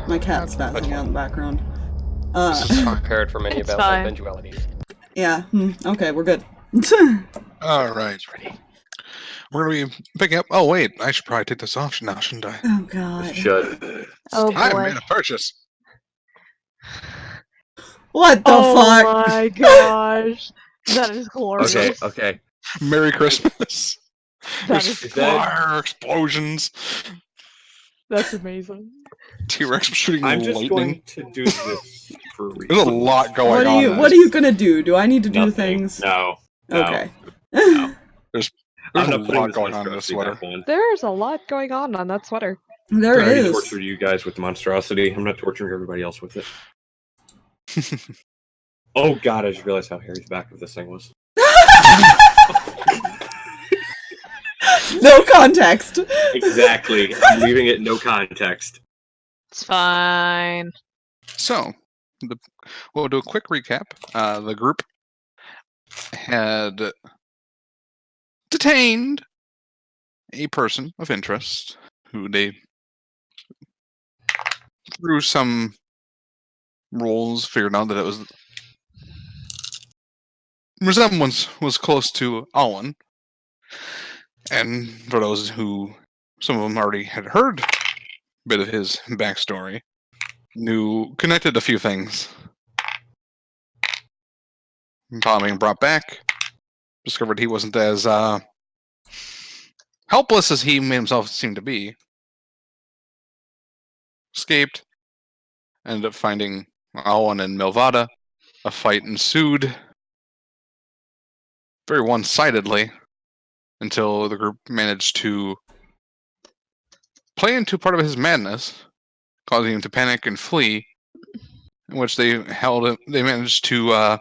My cat's spazzing out in the background. This is prepared for many eventualities. Yeah, okay, we're good. Alright. We're going to be picking up... Oh, wait, I should probably take this off now, shouldn't I? Oh, God. Should. Oh, boy. I made a purchase. What the fuck? Oh my gosh. That is glorious. Okay. Merry Christmas. That There's is fire explosions. That's amazing. T-Rex shooting I'm just lightning. going to do this for reasons. There's a lot going on. What are you gonna do? Do I need to do Nothing. things? No. Okay. No. There's I'm a not putting lot this going on in this monstrosity sweater. back on. There's a lot going on that sweater. There I already is. tortured you guys with monstrosity. I'm not torturing everybody else with it. Oh god, I just realized how hairy the back of this thing was. No context. Exactly. I'm leaving it no context. It's fine. So, we'll do a quick recap. The group had detained a person of interest who they, through some roles, figured out that it was resemblance was close to Alwin. And for those who, some of them already had heard a bit of his backstory, connected a few things. Upon being brought back, discovered he wasn't as helpless as he made himself seem to be. Escaped, ended up finding Alwin and Mylvada. A fight ensued, very one-sidedly, until the group managed to play into part of his madness, causing him to panic and flee, in which they managed to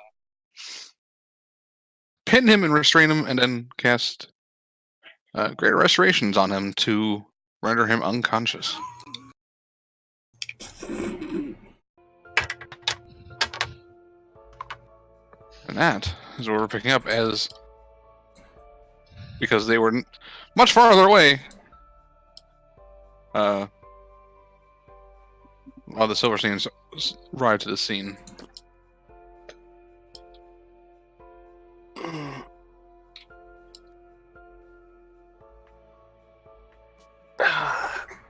pin him and restrain him, and then cast great restorations on him to render him unconscious. And that is what we're picking up as, because they were much farther away. While the Silversteins arrived to the scene.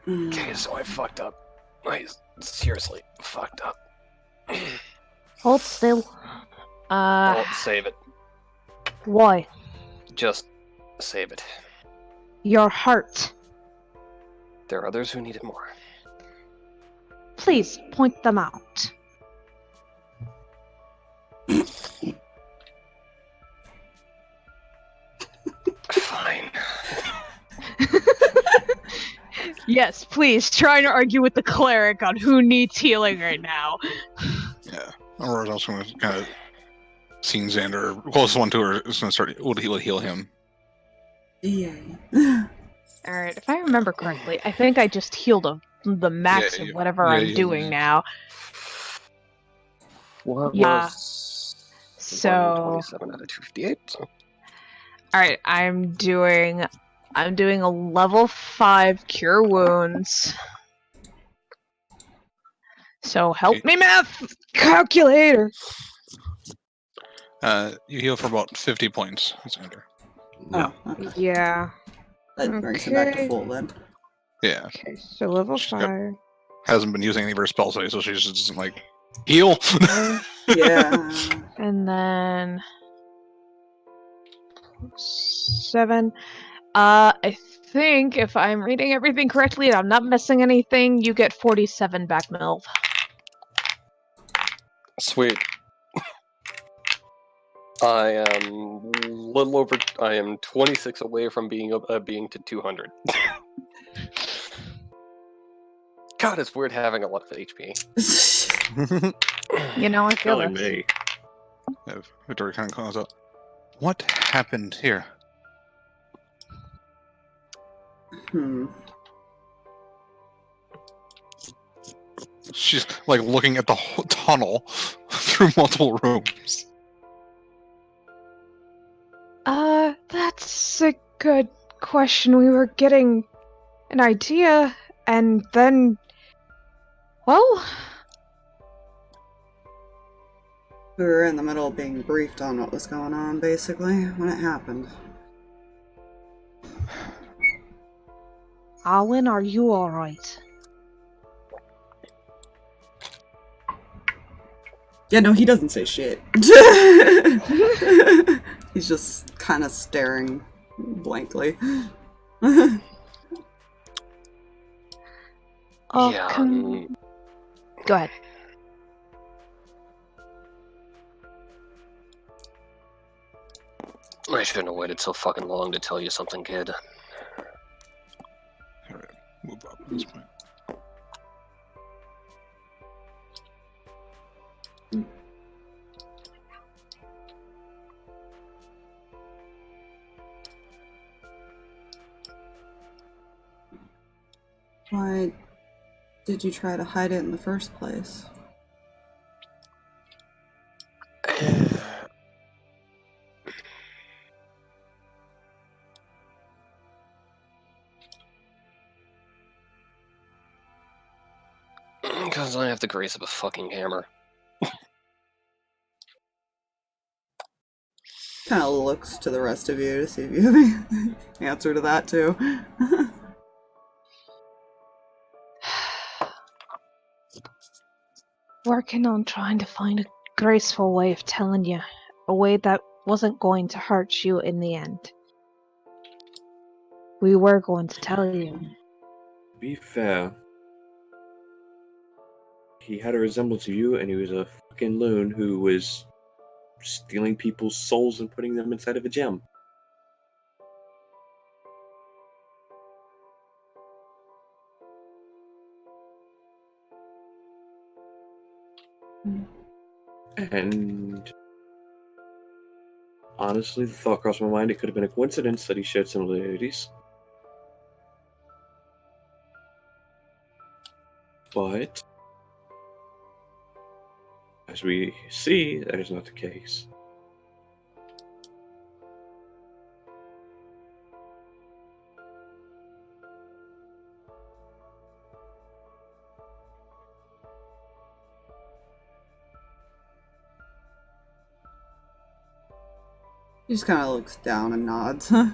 Okay, so I fucked up. I seriously fucked up. Hold still. Don't save it. Why? Just save it. Your heart. There are others who need it more. Please point them out. Fine. Yes, please try to argue with the cleric on who needs healing right now. Yeah. Aurora's also going to kind of seeing Xander, closest one to her, is going to start. Will heal him. Yeah. Alright, if I remember correctly, I think I just healed the max of whatever I'm doing now. What Yeah. was So 27 out of 258? So. alright, I'm doing a level 5 cure wounds. So help me, math calculator. You heal for about 50 points, Xander. No. Oh, okay. Yeah. That brings it back to Okay. full then. Yeah. Okay, so level She's got- 5. Hasn't been using any of her spells today, so she's just like, heal! Yeah. And then 7. I think if I'm reading everything correctly and I'm not missing anything, you get 47 back, Milv. Sweet. I am 26 away from being to 200. God, it's weird having a lot of HP. You know, I feel Killing this. me. Victoria kind of calls out, what happened here? She's like looking at the whole tunnel through multiple rooms. That's a good question. We were getting an idea, and then Well, We were in the middle of being briefed on what was going on, basically, when it happened. Alwin, are you alright? Yeah, no, he doesn't say shit. He's just kind of staring blankly. Oh, Yeah, Go ahead. I shouldn't have waited so fucking long to tell you something, kid. Alright, move up at this point. Why did you try to hide it in the first place? Because I have the grace of a fucking hammer. Kind of looks to the rest of you to see if you have any answer to that, too. Working on trying to find a graceful way of telling you. A way that wasn't going to hurt you in the end. We were going to tell you. To be fair, he had a resemblance to you, and he was a fucking loon who was stealing people's souls and putting them inside of a gem. And honestly, the thought crossed my mind it could have been a coincidence that he shared similarities. But as we see, that is not the case. He just kind of looks down and nods. The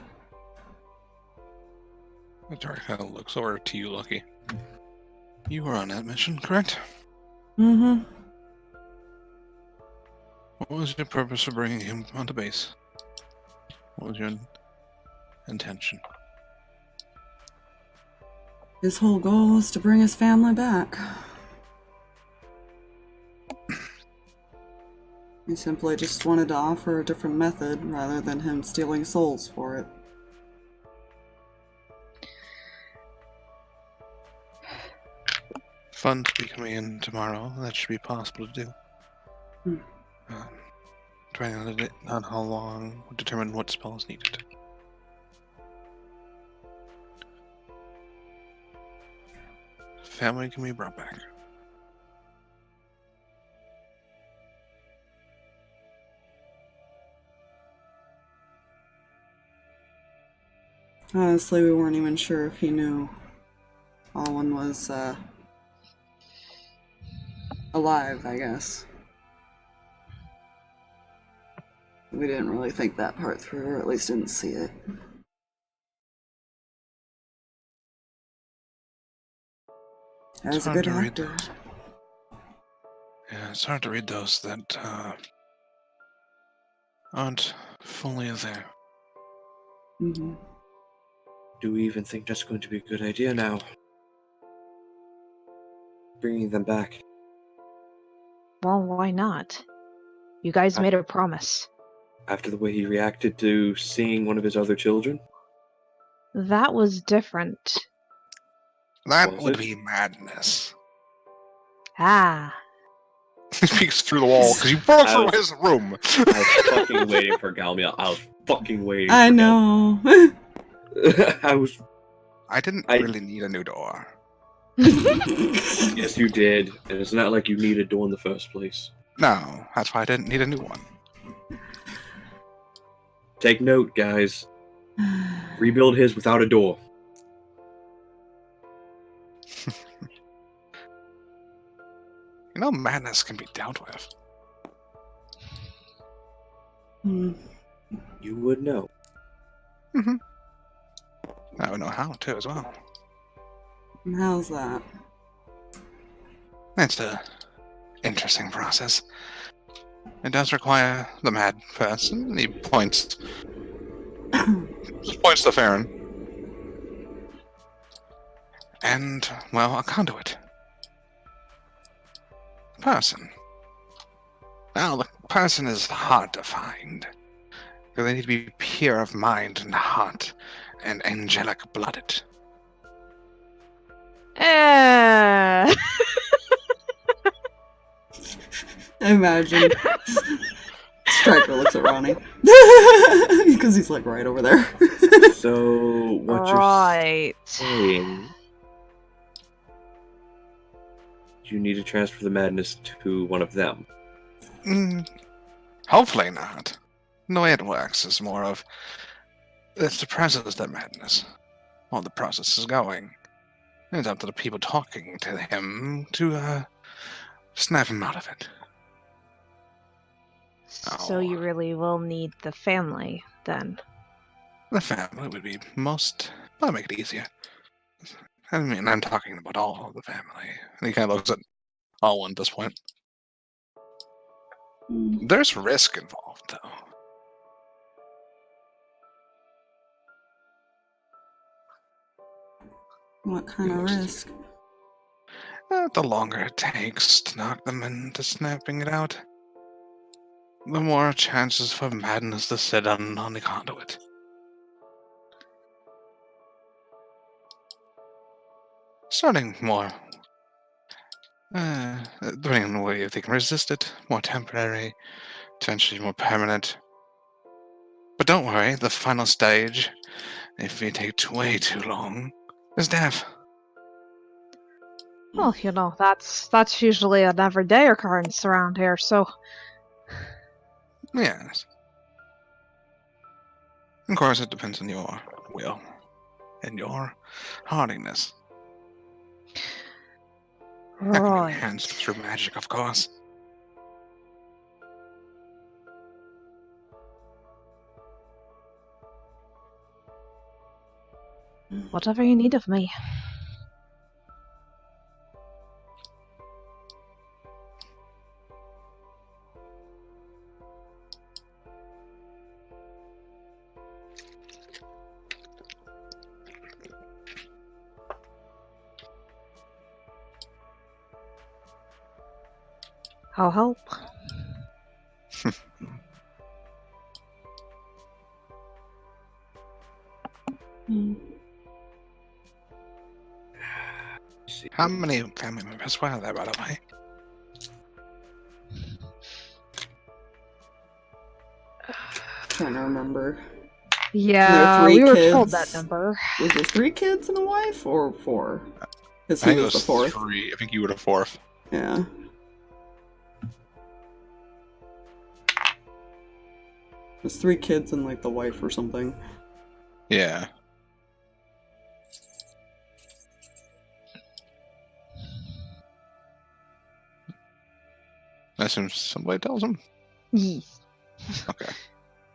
dark kind of looks over to you, Lucky. You were on that mission, correct? Mm-hmm. What was your purpose for bringing him onto base? What was your intention? His whole goal is to bring his family back. He simply just wanted to offer a different method rather than him stealing souls for it. Fund to be coming in tomorrow. That should be possible to do. Trying on how long will determine what spell is needed. Family can be brought back. Honestly, we weren't even sure if he knew Alwin was, alive, I guess. We didn't really think that part through, or at least didn't see it. That was a good actor. Yeah, it's hard to read those that aren't fully there. Mm-hmm. Do we even think that's going to be a good idea now? Bringing them back. Well, why not? You guys made a promise. After the way he reacted to seeing one of his other children? That was different. That Was would it? be madness. Ah. He peeks through the wall because you broke I through was- his room. I was fucking waiting for Galmiel. I was fucking waiting I for know. Galmiel. I didn't I- really need a new door. Yes, you did. And it's not like you needed a door in the first place. No, that's why I didn't need a new one. Take note, guys. Rebuild his without a door. You know, madness can be dealt with. Hmm. You would know. Mm-hmm. I would know how to as well. And how's that? It's a interesting process. It does require the mad person. He points to Farron. And, well, a conduit. Person. Now, the person is hard to find. Because they need to be pure of mind and heart and angelic blooded. Imagine. Striker looks at Ronnie. Because he's like right over there. So, what Right. you're saying... You need to transfer the madness to one of them. Hopefully not. The way it works is more of... It's the presence that madness. While the process is going. It's up to the people talking to him to, snap him out of it. So Oh. you really will need the family, then. The family would be most... That'll make it easier. I mean, I'm talking about all of the family. And he kind of looks at Alwin at this point. There's risk involved, though. What kind of risk? The longer it takes to knock them into snapping it out, the more chances for madness to sit on the conduit. Starting more, depending on whether they can resist it, more temporary, potentially more permanent. But don't worry, the final stage, if it takes way too long, is death. Well, you know, that's usually an everyday occurrence around here, so... Yes. Of course, it depends on your will and your hardiness. That can be Right. enhanced through magic, of course. Whatever you need of me. I'll help. How many family members were there, by the way? Trying to remember. Yeah, three we were kids. told that number. Was there 3 kids and a wife or 4? Because I he think it was was the 4th. 3. I think you were the 4th. Yeah. There's 3 kids and like the wife or something. Yeah. I assume somebody tells him? Yes. Okay.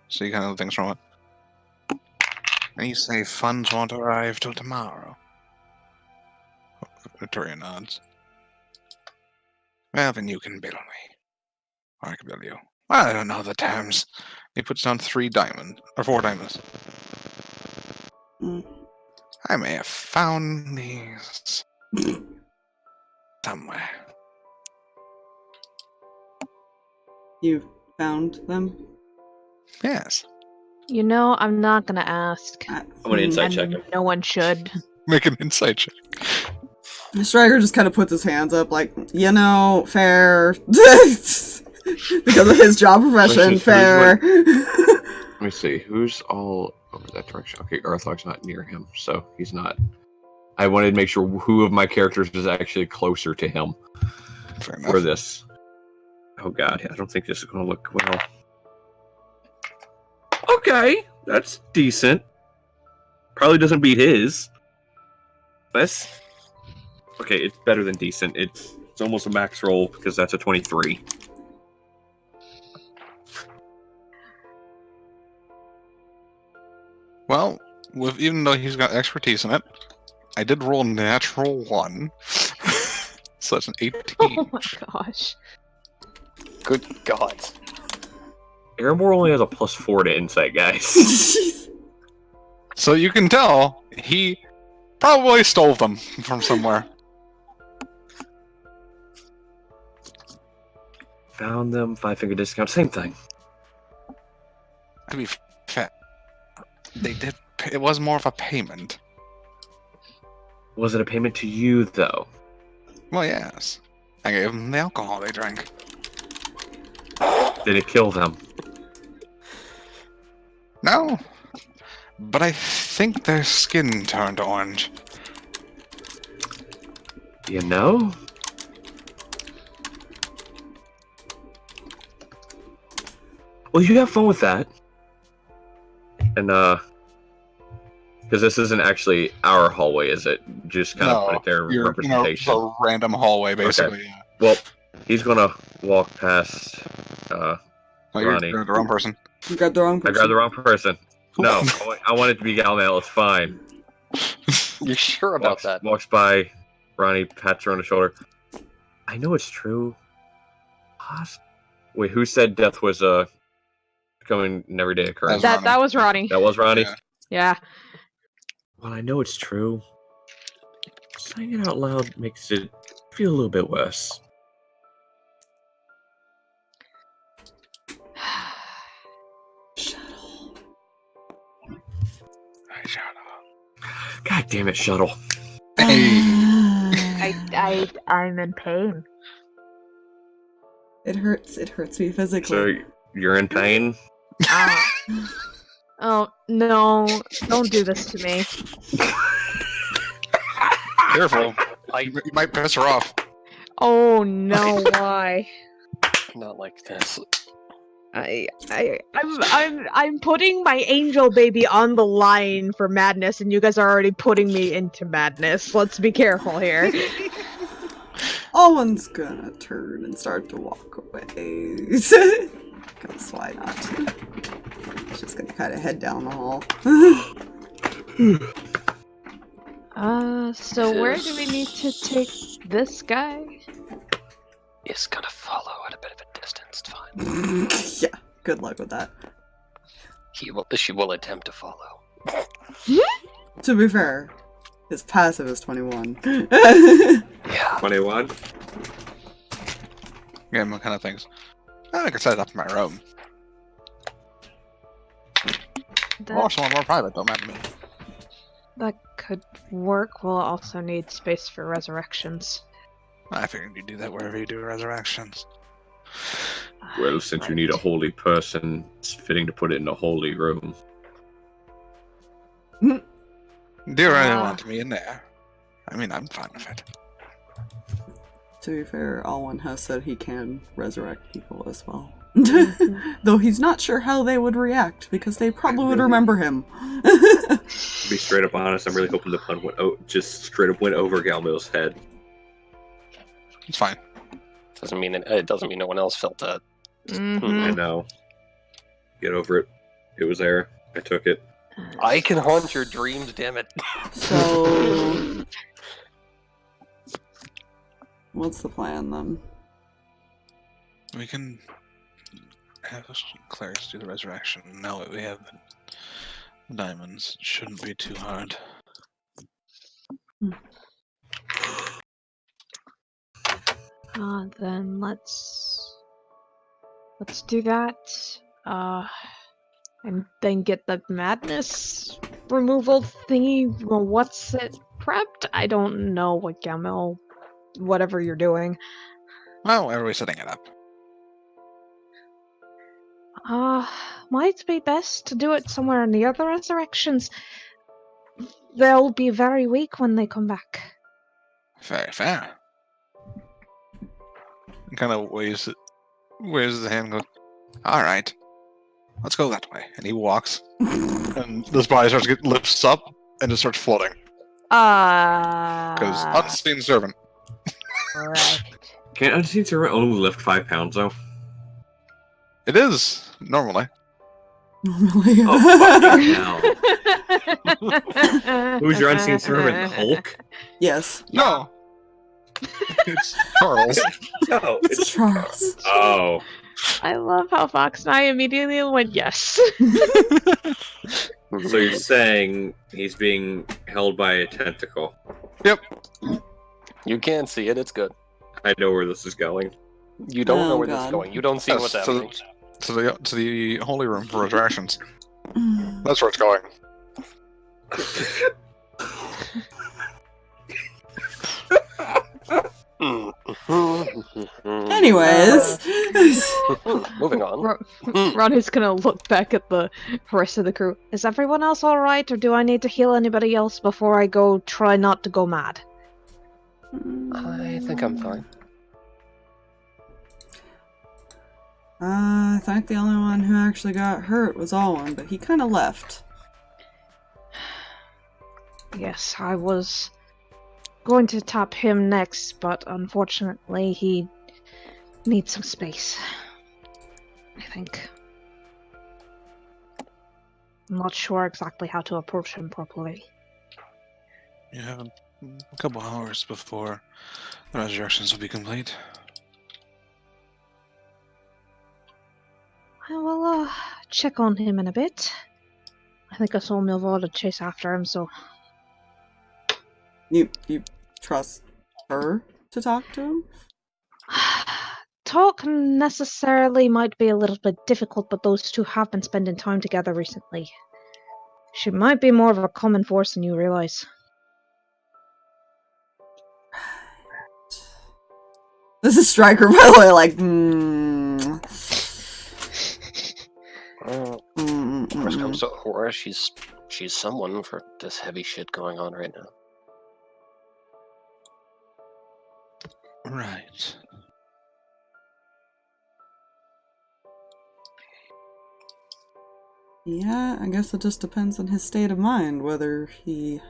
So you kind of things from it. And you say funds won't arrive till tomorrow. Victoria nods. Well, then you can bill me. Or I can bill you. I don't know the terms. He puts down 3 diamonds. Or 4 diamonds. Mm. I may have found these somewhere. You found them? Yes. You know, I'm not gonna ask. I'm gonna insight check him. No one should. Make an insight check. Striker just kind of puts his hands up like, you know, fair. Because of his job profession, fair. Let me see. Who's all over that direction? Okay, Garthag's not near him, so he's not. I wanted to make sure who of my characters is actually closer to him Fair for enough. this. Oh god, I don't think this is going to look well. Okay, that's decent. Probably doesn't beat his. That's... Okay, it's better than decent. It's It's almost a max roll because that's a 23. Well, even though he's got expertise in it, I did roll a natural 1. So that's an 18. Oh my gosh. Good God. Erembor only has a +4 to insight, guys. So you can tell he probably stole them from somewhere. Found them, 5-figure discount, same thing. To be fair, they did. It was more of a payment. Was it a payment to you, though? Well, yes. I gave them the alcohol they drank. Did it kill them? No. But I think their skin turned orange. You know? Well, you have fun with that. And, because this isn't actually our hallway, is it? Just kind of put it there in representation. A random hallway, basically. Okay. Yeah. Well, he's gonna walk past, Oh, Ronnie. you're the wrong person. You grabbed the wrong I person. grabbed the wrong person. No, I want it to be Galmail, it's fine. You sure about that? Walks by, Ronnie pats her on the shoulder. I know it's true. Wait, who said death was becoming an everyday occurrence? That was Ronnie. That was Ronnie? Yeah. Yeah. Well, I know it's true. Saying it out loud makes it feel a little bit worse. Shuttle. God damn it, Shuttle. I'm in pain. It hurts. It hurts me physically. So, you're in pain? Oh, no. Don't do this to me. Careful. You might piss her off. Oh, no, why? Not like this. I'm putting my angel baby on the line for madness, and you guys are already putting me into madness. Let's be careful here. Alwin's gonna turn and start to walk away. Because why not? She's just gonna kind of head down the hall. So where do we need to take this guy? He's gonna follow at a bit of a distance. It's fine. Yeah, good luck with that. She will attempt to follow. To be fair, his passive is 21. Yeah. 21? Yeah, what kind of things. I can set it up in my room. Or somewhere more private, don't matter to me. That could work. We'll also need space for resurrections. I figured you'd do that wherever you do resurrections. Well, since you need a holy person, it's fitting to put it in a holy room. Do you really want me in there? I mean, I'm fine with it. To be fair, Alwin has said he can resurrect people as well. Though he's not sure how they would react, because they probably would remember him. To be straight up honest, I'm really hoping the pun just straight up went over Galmail's head. It's fine. Doesn't mean it doesn't mean no one else felt that. I know. Get over it. It was there. I took it. I can haunt your dreams, damn it. So... what's the plan, then? We can have Clair do the resurrection. Now that we have the diamonds, it shouldn't be too hard. Then let's do that. And then get the madness removal thingy. Well, what's it prepped? I don't know what Gamil, whatever you're doing. Well, everybody's setting it up. Might be best to do it somewhere in the other resurrections. They'll be very weak when they come back. Very fair. Kind of waves the hand and goes, alright, let's go that way. And he walks, and this body starts to get lifts up, and just starts floating. Because unseen servant. Right. Can unseen servant only lift 5 pounds though? It is normally. Normally. Oh, fucking hell. Who's your unseen servant? Hulk? Yes. No. It's Charles. No, It's Charles. Oh. I love how Fox and I immediately went yes. So you're saying he's being held by a tentacle? Yep. You can see it. It's good. I know where this is going. You don't know Oh, where this is God. going. You don't see Yes, what's to, happening. to the holy room for attractions. That's where it's going. Anyways. Moving on. Ronnie's gonna look back at the rest of the crew. Is everyone else alright, or do I need to heal anybody else before I go try not to go mad? I think I'm fine. I think the only one who actually got hurt was Alwin, but he kind of left. Yes, I was going to tap him next, but unfortunately he needs some space. I think. I'm not sure exactly how to approach him properly. You have a couple hours before the resurrections will be complete. I will check on him in a bit. I think I saw Mylvada chase after him, so You trust her to talk to him? talk necessarily might be a little bit difficult, but those two have been spending time together recently. She might be more of a common force than you realize. This is Striker, by the way, like, Worst comes to horror, she's someone for this heavy shit going on right now. Right. Yeah, I guess it just depends on his state of mind, whether he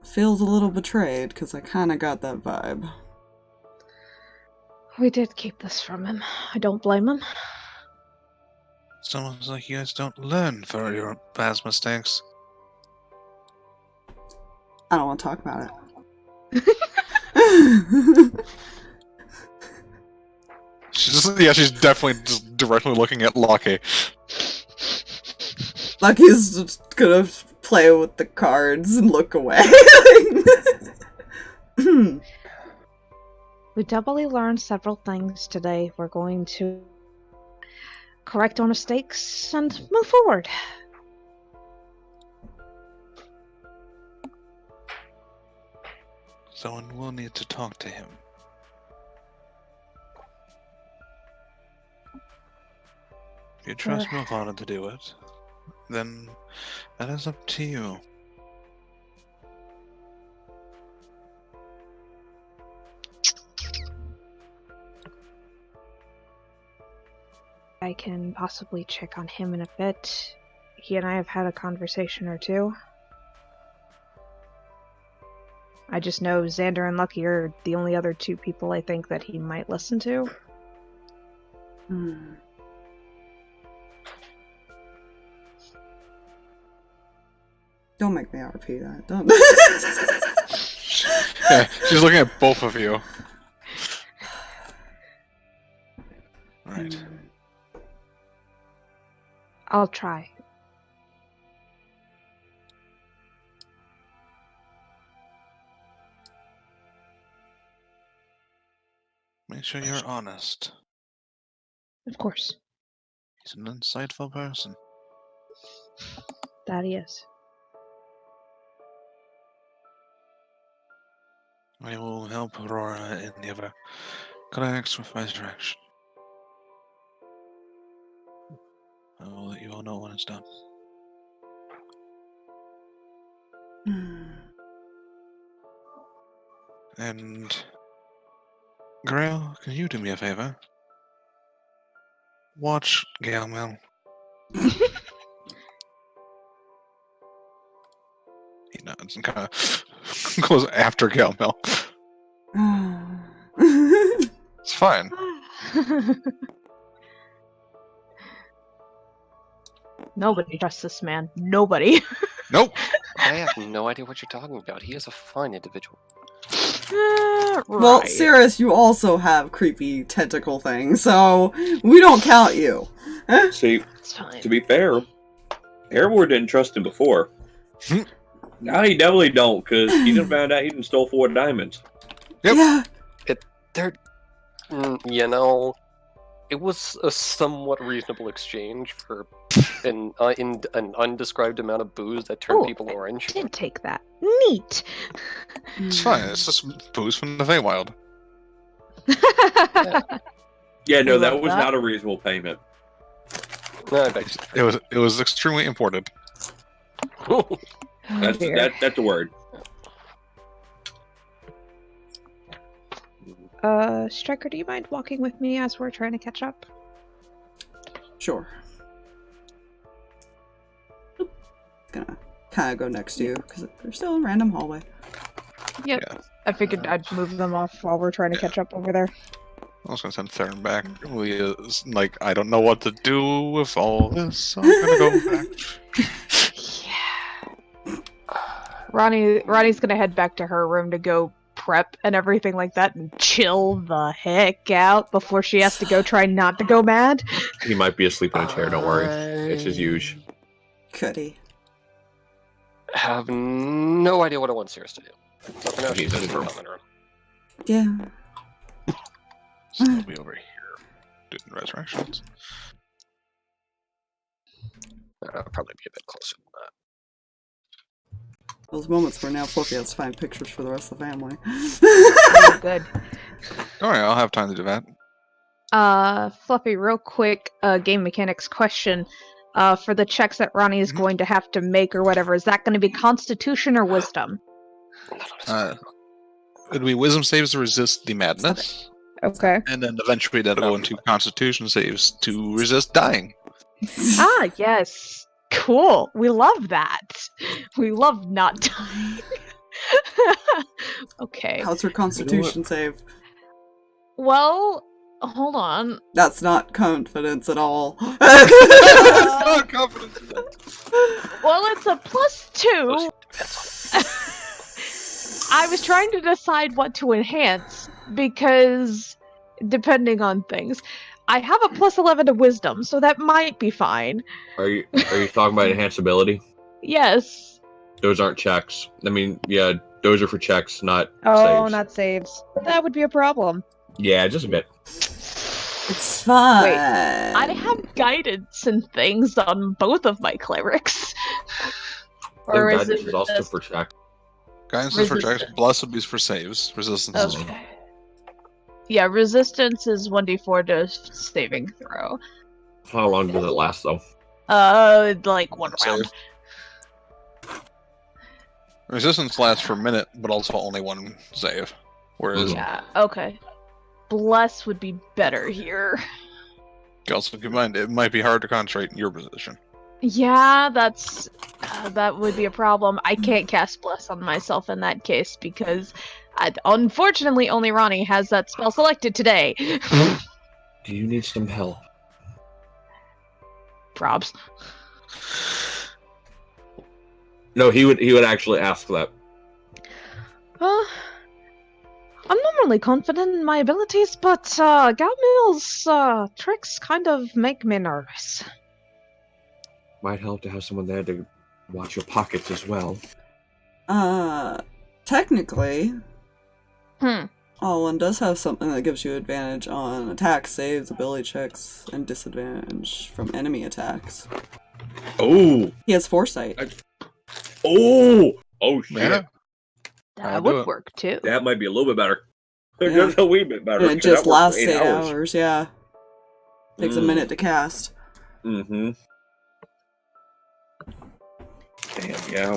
feels a little betrayed, because I kind of got that vibe. We did keep this from him. I don't blame him. It's almost like you guys don't learn from your past mistakes. I don't want to talk about it. She's definitely just directly looking at Lucky. Lucky's just gonna play with the cards and look away. We doubly learned several things today. We're going to correct our mistakes and move forward. Someone will need to talk to him. If you trust Mylvada to do it, then that is up to you. I can possibly check on him in a bit. He and I have had a conversation or two. I just know Xander and Lucky are the only other two people I think that he might listen to. Don't make me repeat that. Don't. Yeah, she's looking at both of you. Right. I'll try. Make sure you're honest. Of course. He's an insightful person. That he is. I will help Aurora endeavor connect with resurrection. I will let you all know when it's done. And Grail, can you do me a favor? Watch Galmel. diamonds and kind of goes after Galmel. It's fine. Nobody trusts this man. Nobody. Nope. I have no idea what you're talking about. He is a fine individual. Well, Right. Sirris, you also have creepy tentacle things, so we don't count you. See, It's fine. to be fair, Erembor didn't trust him before. Now he definitely don't, because he done found out he done stole 4 diamonds. Yep. Yeah. You know, it was a somewhat reasonable exchange for an undescribed amount of booze that turned people orange. Did take that. Neat. It's fine. It's just booze from the Feywild. Yeah, no, I that love was that. not a reasonable payment. No, I beg to It was extremely imported. differ. That's the word. Striker, do you mind walking with me as we're trying to catch up? Sure. Oop. Gonna kind of go next to you because they're still in a random hallway. Yep. Yeah. I figured I'd move them off while we're trying to catch up over there. I was gonna send Theron back. I don't know what to do with all this, so I'm gonna go back. Yeah. Ronnie's gonna head back to her room to go prep and everything like that and chill the heck out before she has to go try not to go mad. He might be asleep in a chair, don't worry. It's his usual. Goody. Have no idea what I want Sirris to do. So for now, she's He's in in her her common room. Yeah. So I'll be over here doing resurrections. I'll probably be a bit closer than that. Those moments where now Fluffy has to find pictures for the rest of the family. Oh, good. Alright, I'll have time to do that. Fluffy, real quick, game mechanics question. For the checks that Ronnie is going to have to make or whatever, is that going to be Constitution or Wisdom? It'll be wisdom saves to resist the madness, Okay. and then eventually that'll go into constitution saves to resist dying. Ah, yes. Cool. We love that. We love not dying. Okay. How's her constitution save? Well, hold on. That's not confidence at all. Not confident in that. Well, it's a +2. I was trying to decide what to enhance because, depending on things, I have a +11 to Wisdom, so that might be fine. Are you talking about enhanced ability? Yes. Those aren't checks. I mean, yeah, those are for checks, not Oh, saves. not saves. That would be a problem. Yeah, just a bit. It's fine. Wait, I have guidance and things on both of my clerics. Or is Guidance it is also resist- for check. Guidance is for checks, Resistance. blessed is for saves, resistance is for... Okay. Yeah, resistance is 1d4 to saving throw. How long does it last, though? Like one round. Save. Resistance lasts for a minute, but also only one save. Whereas Yeah, okay. Bless would be better here. you also keep in mind, it might be hard to concentrate in your position. Yeah, that would be a problem. I can't cast Bless on myself in that case because, unfortunately, only Ronnie has that spell selected today. Do you need some help? Probs. No, he would actually ask that. I'm normally confident in my abilities, but Galmil's tricks kind of make me nervous. Might help to have someone there to watch your pockets as well. Technically, Hmm. Alwin does have something that gives you advantage on attack saves, ability checks, and disadvantage from enemy attacks. Oh! He has foresight. Oh! Oh, shit. Yeah. That I'll do would it. work too. That might be a little bit better. Yeah. Just a wee bit better. And it 'cause just that works lasts for 8 hours, yeah. Takes a minute to cast. Mm-hmm. Damn, yeah.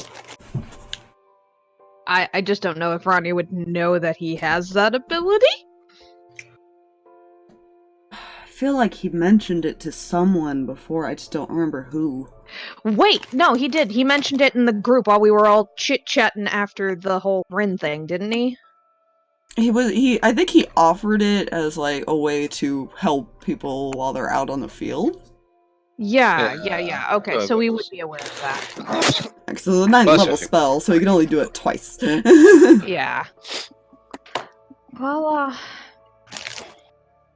I just don't know if Ronnie would know that he has that ability. feel like he mentioned it to someone before. I just don't remember who. Wait, no, he did. He mentioned it in the group while we were all chit-chatting after the whole Rinn thing, didn't he? I think he offered it as like a way to help people while they're out on the field. Yeah. Okay, so we would be aware of that. So it's a 9th level spell, so he can only do it twice. Yeah. Well,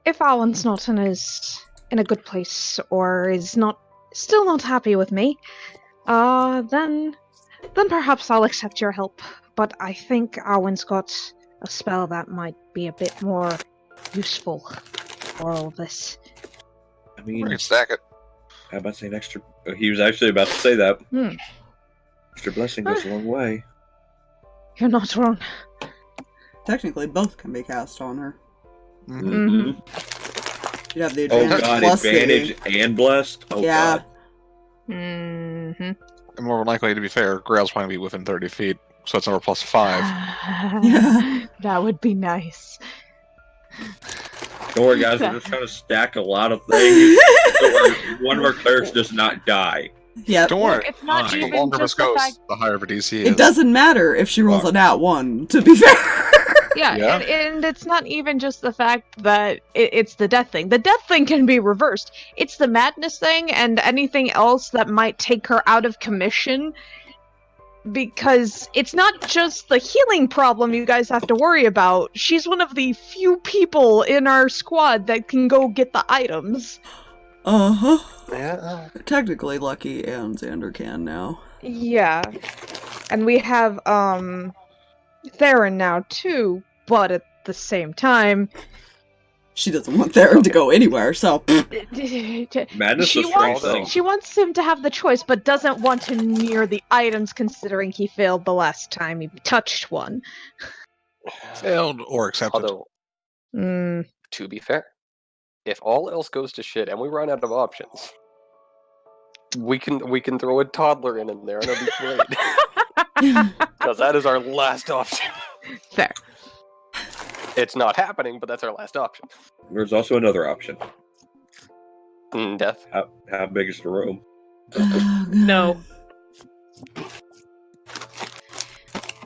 if Alwin's not in a good place, or is still not happy with me, then perhaps I'll accept your help. But I think Alwin's got a spell that might be a bit more useful for all of this. I mean, We can stack it. how about saying extra? He was actually about to say that. Extra blessing goes a long way. You're not wrong. Technically, both can be cast on her. Mm-hmm. You have the Oh advantage god, plus advantage and blessed? Oh Yeah. god. Mm-hmm. And more likely, to be fair, Grail's probably be within 30 feet, so it's number +5. Yeah. That would be nice. Don't worry guys, we're just trying to stack a lot of things so one of our clerics does not die. Yep. Don't worry. It's not The even longer just this the goes, fact. the higher of a DC is. It doesn't matter if she rolls a nat 1, to be fair. Yeah, Yeah. And it's not even just the fact that it's the death thing. The death thing can be reversed. It's the madness thing and anything else that might take her out of commission. Because it's not just the healing problem you guys have to worry about. She's one of the few people in our squad that can go get the items. Uh-huh. Yeah. Technically, Lucky and Xander can now. Yeah. And we have, Theron now, too. But at the same time... She doesn't want Theron to go anywhere, so... Madness is a strong thing. She wants him to have the choice, but doesn't want him near the items, considering he failed the last time he touched one. Failed or accepted. Although, Mm. to be fair, if all else goes to shit and we run out of options, we can throw a toddler in there and it'll be great. Because that is our last option. Fair. It's not happening, but that's our last option. There's also another option. Death. How big is the room? No.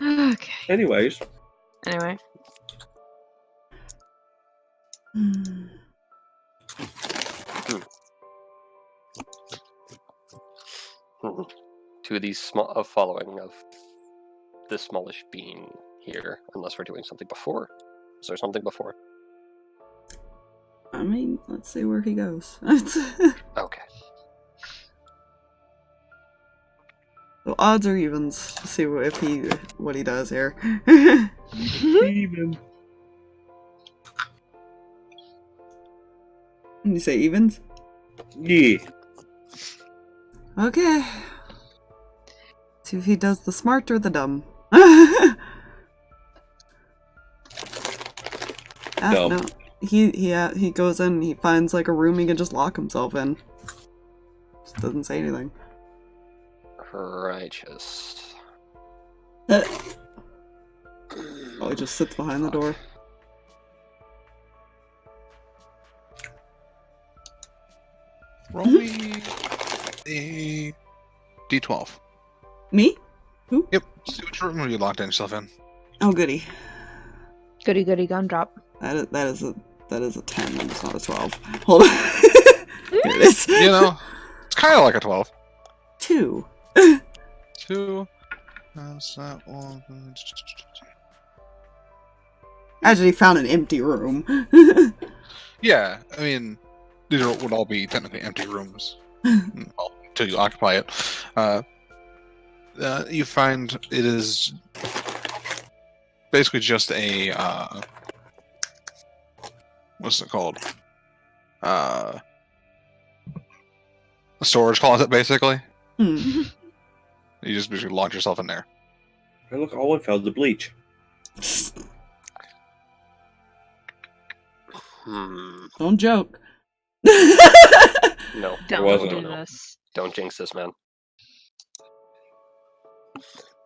Okay. Anyways, Anyway. To the following of this smallish being here, unless we're doing something before. Is there something before? I mean, let's see where he goes. Okay. So odds or evens. See what he does here. even. You say evens? Yeah. Okay. See if he does the smart or the dumb. Dumb. No. He goes in, he finds like a room he can just lock himself in. Just doesn't say anything. Righteous. Oh, he just sits behind the door. Roll me a D12. Me? Who? Yep. See which room you locked yourself in. Oh, goody. Goody goody gumdrop. That is a 10, and it's not a 12. Hold on. Here it is. You know, it's kind of like a 12. 2. 2. That's that one. Actually, found an empty room. Yeah, I mean, these would all be technically empty rooms. Well, until you occupy it. You find it is basically just a what's it called? A storage closet, basically. Hmm. You just basically launch yourself in there. Hey, look, Alwin found the bleach. Don't joke. No. Don't wasn't. do this. Don't jinx this, man.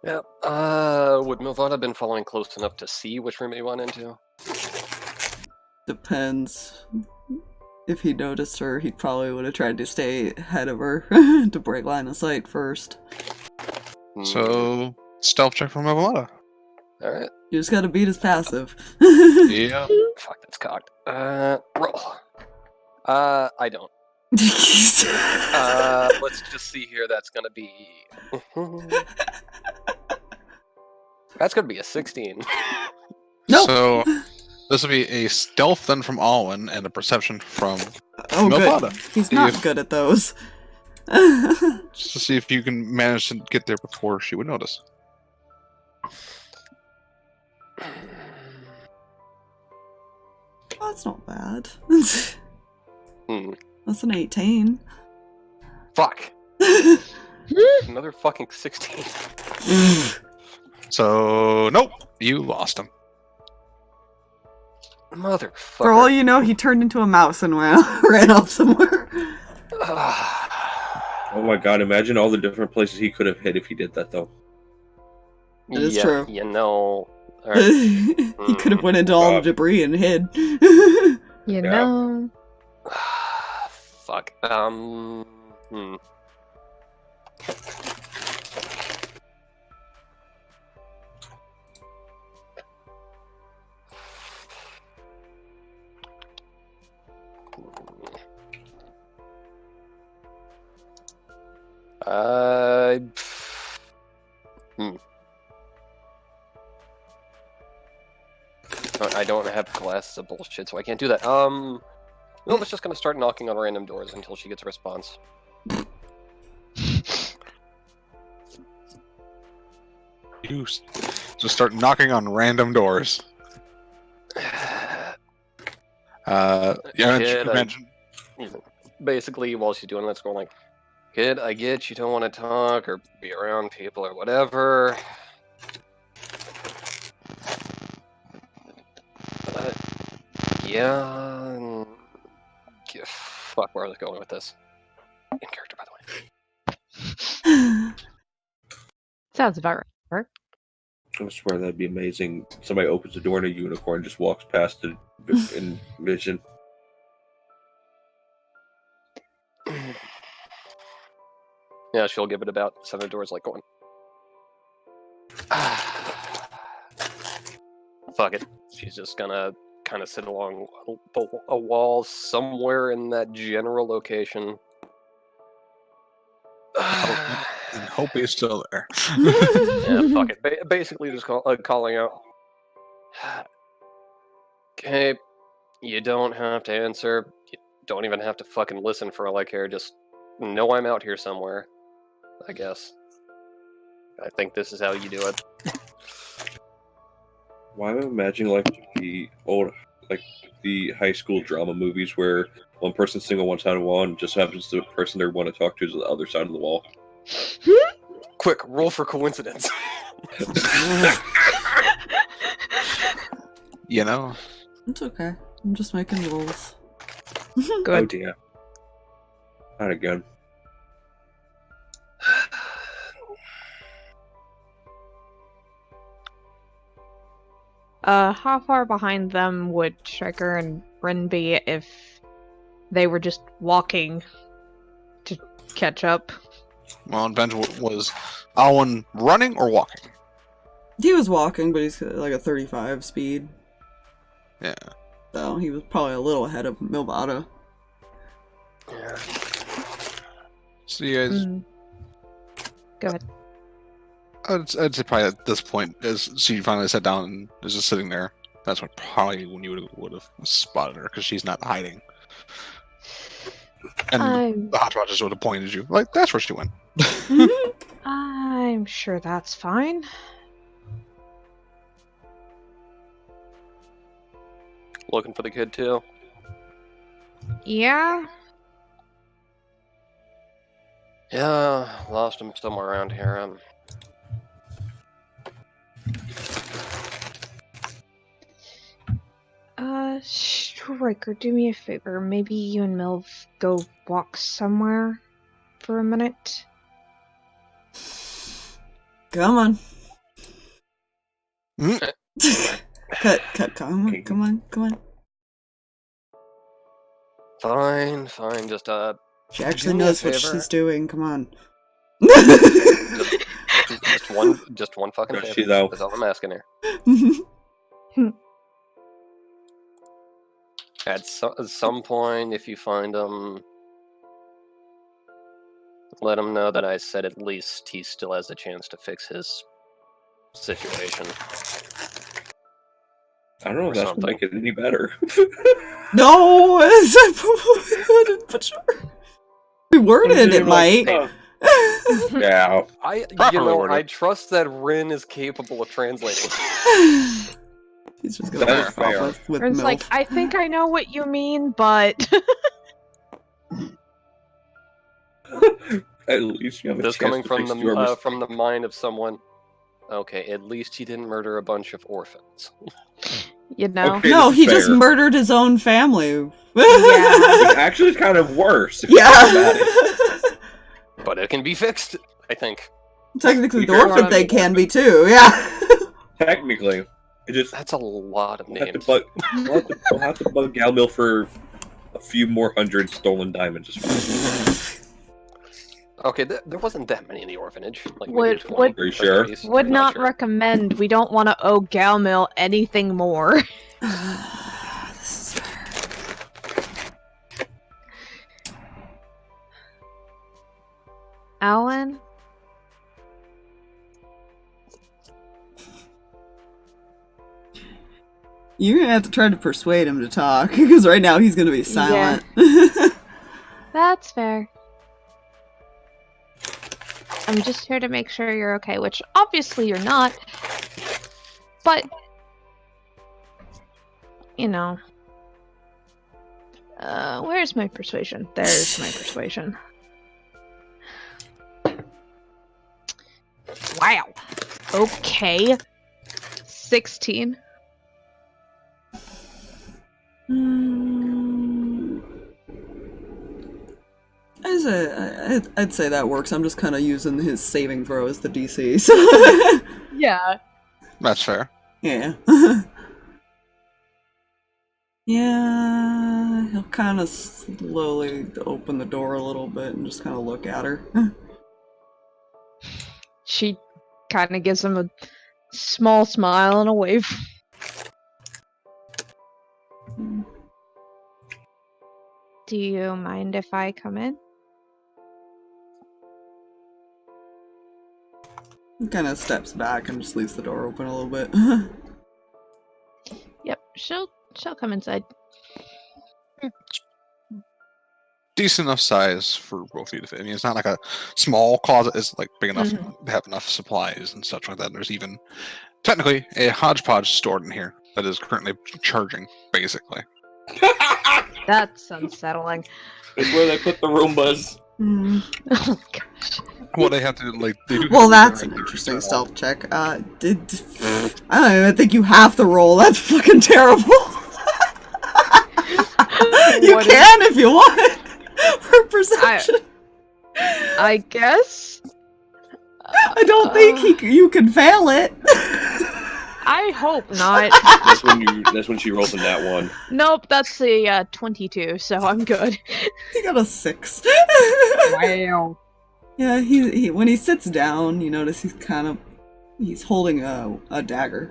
Yeah. Would Mylvada been following close enough to see which room he went into? Depends. if he noticed her, he probably would have tried to stay ahead of her to break line of sight first. So, stealth check from Mylvada. Alright. You just gotta beat his passive. Yeah. Fuck, that's cocked. Roll. I don't. Let's just see here. That's gonna be. That's gonna be a 16. No. So, this will be a stealth then from Alwin and a perception from Good. Mylvada. He's not good at those. Just to see if you can manage to get there before she would notice. That's not bad. Hmm. That's an 18. Fuck. Another fucking 16. So, nope, you lost him. Motherfucker. For all you know, he turned into a mouse and ran off somewhere. Oh my god, imagine all the different places he could have hid if he did that, though. That is true. You know. Right. He could have went into all the debris and hid. You know. Fuck. I don't have glasses of bullshit, so I can't do that. Milva's just gonna start knocking on random doors until she gets a response. You just start knocking on random doors. Imagine. Basically, while she's doing this, going like, "Kid, I get you don't want to talk or be around people or whatever. Yeah. Fuck, where I was going with this? In character, by the way. Sounds about right. I swear that'd be amazing. Somebody opens the door and a unicorn just walks past it in vision. Yeah, she'll give it about 7 doors, like going. Fuck it. She's just gonna kind of sit along a wall somewhere in that general location. And hope he's still there. Yeah, fuck it. Basically, just calling out. Okay, you don't have to answer. You don't even have to fucking listen for all I care. Just know I'm out here somewhere. I guess. I think this is how you do it. Why am I imagining like the old, like the high school drama movies where one person's sitting on one side of the wall and just happens to the person they want to talk to is on the other side of the wall? Quick, roll for coincidence. You know? It's okay. I'm just making rules. Oh Good. dear. Not again. How far behind them would Striker and Rinn be if they were just walking to catch up? Well, it depends. Was Alwin running or walking? He was walking, but he's got like a 35 speed. Yeah. So he was probably a little ahead of Mylvada. Yeah. So you guys, Go ahead. I'd say probably at this point, as she finally sat down and is just sitting there, that's when probably when you would have spotted her, because she's not hiding. And the Hotwatchers would have pointed you. Like, that's where she went. I'm sure that's fine. Looking for the kid too. Yeah? Yeah, lost him somewhere around here. Striker, do me a favor. Maybe you and Milv go walk somewhere for a minute. Come on. Cut, come on. Fine. Just She actually do me a knows what favor. she's doing. Come on. just one fucking Does favor. she, though? That's all I'm asking her. At some point, if you find him, let him know that I said at least he still has a chance to fix his situation. I don't know if that's something. gonna make it any better. No, but sure. We worded it, might. Yeah. I trust that Rinn is capable of translating. He's just gonna That is walk fair. off with Rinn's MILF. like, I think I know what you mean, but At least you have a This chance coming to from fix your mistake. the mind of someone. Okay, at least he didn't murder a bunch of orphans. you know. Okay. No, this is he just fair. murdered his own family. Yeah. Which actually is kind of worse. If you think about it. Yeah. But it can be fixed, I think. Technically, the You're orphan right. thing can be too. Yeah. Technically, it just That's a lot of we'll have to names. bug. We'll have to bug Galmill for a few more hundred stolen diamonds. Okay, there wasn't that many in the orphanage. Like Would- maybe 20 would- Are you or sure? 30s. Would I'm not sure. recommend. We don't want to owe Galmill anything more. This is Alwin? You're gonna have to try to persuade him to talk, because right now he's gonna be silent. That's fair. I'm just here to make sure you're okay, which obviously you're not. But, you know. Where's my persuasion? There's my persuasion. Wow. Okay. 16. I'd say that works. I'm just kind of using his saving throw as the DC. So Yeah. That's fair. yeah. Yeah, he'll kind of slowly open the door a little bit and just kind of look at her. She kind of gives him a small smile and a wave. Do you mind if I come in? He kind of steps back and just leaves the door open a little bit. Yep, she'll come inside. Decent enough size for both of you to fit. I mean, it's not like a small closet. It's like big enough to have enough supplies and such like that. There's even technically a hodgepodge stored in here that is currently charging, basically. That's unsettling. It's where they put the Roombas. Hmm. Oh gosh. Well, they have to like. They do Well, have to that's an regenerate interesting their stealth check. I don't even think you have to roll. That's fucking terrible. You What can if you want. For perception. I guess. I don't think you can fail it. I hope not. That's when she rolls in that one. Nope, that's a 22, so I'm good. He got a 6. Wow. Yeah, he when he sits down, you notice he's holding a dagger.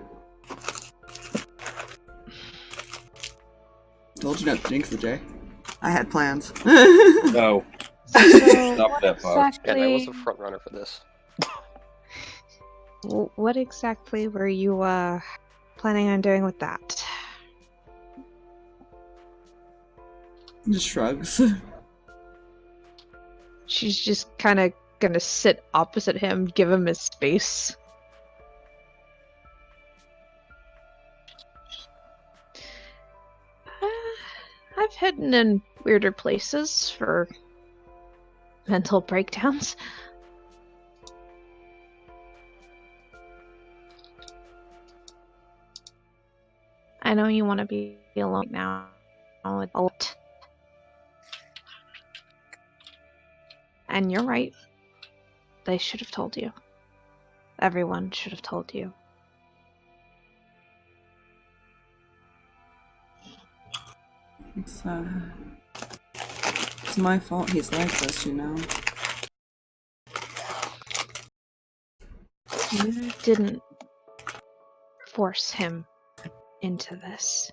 Told you not to jinx the Jay. I had plans. No. So Stop that, Fox. And I was exactly, the front runner for this. what exactly were you planning on doing with that? He just shrugs. She's just kind of gonna sit opposite him, give him his space. I've hidden in weirder places for mental breakdowns. I know you want to be alone now with a lot. And you're right. They should have told you. Everyone should have told you. It's my fault he's like this, you know. You didn't force him into this.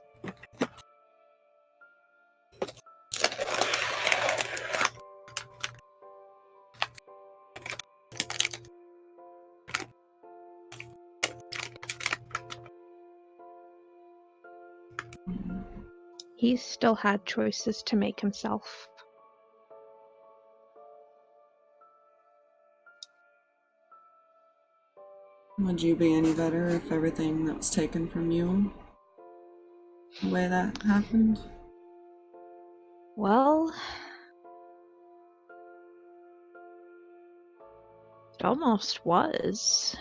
He still had choices to make himself. Would you be any better if everything that was taken from you, the way that happened? Well, it almost was.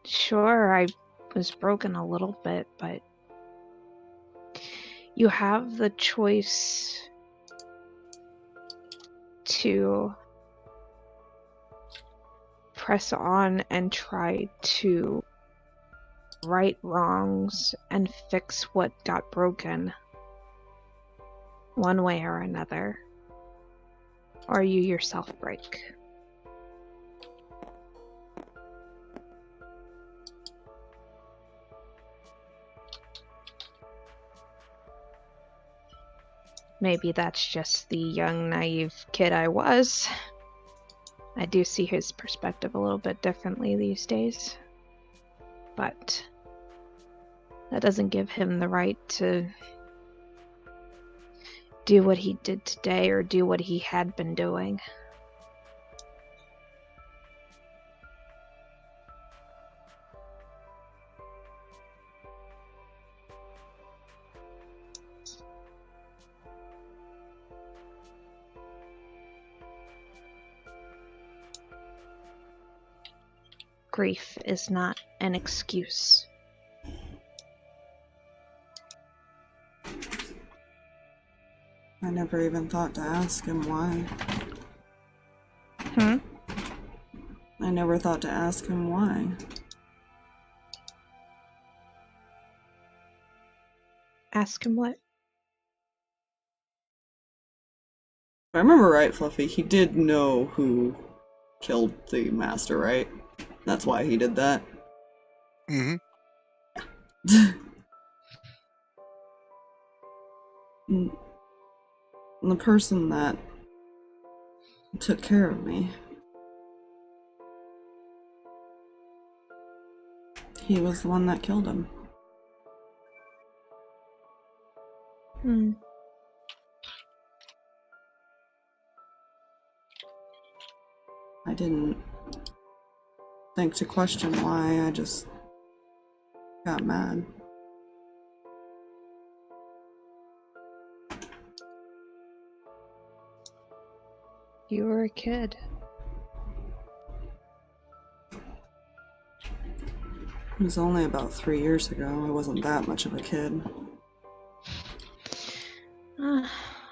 Sure, I was broken a little bit, but you have the choice to press on and try to right wrongs and fix what got broken one way or another, or you yourself break. Maybe that's just the young, naive kid I was. I do see his perspective a little bit differently these days. But that doesn't give him the right to do what he did today or do what he had been doing. Grief is not an excuse. I never even thought to ask him why. I never thought to ask him why. Ask him what? If I remember right, Fluffy, he did know who killed the master, right? That's why he did that. Mm-hmm. The person that took care of me, he was the one that killed him. I didn't think to question why, I just got mad. You were a kid. It was only about 3 years ago. I wasn't that much of a kid.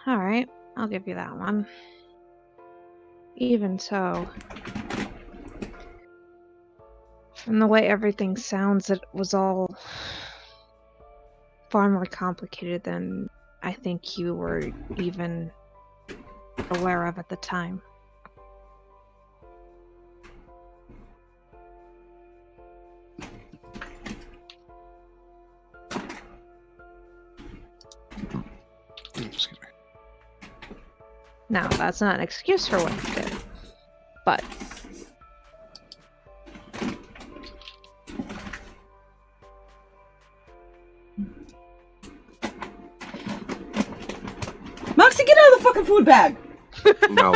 Alright, I'll give you that one. Even so, from the way everything sounds, it was all far more complicated than I think you were even aware of at the time. Excuse me. Now, that's not an excuse for what you did, but Moxie, get out of the fucking food bag! No.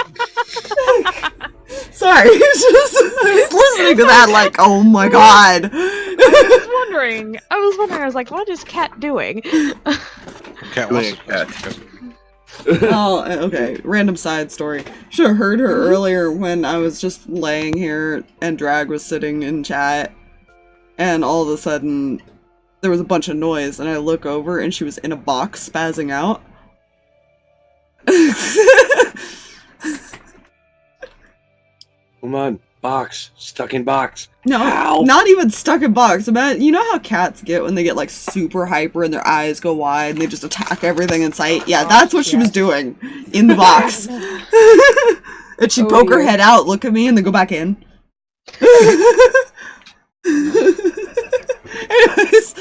Sorry, I was listening to that like, oh my god. I was wondering, I was like, what is Cat doing? Cat Doing wants a Oh, okay. Random side story. Should have heard her earlier when I was just laying here and Drag was sitting in chat, and all of a sudden there was a bunch of noise, and I look over and she was in a box spazzing out. Come on. Box. Stuck in box. No, Ow! not even stuck in box. You know how cats get when they get like super hyper and their eyes go wide and they just attack everything in sight? Yeah, that's what she was doing in the box. And she'd poke her head out, look at me, and then go back in. Anyways.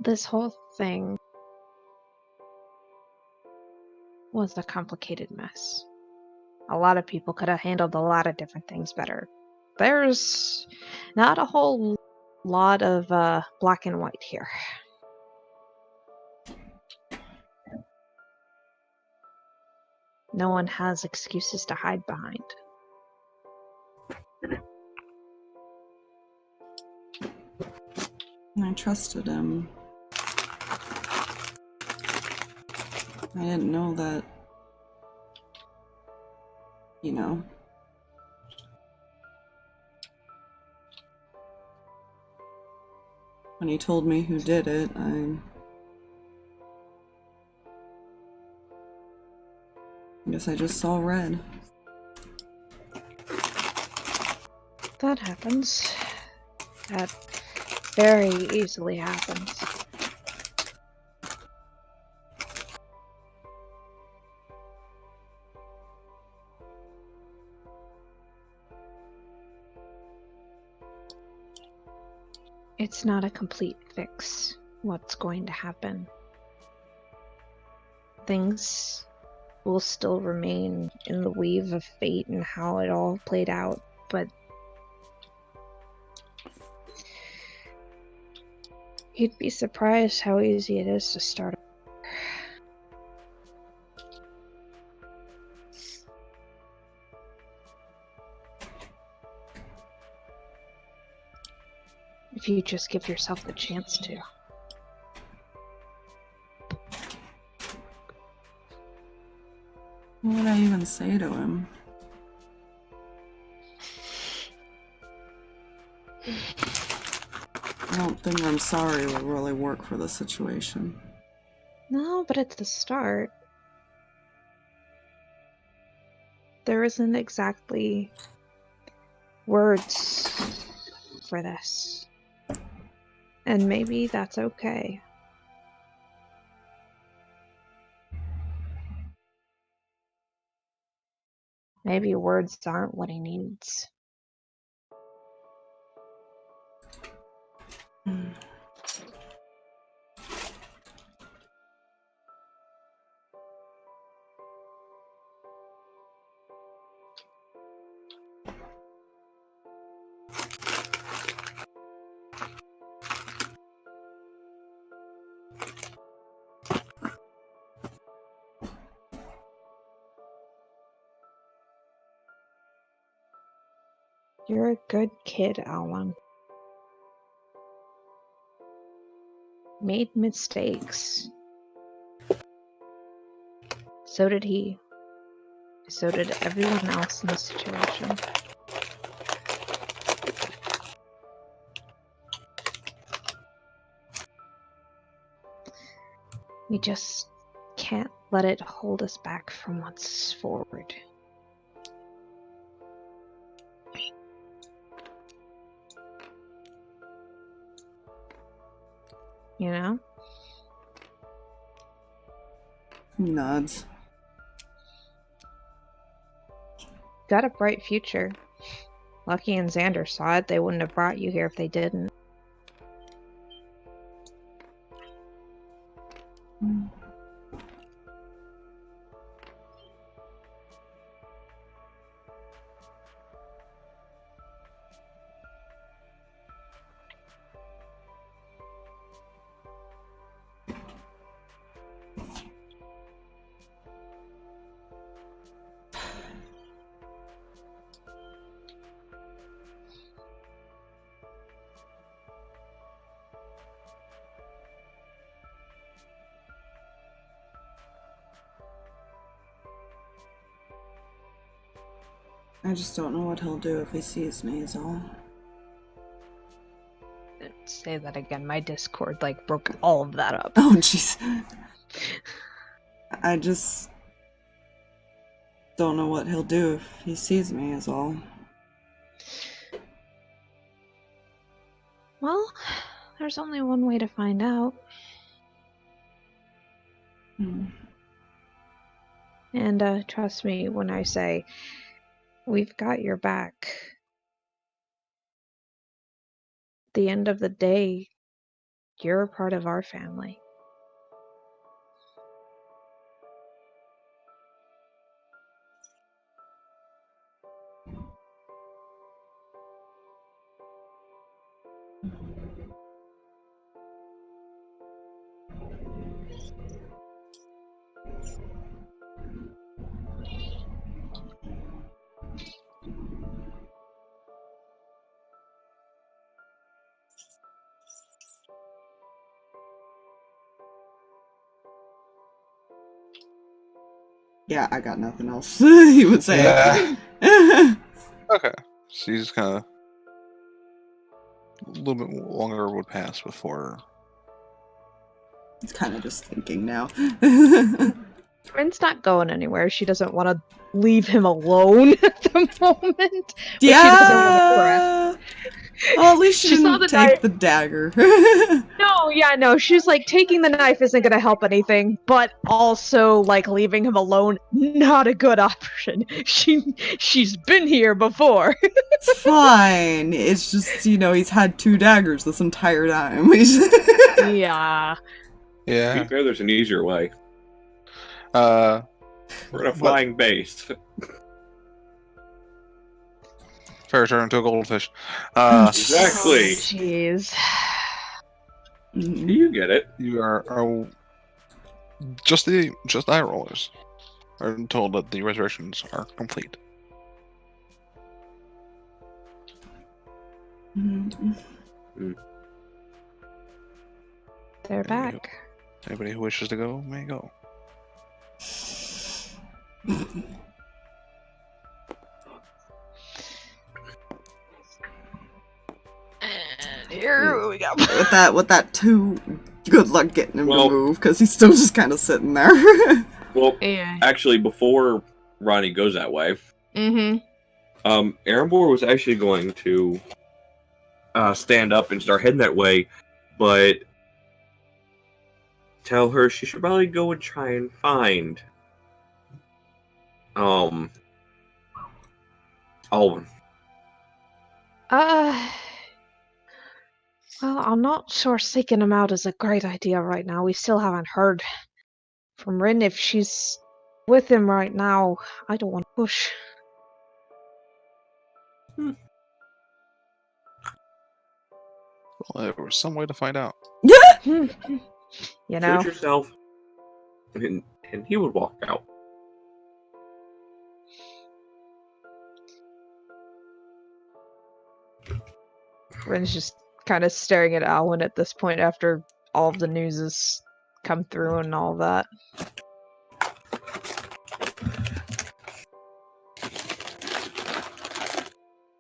This whole thing was a complicated mess. A lot of people could have handled a lot of different things better. There's not a whole lot of black and white here. No one has excuses to hide behind. I trusted him. I didn't know that, you know. When he told me who did it, I guess I just saw red. That happens. That very easily happens. It's not a complete fix what's going to happen. Things will still remain in the weave of fate and how it all played out, but you'd be surprised how easy it is to start over. If you just give yourself the chance to. What would I even say to him? I don't think I'm sorry would really work for the situation. No, but at the start, there isn't exactly words for this. And maybe that's okay. Maybe words aren't what he needs. You're a good kid, Alwin. Made mistakes. So did he. So did everyone else in the situation. We just can't let it hold us back from what's forward. You know? He nods. Got a bright future. Lucky and Xander saw it. They wouldn't have brought you here if they didn't. I just don't know what he'll do if he sees me, is all. Say that again. My Discord, broke all of that up. Oh, jeez. I just don't know what he'll do if he sees me, is all. Well, there's only one way to find out. And trust me when I say we've got your back. At the end of the day, you're a part of our family. Yeah, I got nothing else, he would say. Yeah. Okay. So he's kind of a little bit longer would pass before. He's kind of just thinking now. Rinn's not going anywhere. She doesn't want to leave him alone at the moment. Yeah. She doesn't want to press. Well, at least she She saw didn't the take knife. the dagger. No, she's like, taking the knife isn't gonna help anything, but also, like, leaving him alone, not a good option. She's been here before. It's fine. It's just, he's had 2 daggers this entire time. Yeah. To Yeah. be fair, there's an easier way. Uh, We're in a flying base. fair turn to a goldfish. Exactly. Jeez. You get it. You are just the eye rollers are told that the resurrections are complete. They're back. Anybody who wishes to go may go. And here we go. With that 2, good luck getting him to Well- move, because he's still just kind of sitting there. Well, Yeah. actually, before Ronnie goes that way, Mm-hmm. Erembor was actually going to stand up and start heading that way, but tell her she should probably go and try and find Alwin. Well, I'm not sure seeking him out is a great idea right now. We still haven't heard from Rinn. If she's with him right now, I don't want to push. Well, there was some way to find out. You know, Shoot yourself, and he would walk out. Rinn's just kind of staring at Alwin at this point after all of the news has come through and all that.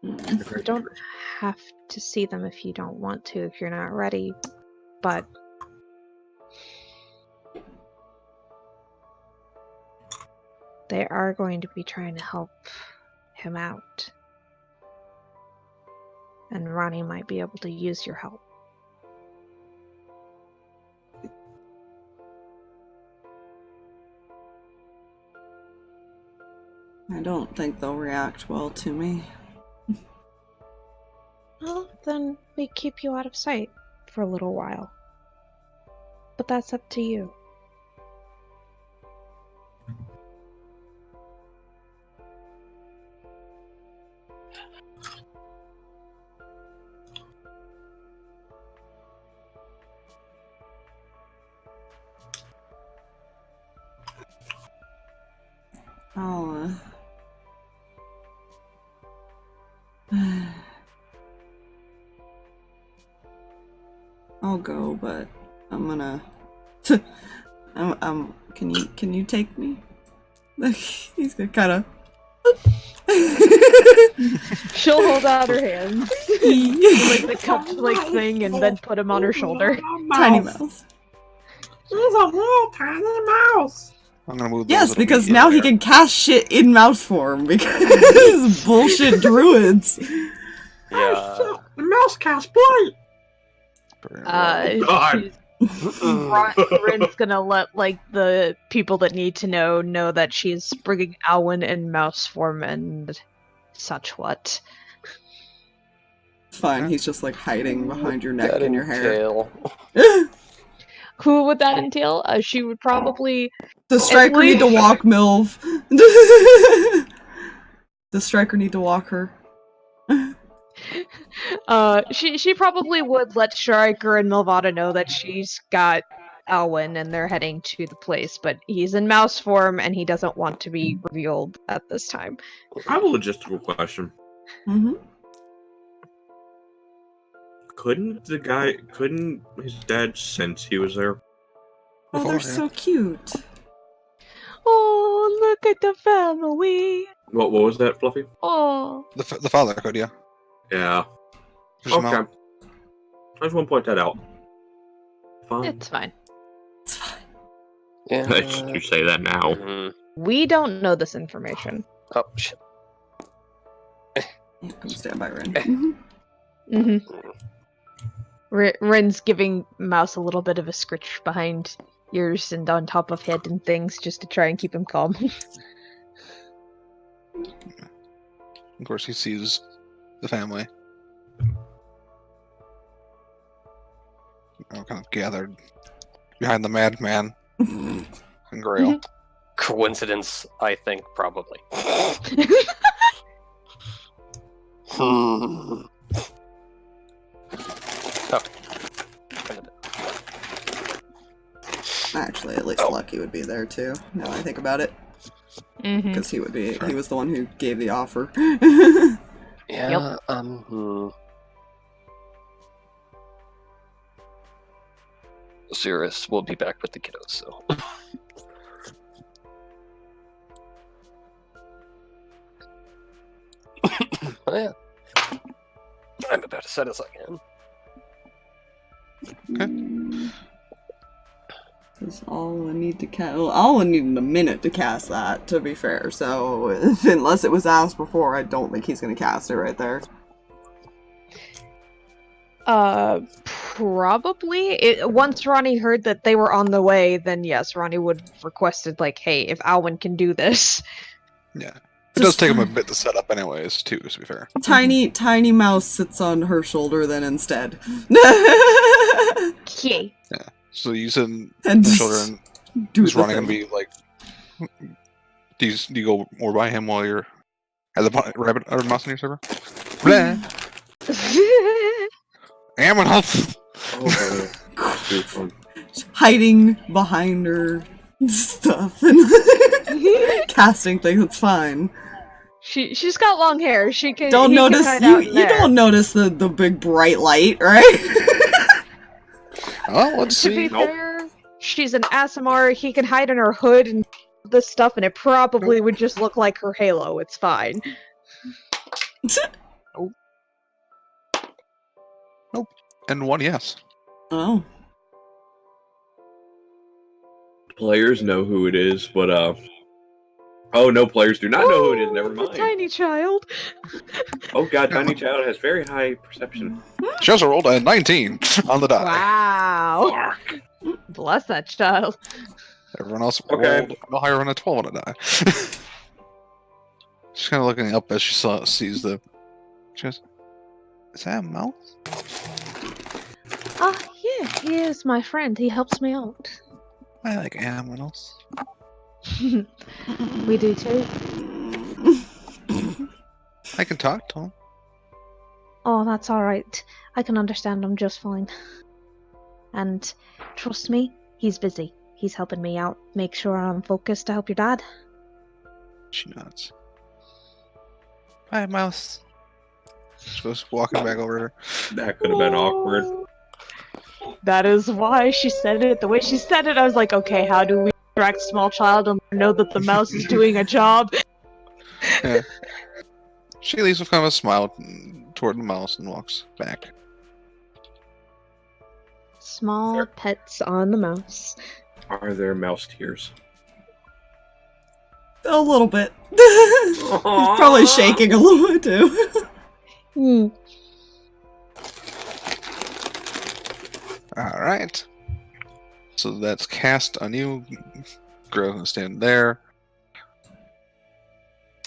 You don't have to see them if you don't want to, if you're not ready, but they are going to be trying to help him out. And Ronnie might be able to use your help. I don't think they'll react well to me. Well, then we keep you out of sight for a little while. But that's up to you. I'll go, but I'm gonna. Can you take me? He's gonna kind of. She'll hold out her hands, like the cup-like thing, and then put him on her shoulder. Tiny mouse. He's a little tiny mouse. I'm gonna move. Yes, those that'll because be in now he there. can cast shit in mouse form because bullshit druids. Yeah. The mouse cast blight. She's- Rinn's gonna let like the people that need to know that she's bringing Alwin in mouse form and such what. It's fine. He's just like hiding behind your neck That and your hair. entail. Who would that entail? She would probably. Does Striker need to walk Milv? Does Striker need to walk her? She probably would let Striker and Mylvada know that she's got Alwin and they're heading to the place, but he's in mouse form and he doesn't want to be revealed at this time. I have a logistical question. Mm-hmm. Couldn't his dad sense he was there? Oh, they're so cute. Oh, look at the family. What was that, Fluffy? Oh. The father could, yeah. Yeah. There's a Okay. mount. I just want to point that out. Fine. It's fine. It's fine. Yeah. You say that now. Mhm. We don't know this information. Oh shit. Yeah, come stand by Rinn. Mm-hmm. Rinn's giving Mouse a little bit of a scritch behind ears and on top of head and things just to try and keep him calm. Of course, he sees the family. Kind of gathered behind the madman and Grail. Coincidence? I think probably. Oh. Actually, at least Lucky would be there too. Now that I think about it, Mm-hmm. because he would be. He was the one who gave the offer. Yeah. Sirris will be back with the kiddos, so. Oh, yeah. I'm about to set us again. Because Alwin need to cast. Well, Alwin needed a minute to cast that, to be fair. So unless it was asked before, I don't think he's going to cast it right there. Probably. Once Ronnie heard that they were on the way, then yes, Ronnie would have requested, like, hey, if Alwin can do this. Yeah. It does take him a bit to set up anyways, too, to be fair. Tiny mouse sits on her shoulder then instead. Okay. Yeah. So you sit on And the just shoulder and do is the Ronnie going to thing. be like... Do you go more by him while you're... Has a rabbit or mouse on your server? Blah! Aminals! Okay. Hiding behind her stuff and casting things. It's fine. She's got long hair. She can. Don't he can notice hide you. out in You there. don't notice the big bright light, right? Well, let's To be see. fair, she's an ASMR. He can hide in her hood and this stuff, and it probably would just look like her halo. It's fine. And one yes. Oh. Players know who it is, but oh no, players do not know who it is. Never The mind. tiny child. Oh god, Tiny Child has very high perception. She also rolled a 19 on the die. Wow. Bless that child. Everyone else Okay. rolled no higher than a 12 on the die. She's kind of looking up as she sees the... She goes, is that a mouse? Yeah, he is my friend. He helps me out. I like animals. We do too. I can talk to him. Oh, that's alright. I can understand him just fine. And trust me, he's busy. He's helping me out. Make sure I'm focused to help your dad. She nods. Hi, mouse. She goes walking back over to her. That could have been awkward. That is why she said it the way she said it. I was like, okay, how do we distract small child and know that the mouse is doing a job? Yeah. She leaves with kind of a smile toward the mouse and walks back. Small pets on the mouse. Are there mouse tears? A little bit. He's probably shaking a little bit too. Alright. So that's cast on you. Girl can stand there.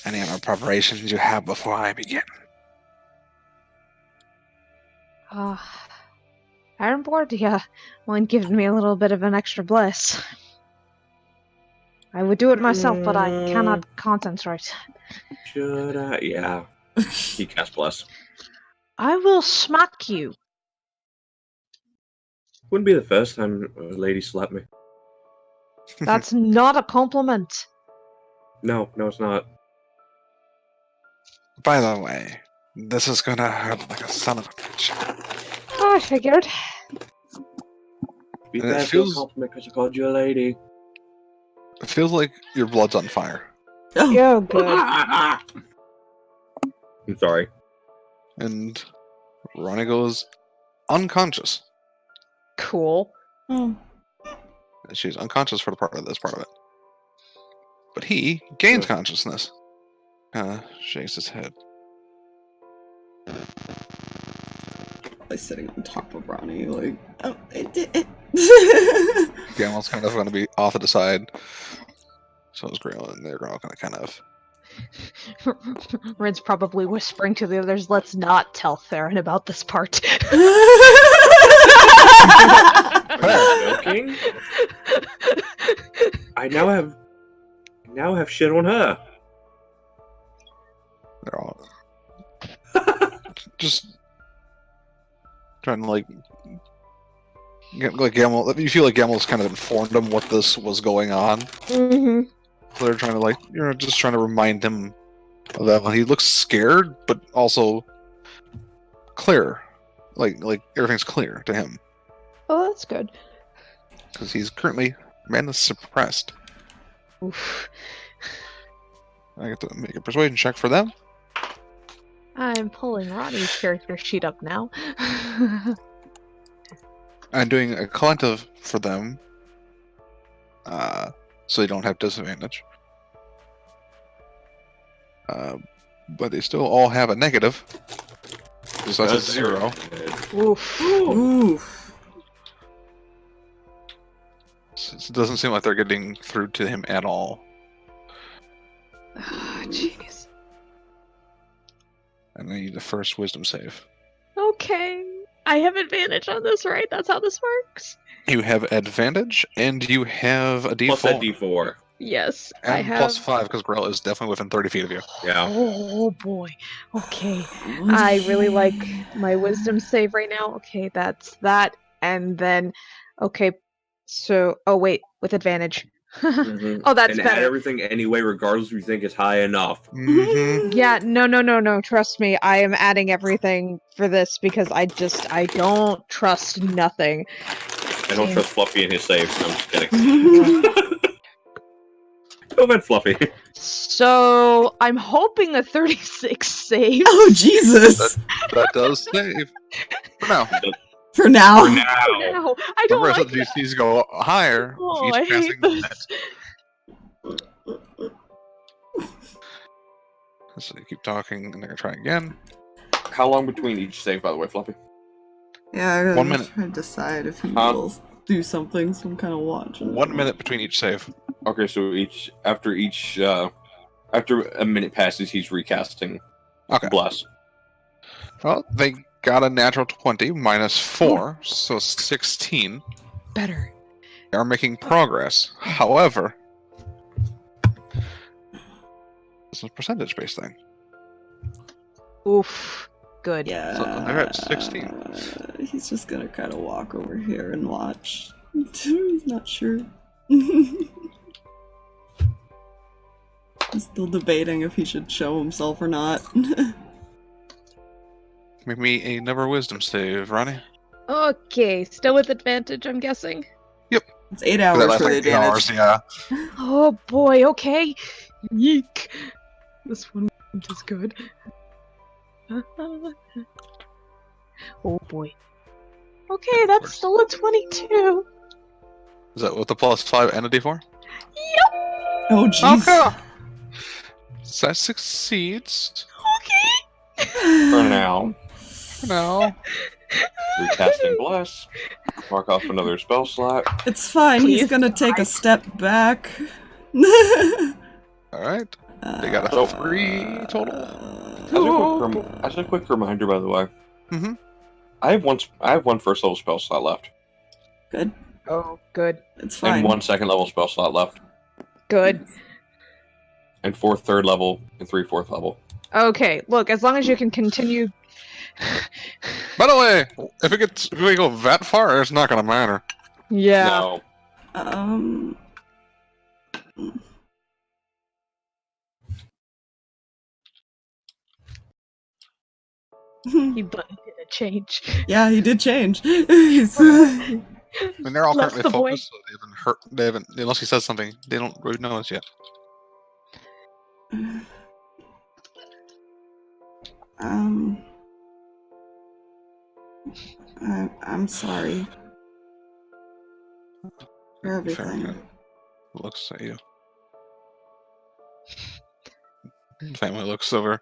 Any other preparations you have before I begin? Erembor, do you mind giving me a little bit of an extra bless? I would do it myself, but I cannot concentrate. Should I? Yeah. He cast bless. I will smack you. Wouldn't be the first time a lady slapped me. That's not a compliment. No, it's not. By the way, this is gonna hurt like a son of a bitch. Oh, I figured. Be And it bad feels- compliment because I called you a lady. It feels like your blood's on fire. Oh, You're good. I'm sorry. And Ronnie goes unconscious. Cool. oh. She's unconscious for this part of it. But he gains consciousness. Shakes his head. Like sitting on top of Ronnie, like, oh, it. Gamel's kind of going to be off to the side. So is Grail, and they're all going to kind of. Rinn's probably whispering to the others, let's not tell Theron about this part. Joking? I now have shit on her. They're all just trying to like Gamel. You feel like Gamel's kind of informed them what this was going on. Mm-hmm. So they're trying to just trying to remind him of that. He looks scared, but also clear. Like everything's clear to him Oh, that's good. because he's currently madness suppressed. Oof. I get to make a persuasion check for them. I'm pulling Ronnie's character sheet up now. I'm doing a collective for them, so they don't have disadvantage. But they still all have a negative. So that's a 0. Oof. Oof. So it doesn't seem like they're getting through to him at all. Jeez. And I need the first wisdom save. Okay. I have advantage on this, right? That's how this works? You have advantage, and you have a D4. Plus that D4. Yes, and I have. plus 5, because Grell is definitely within 30 feet of you. Yeah. Oh boy. Okay. I really like my wisdom save right now. Okay, that's that. And then, okay, so, oh wait, with advantage. Mhm. Oh, that's and better. add everything anyway, regardless if you think it's high enough. Mm-hmm. Yeah, no. Trust me, I am adding everything for this because I don't trust nothing. I don't trust Fluffy in his saves. I'm just kidding. Go ahead, Fluffy. So, I'm hoping a 36 save. Oh, Jesus! That does save. For now. For now. For now. No, I don't Remember, like these that. DCs go higher. Oh, each I hate passing this. minute. So they keep talking, and they're gonna try again. How long between each save, by the way, Fluffy? Yeah, I gotta 1 minute. try to decide if he Huh? will do something, some kind of watch. 1 minute between each save. Okay, so after a minute passes, he's recasting Okay. Bless. Well, they got a natural 20 minus 4, so 16. Better. They are making progress. However, this is a percentage-based thing. Oof. Good. Yeah. So they're at 16. He's just gonna kind of walk over here and watch. He's not sure. He's still debating if he should show himself or not. Make me another wisdom save, Ronnie. Okay, still with advantage, I'm guessing. It's 8 That hours lasts for the like 2 advantage. hours, yeah. Oh boy, okay. Yeek. This one is good. Oh boy. Okay, that's still a 22. Is that with the plus 5 and a d4? Oh, jeez. Okay. That succeeds. For now. For now. Recasting Bless. Mark off another spell slot. It's fine, he's Please gonna take a step back. Alright. They got a 3 total. As a quick reminder, by the way, Mm-hmm. I have one first level spell slot left, Good. Oh, good. It's fine. and one second level spell slot left, Good. and 4 third level and 3 fourth level. Okay, look, as long as you can continue. By the way, if we go that far, it's not gonna matter. Yeah. No, He did a change. Yeah, he did change. He's, I mean, they're all Bless currently the boy. focused, so they haven't, unless he says something, they don't really know us yet. I'm sorry for everything. Looks at you. Family looks over.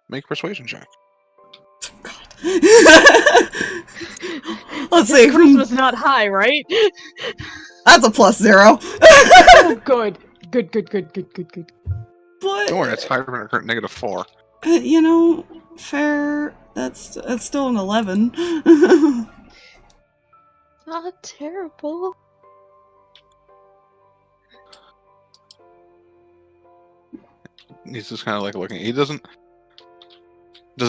Make a persuasion check. Let's see. Charisma's not high, right? That's a +0. Oh, good. Good. But Don't worry, it's higher than a current -4. you know, fair. That's still an 11. Not terrible. He's just kind of like looking. He doesn't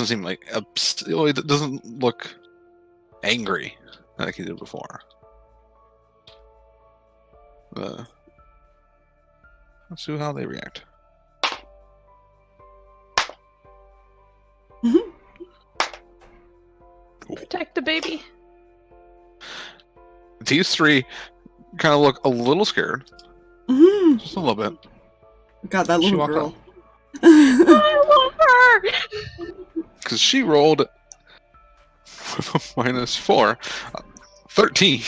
seem like he doesn't look angry like he did before. Let's see how they react. Protect the baby. These three kind of look a little scared, Mhm. just a little bit. God, that She little walked girl. out. I love her. Because she rolled with a -4, 13.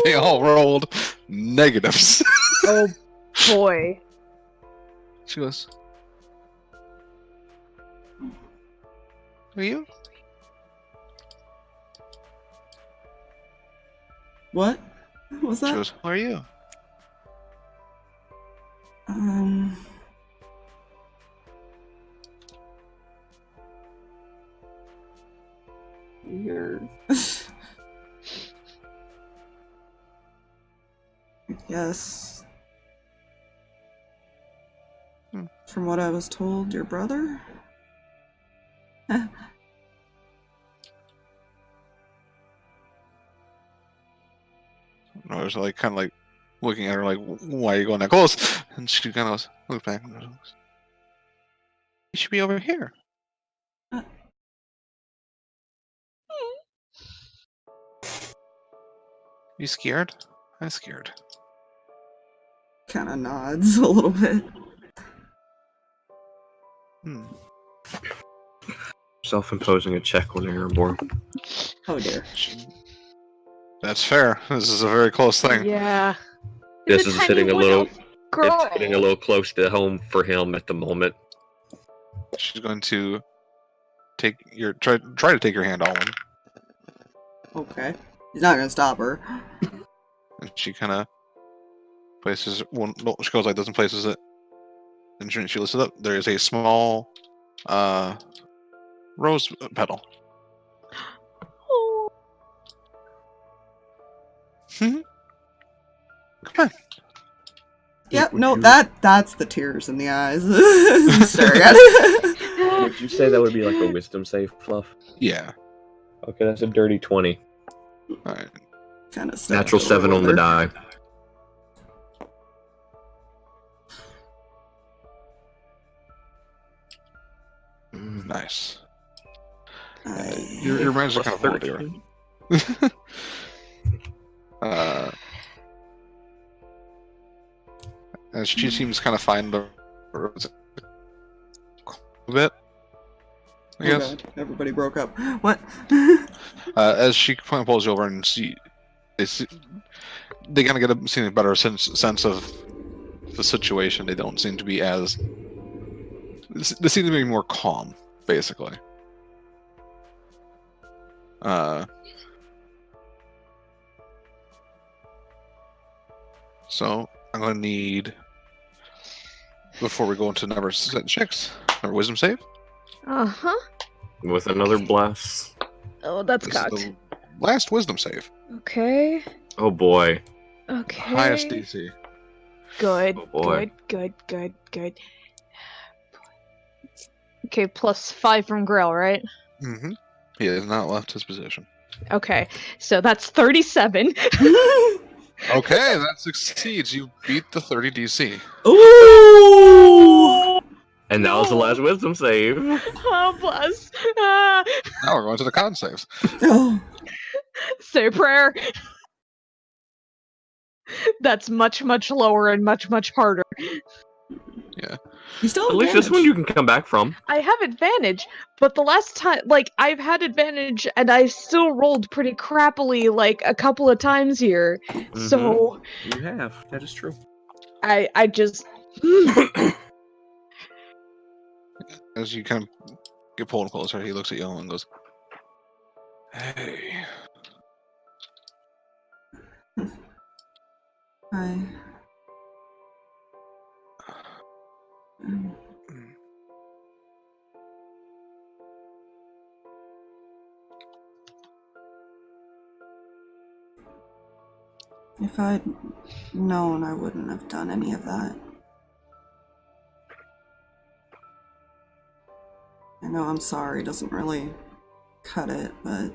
They all rolled negatives. Oh boy. She goes, "Who are you?" What was She that? goes, "Who are you?" Weird. Yes. From what I was told, your brother? I was like, kind of like looking at her, like, "Why are you going that close?" And she kind of looked back and goes, "You should be over here." You scared? I'm scared. Kind of nods a little bit. Self-imposing a check on Erembor. Oh dear. That's fair. This is a very close thing. Yeah. This It's is tiny hitting a little little. girl. It's hitting a little close to home for him at the moment. She's going to take your try to take your hand, Alwin. Okay. He's not gonna stop her. And she kind of places one. No, she goes like this and places it. And she lifts it up. There is a small rose petal. Oh. Come on. Yep, Would no, you- that's the tears in the eyes. Staring at it. Would you say that would be like a wisdom save, Fluff? Yeah. Okay, that's a dirty 20. All right. Kind of Natural 7 on the die. Nice. Your minds are kind of full there. And she seems kind of fine, but a bit. I guess. Okay, everybody broke up. What? As she kind of pulls you over and they kind of get a better sense of the situation, they don't seem to be as. They seem to be more calm, basically. So I'm going to need, before we go into number checks, our wisdom save. Uh-huh. With another bless. Oh, that's This cocked. is the last wisdom save. Okay. Oh boy. Okay. Highest DC. Good. Oh boy. Good. Okay, +5 from Grail, right? Mm-hmm. He has not left his position. Okay, so that's 37. Okay, that succeeds. You beat the 30 DC. Ooh! And that was the last wisdom save. Oh, bless. Ah. Now we're going to the con saves. Oh. Say a prayer. That's much, much lower and much, much harder. Yeah. You still have At least this one advantage. you can come back from. I have advantage, but the last time, like, I've had advantage and I still rolled pretty crappily, like, a couple of times here. So, You have. That is true. I just... As you kind of get pulled closer, he looks at you and goes, "Hey." Hi. If I'd known, I wouldn't have done any of that. I know I'm sorry doesn't really cut it, but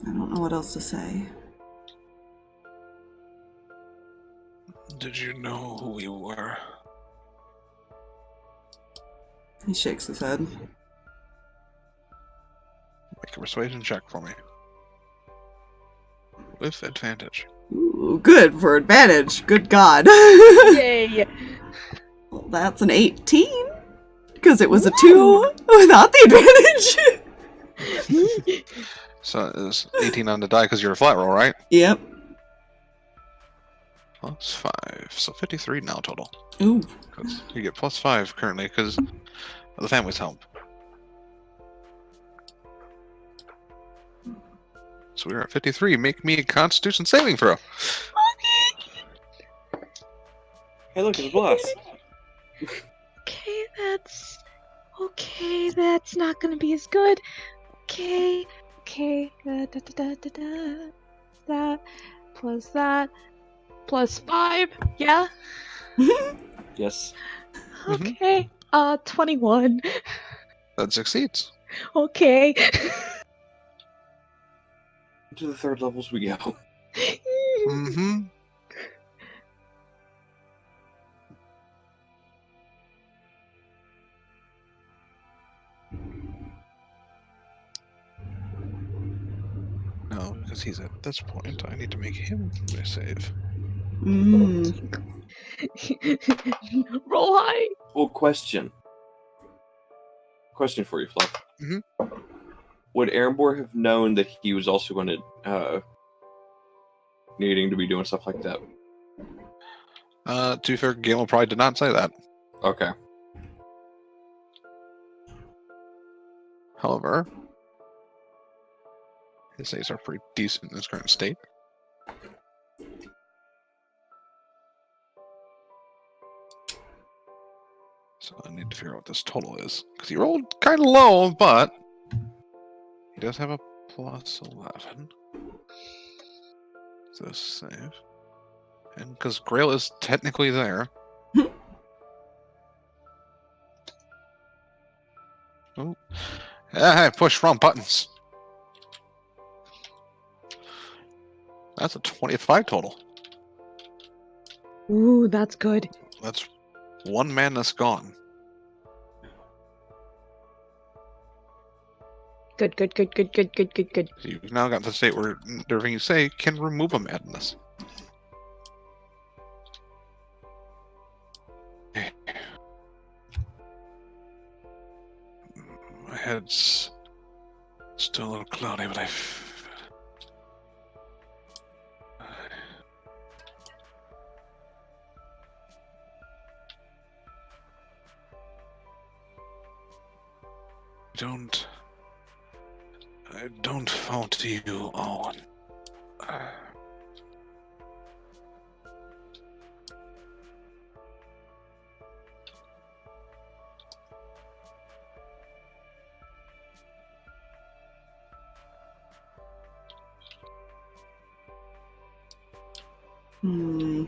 I don't know what else to say. Did you know who we were? He shakes his head. Make a persuasion check for me. With advantage. Ooh, good for advantage. Good God. Yay! Well, that's an 18. Because it was a 2 without the advantage. So it's 18 on the die because you're a flat roll, right? Yep. Plus 5. So 53 now total. Ooh. Because you get plus 5 currently because of the family's help. So we're at 53. Make me a Constitution saving throw. Hey, look, it's a blast. Okay, that's not gonna be as good. Okay, that plus 5, yeah? Yes. Okay, 21. That succeeds. Okay. To the third levels we go. Mm-hmm. No, because he's at this point. I need to make him a save. Roll high. Well, question for you, Fluff. Mm-hmm. Would Erembor have known that he was also going to needing to be doing stuff like that? To be fair, Galen probably did not say that. Okay. However, his saves are pretty decent in his current state. So I need to figure out what this total is. Because he rolled kind of low, but he does have a plus 11. So this save. And because Grail is technically there. Oh. Yeah, I pushed wrong buttons. That's a 25 total. Ooh, that's good. That's one madness gone. Good. So you've now got to the state where everything you say can remove a madness. My head's still a little cloudy, but don't fault you, Alwin. Hmm.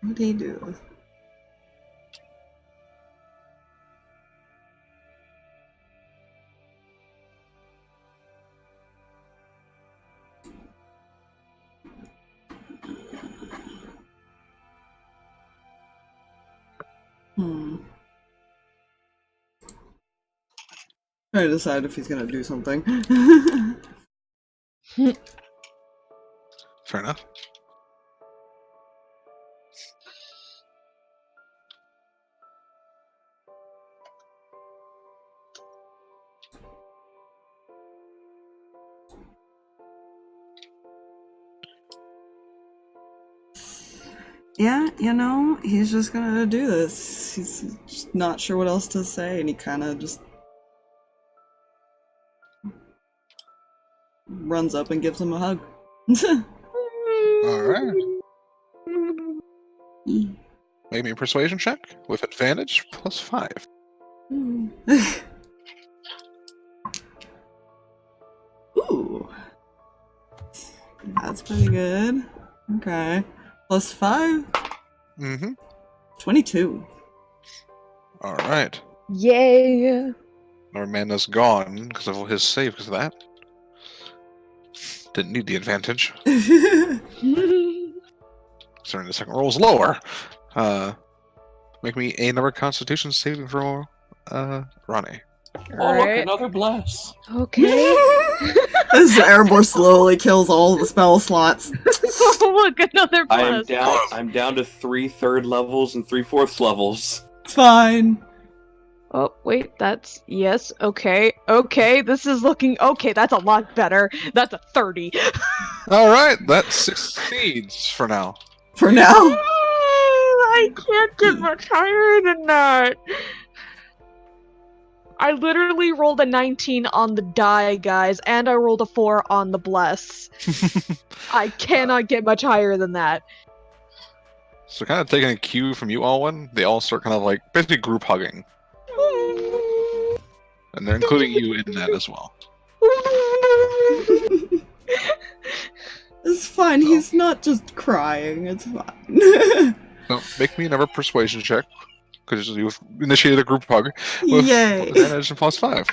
What do you do? Trying to decide if he's gonna do something. Fair enough. Yeah, you know, he's just gonna do this. He's just not sure what else to say, and he kind of just runs up and gives him a hug. Alright. Make me a persuasion check with advantage +5. Ooh. That's pretty good. Okay. +5? Mm-hmm. 22. Alright. Yay! Our man is gone because of his save because of that. Didn't need the advantage. Considering the second roll is lower. Make me another Constitution saving throw, Ronnie. Oh, look, Right. another bless. Okay. As Erembor slowly kills all the spell slots. Look, another plus. I'm down to 3 third levels and 3 fourth levels. It's fine. Oh, wait, that's... Yes, okay, this is looking... Okay, that's a lot better. That's a 30. Alright, that succeeds for now. For now. I can't get much higher than that. I literally rolled a 19 on the die, guys, and I rolled a 4 on the bless. I cannot get much higher than that. So kind of taking a cue from you, Alwin, they all start kind of like basically group hugging. And they're including you in that as well. It's fine, he's not just crying, it's fine. So make me another persuasion check, because you've initiated a group hug with Yay. advantage and +5.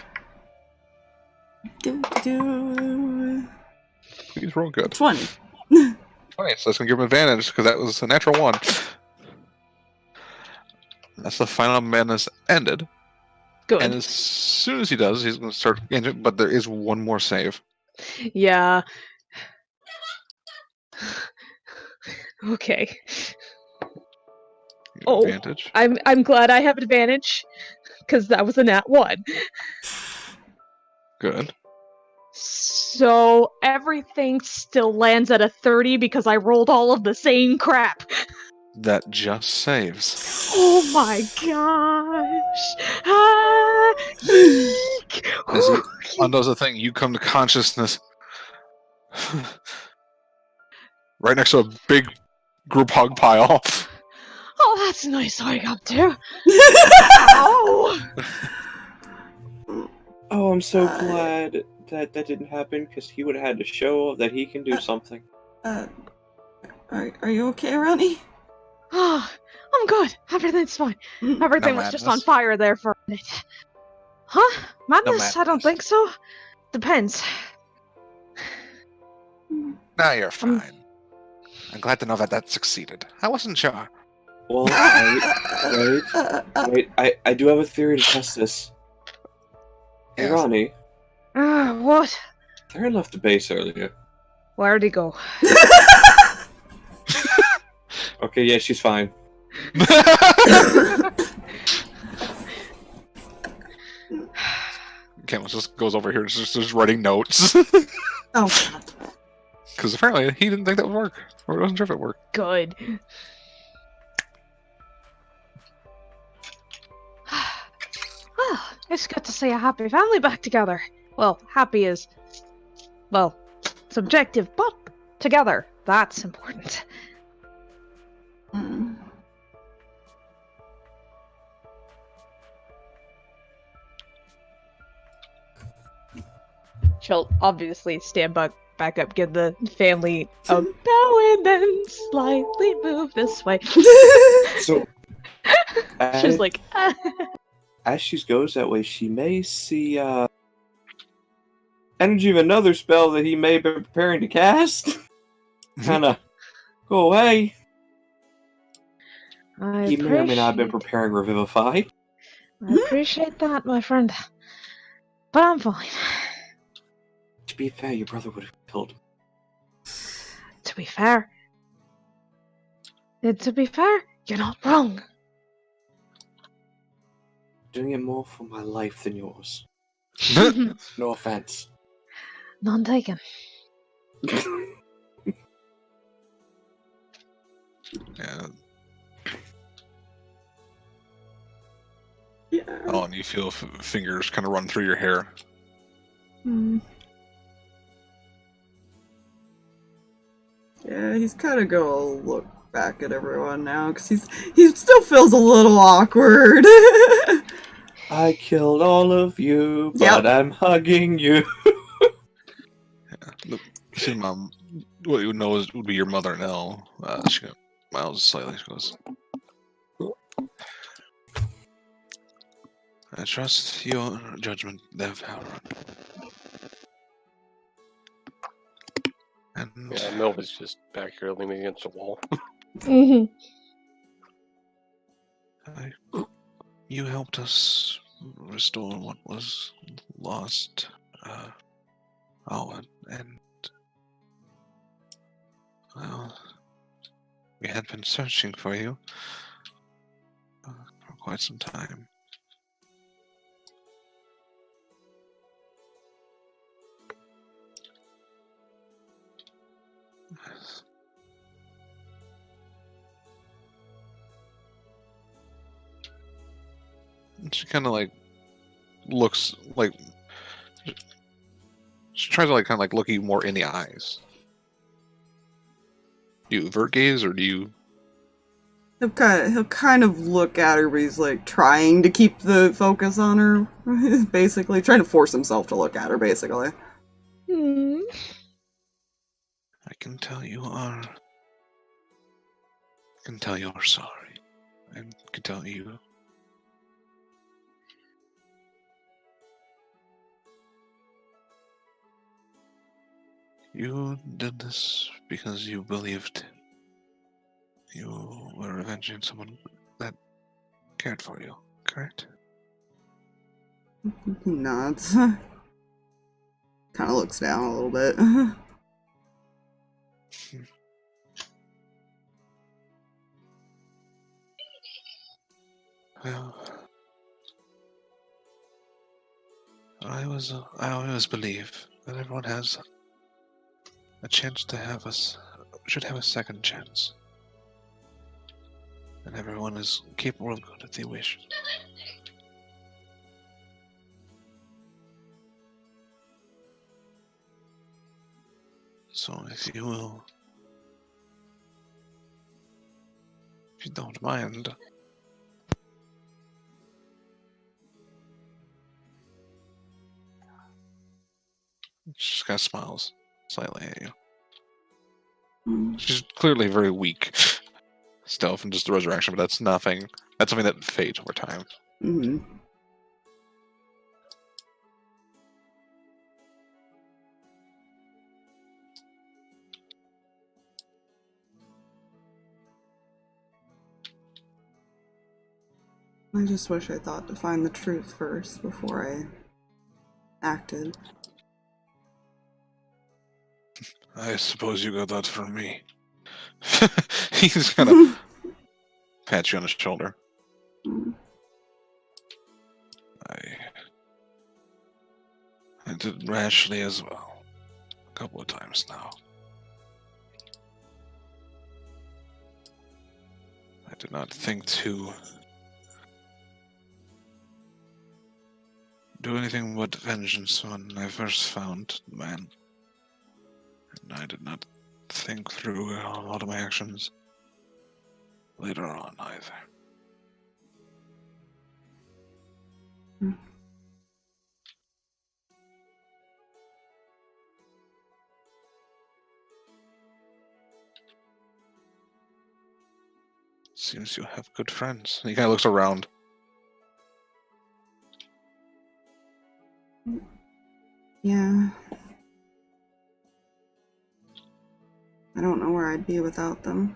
Please roll good. 20. 20, so that's going to give him advantage, because that was a natural 1. That's the final madness ended. Good. And as soon as he does, he's going to start engine, but there is one more save. Yeah. Okay. You have advantage. I'm glad I have advantage, because that was a nat 1. Good. So everything still lands at a 30 because I rolled all of the same crap. That just saves. Oh my gosh! Ah, eek. As he undoes the thing, you come to consciousness. Right next to a big group hug pile. Oh, that's nice to wake up to. Ow! Oh, I'm so glad that didn't happen, because he would have had to show that he can do something. Are you okay, Ronnie? Oh, I'm good. Everything's fine. Everything No was just madness. on fire there for a minute. Huh? Madness? I don't madness. think so. Depends. Now you're fine. I'm glad to know that succeeded. I wasn't sure. Well, wait, I do have a theory to test this. Hey, Yes. Ronnie, What? Clair left the base earlier. Where'd he go? Okay, yeah, she's fine. Camus just goes over here, just writing notes. Oh, God. Because apparently he didn't think that would work, or wasn't sure if it worked. Good. It's good to see a happy family back together. Well, happy is, well, subjective, but together. That's important. Mm. She'll obviously stand back up, give the family a bow, and then slightly move this way. So, She's like, as she goes that way, she may see energy of another spell that he may have been preparing to cast. Kind of go away. He may or may not have been preparing Revivify. I appreciate that, my friend. But I'm fine. To be fair, your brother would have killed him. To be fair, you're not wrong. Doing it more for my life than yours. No offense. None taken. Yeah. Yeah. Oh, and you feel fingers kind of run through your hair. Hmm. Yeah, he's kind of gonna look back at everyone now because he still feels a little awkward. I killed all of you, but Yep. I'm hugging you. Look, see, Mom, what you know would be your mother and Elle. She smiles slightly. She goes, I trust your judgment, Dev Howard. And Yeah, Mylva's just back here leaning against the wall. you helped us restore what was lost, Alwin, and well, we had been searching for you for quite some time. She kind of like looks like she tries to like kind of like look you more in the eyes. Do you avert gaze or do you? He'll kind of look at her, but he's like trying to keep the focus on her. Basically, trying to force himself to look at her. Basically. Hmm. I can tell you are. I can tell you're sorry. I can tell you. You did this because you believed you were avenging someone that cared for you, correct? He nods. Kind of looks down a little bit. Well, I always believe that everyone has a chance to should have a second chance. And everyone is capable of good if they wish. So if you will, if you don't mind, she just kind of smiles slightly at you. She's clearly very weak still from just the resurrection, but that's nothing. That's something that fades over time. Mm-hmm. I just wish I thought to find the truth first before I acted. I suppose you got that from me. He's gonna pat you on the shoulder. I did rashly as well. A couple of times now. did not think to do anything but vengeance when I first found the man. And I did not think through a lot of my actions later on either. Seems you have good friends. He kind of looks around. Yeah. I don't know where I'd be without them.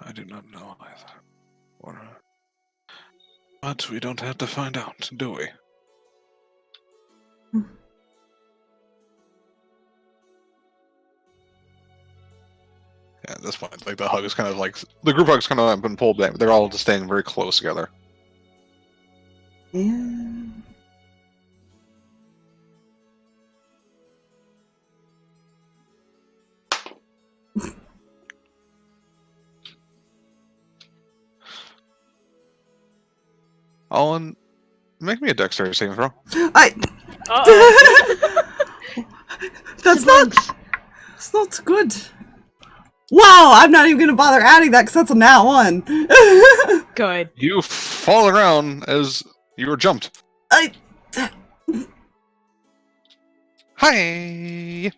I do not know either. But we don't have to find out, do we? Yeah, at this point, like the hug is kind of like the group hug's kind of been pulled back. They're all just staying very close together. Yeah. Alwin, make me a dexterity saving throw. That's not good. Wow, I'm not even gonna bother adding that because that's a nat 1. Good. You fall around as you were jumped. I Hi.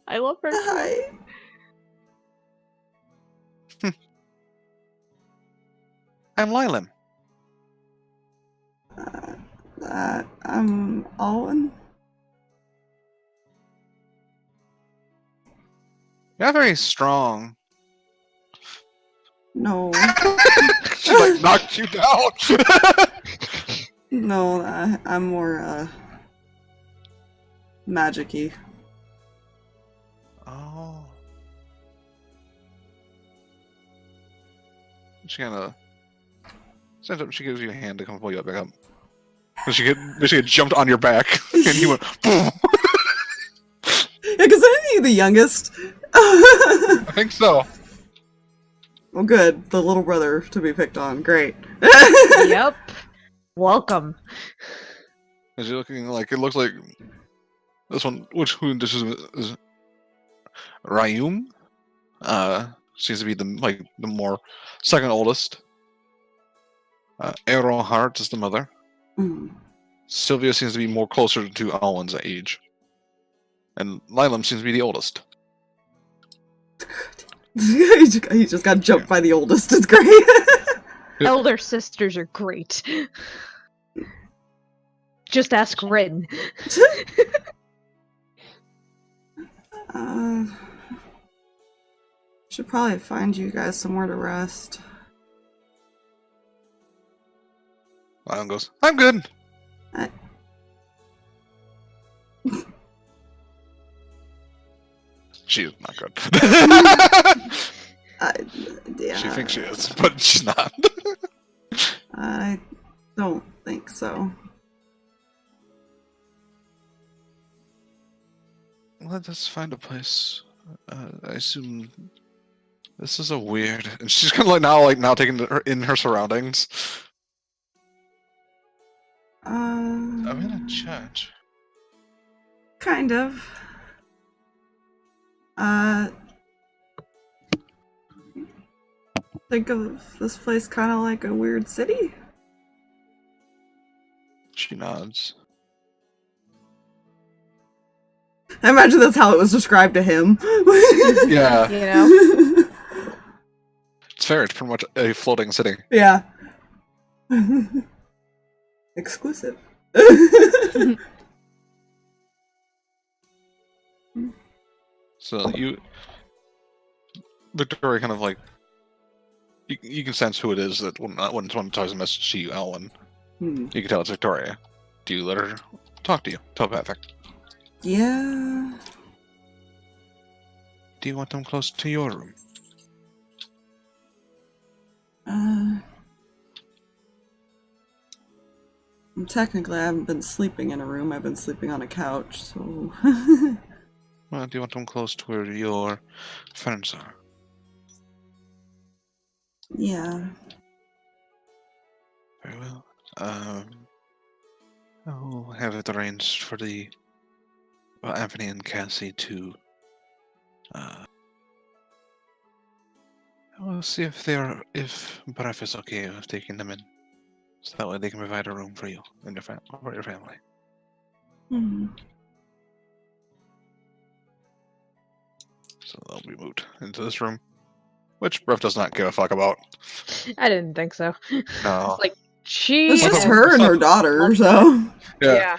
I love her. Hi. I'm Lylan. I'm Alwin. You're very strong. No. She like knocked you down. No, I'm more magic-y. Oh. She kind of stands up. She gives you a hand to come pull you back up. And she basically jumped on your back, and he went. Boom. Yeah, because I'm the youngest. I think so. Well, good. The little brother to be picked on. Great. Yep. Welcome. Is he looking like it looks like this one? This is Ryum. Seems to be the more second oldest. Eronhart is the mother. Mm. Sylvia seems to be more closer to Alwyn's age. And Lylam seems to be the oldest. He just got jumped by the oldest. It's great. Elder sisters are great. Just ask Rinn. Should probably find you guys somewhere to rest. Lylam goes, I'm good. She is not good. Yeah, she thinks she is, but she's not. I don't think so. Let us find a place. I assume this is a weird. And she's kind of now taking her in her surroundings. I'm in a church. Kind of. Think of this place kind of like a weird city? She nods. I imagine that's how it was described to him. Yeah. You know? It's fair, it's pretty much a floating city. Yeah. Exclusive. So Victoria kind of like, you can sense who it is that when someone tries a message to you, Alwin, you can tell it's Victoria. Do you let her talk to you? Telepathic. Yeah. Do you want them close to your room? technically I haven't been sleeping in a room. I've been sleeping on a couch, so... Well, do you want them close to where your friends are? Yeah. Very well. I'll have it arranged for Anthony and Cassie to. We'll see if Bref is okay with taking them in, so that way they can provide a room for you and for your family. Hmm. So they'll be moved into this room, which Bref does not give a fuck about. I didn't think so. No. It's like, she... It's just not her and her daughter, so... Yeah.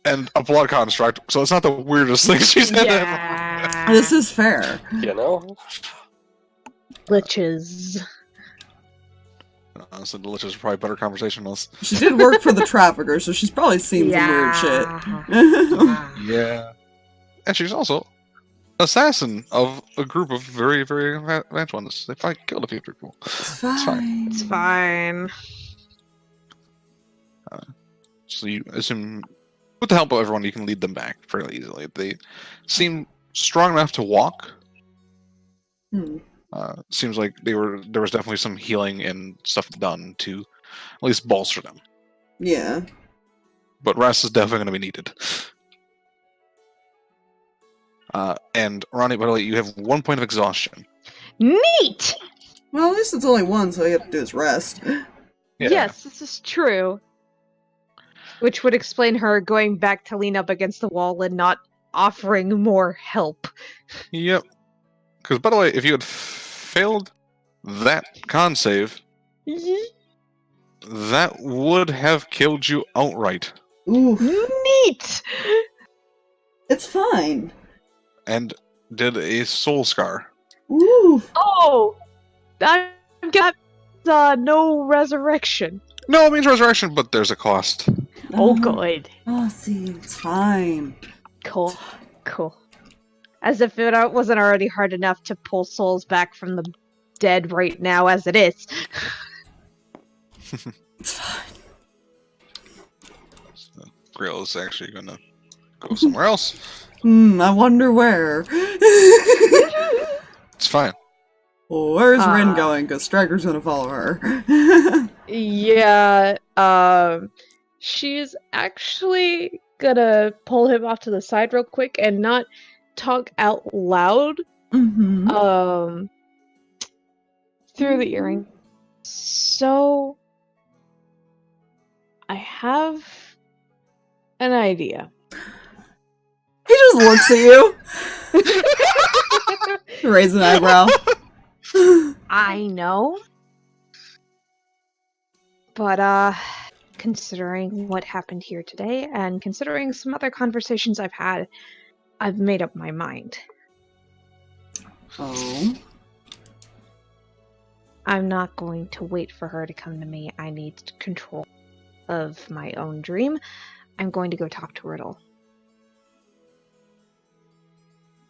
And a blood construct, so it's not the weirdest thing she's had. Yeah. This is fair. You know? Glitches. So the Liches are probably better conversationalists. She did work for the trafficker, so she's probably seen some weird shit. Yeah. And she's also assassin of a group of very, very advanced ones. They probably killed a few people. It's fine. It's fine. So you assume, with the help of everyone, you can lead them back fairly easily. They seem strong enough to walk. Hmm. Seems like there was definitely some healing and stuff done to at least bolster them. Yeah. But rest is definitely going to be needed. And Ronnie, by the way, you have 1 point of exhaustion. Neat! Well, at least it's only one, so all you have to do is rest. Yeah. Yes, this is true. Which would explain her going back to lean up against the wall and not offering more help. Yep. Because, by the way, if you had failed that con save, that would have killed you outright. Ooh, Neat! it's fine. And did a soul scar. Ooh. Oh! I'm got no resurrection. No, it means resurrection, but there's a cost. Oh, good. Oh, see, it's fine. Cool. Cool. As if it wasn't already hard enough to pull souls back from the dead right now as it is. It's fine. So, Grail is actually gonna go somewhere else. I wonder where. It's fine. Well, where's Rinn going? Because Striker's gonna follow her. Yeah, she's actually gonna pull him off to the side real quick and not talk out loud, Mm-hmm. through the earring. So, I have an idea. He just looks at you. Raise an eyebrow. I know. But, considering what happened here today, and considering some other conversations I've had, I've made up my mind. Oh. I'm not going to wait for her to come to me. I need control of my own dream. I'm going to go talk to Riddle.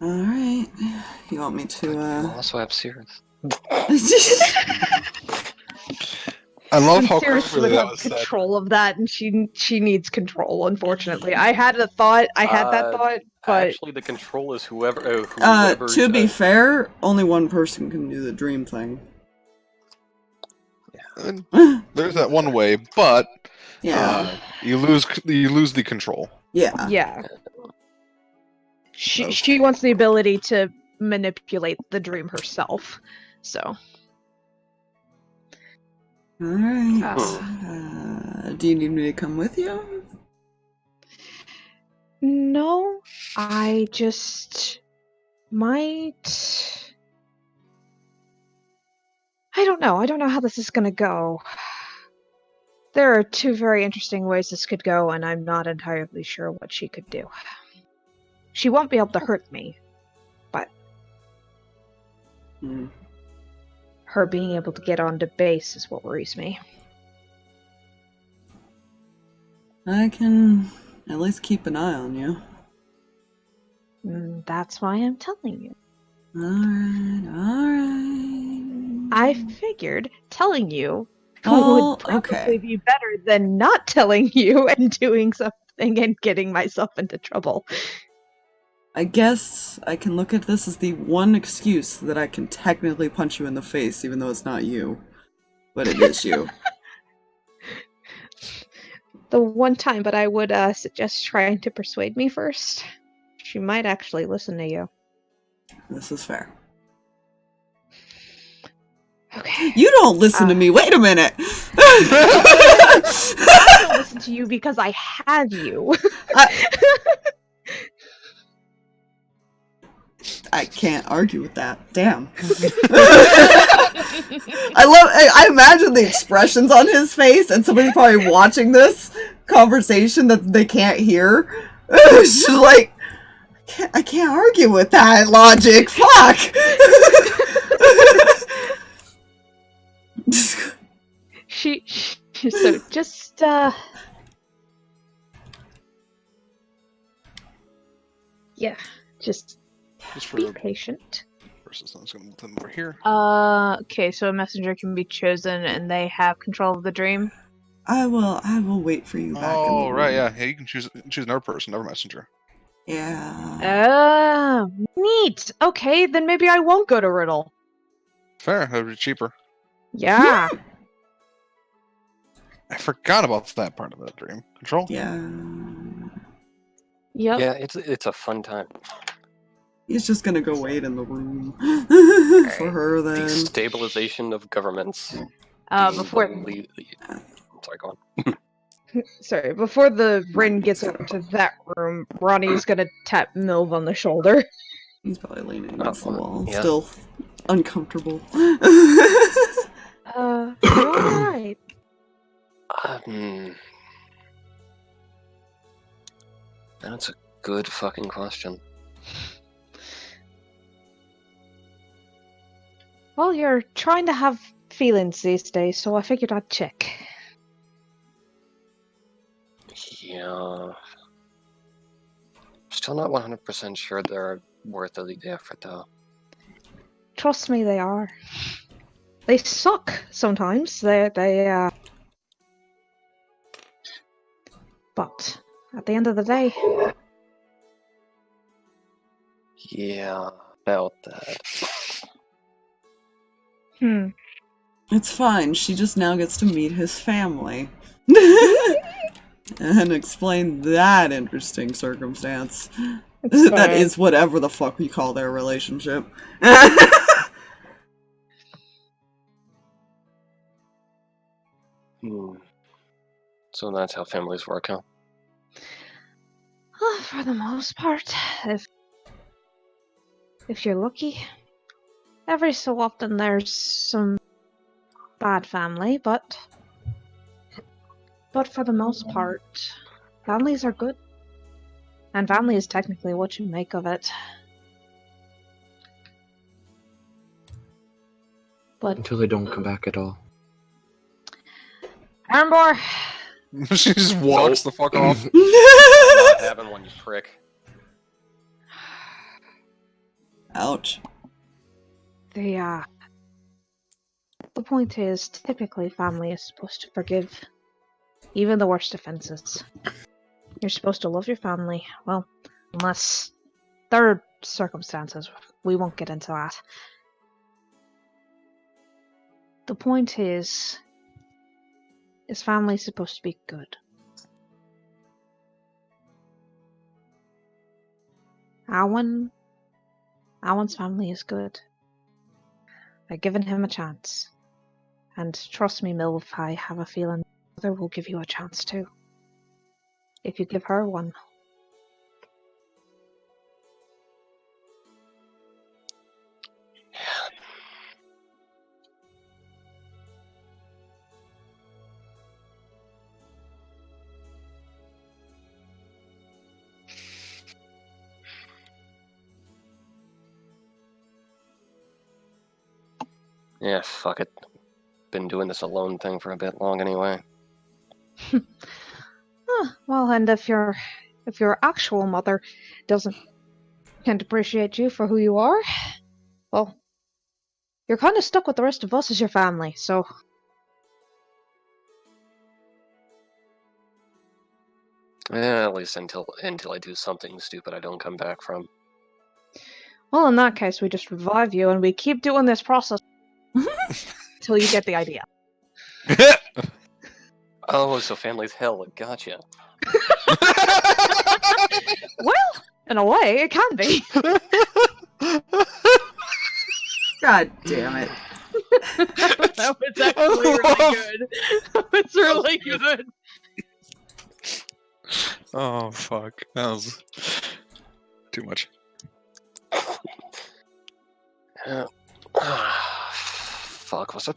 Alright. You want me to, We'll also have Sirris. I love how Sirris quickly would that have was said. control of that, and she needs control. Unfortunately, I had that thought, but Actually, the control is whoever. to be fair, only one person can do the dream thing. There's that one way, but Yeah. you lose the control. Yeah. yeah, she wants the ability to manipulate the dream herself. So, Alright. Do you need me to come with you? no, I just might. I don't know. I don't know how this is gonna go. There are two very interesting ways this could go, and I'm not entirely sure what she could do. She won't be able to hurt me, but her being able to get onto base is what worries me. I can at least keep an eye on you. That's why I'm telling you. Alright. I figured telling you Oh, would probably okay. be better than not telling you and doing something and getting myself into trouble. I guess I can look at this as the one excuse that I can technically punch you in the face, even though it's not you. But it is you. The one time, but I would suggest trying to persuade me first. She might actually listen to you. This is fair. Okay. You don't listen to me. Wait a minute. I don't listen to you because I have you. I can't argue with that. Damn. I imagine the expressions on his face and somebody probably watching this conversation that they can't hear. It's just like, I can't argue with that logic. Fuck. So just yeah, just Just be for patient. versus I'm just gonna move them over here. Okay, so a messenger can be chosen and they have control of the dream. I will wait for you back in the Oh right, room. yeah. You can choose another person, another messenger. Yeah. Neat. Okay, then maybe I won't go to Riddle. Fair, that'd be cheaper. Yeah. I forgot about that part of the dream. Control? Yeah. Yep. Yeah, it's a fun time. He's just gonna go wait in the room for her then. Destabilization of governments. Before Sorry, go on. sorry, before the Rinn gets over to that room, Ronnie's gonna tap Milv on the shoulder. He's probably leaning against the wall, yeah. still uncomfortable. Alright. That's a good fucking question. Well, you're trying to have feelings these days, so I figured I'd check. Yeah. Still not 100% sure they're worth the effort, though. Trust me, they are. They suck sometimes. They But at the end of the day, Yeah, about that. It's fine, she just now gets to meet his family. And explain that interesting circumstance. That is whatever the fuck we call their relationship. So that's how families work, huh? For the most part, if you're lucky. Every so often there's some bad family, but for the most part, families are good. And family is technically what you make of it. But Until they don't come back at all. Erembor! She just walks the fuck off. Not having one, you prick. Ouch. The point is, typically family is supposed to forgive even the worst offenses. You're supposed to love your family. Well, unless there are circumstances. We won't get into that. The point is family supposed to be good? Alwin's family is good. I've given him a chance. And trust me, Milv, I have a feeling mother will give you a chance too. If you give her one. Yeah, fuck it. Been doing this alone thing for a bit long anyway. Well, and if your actual can't appreciate you for who you are, well, you're kind of stuck with the rest of us as your family, so At least until I do something stupid I don't come back from. Well, in that case, we just revive you, and we keep doing this process until you get the idea. Oh, so family's hell. Gotcha. Well, in a way, it can be. God damn it. That was actually really good. That was really good. Oh fuck, that was too much. Fuck, was I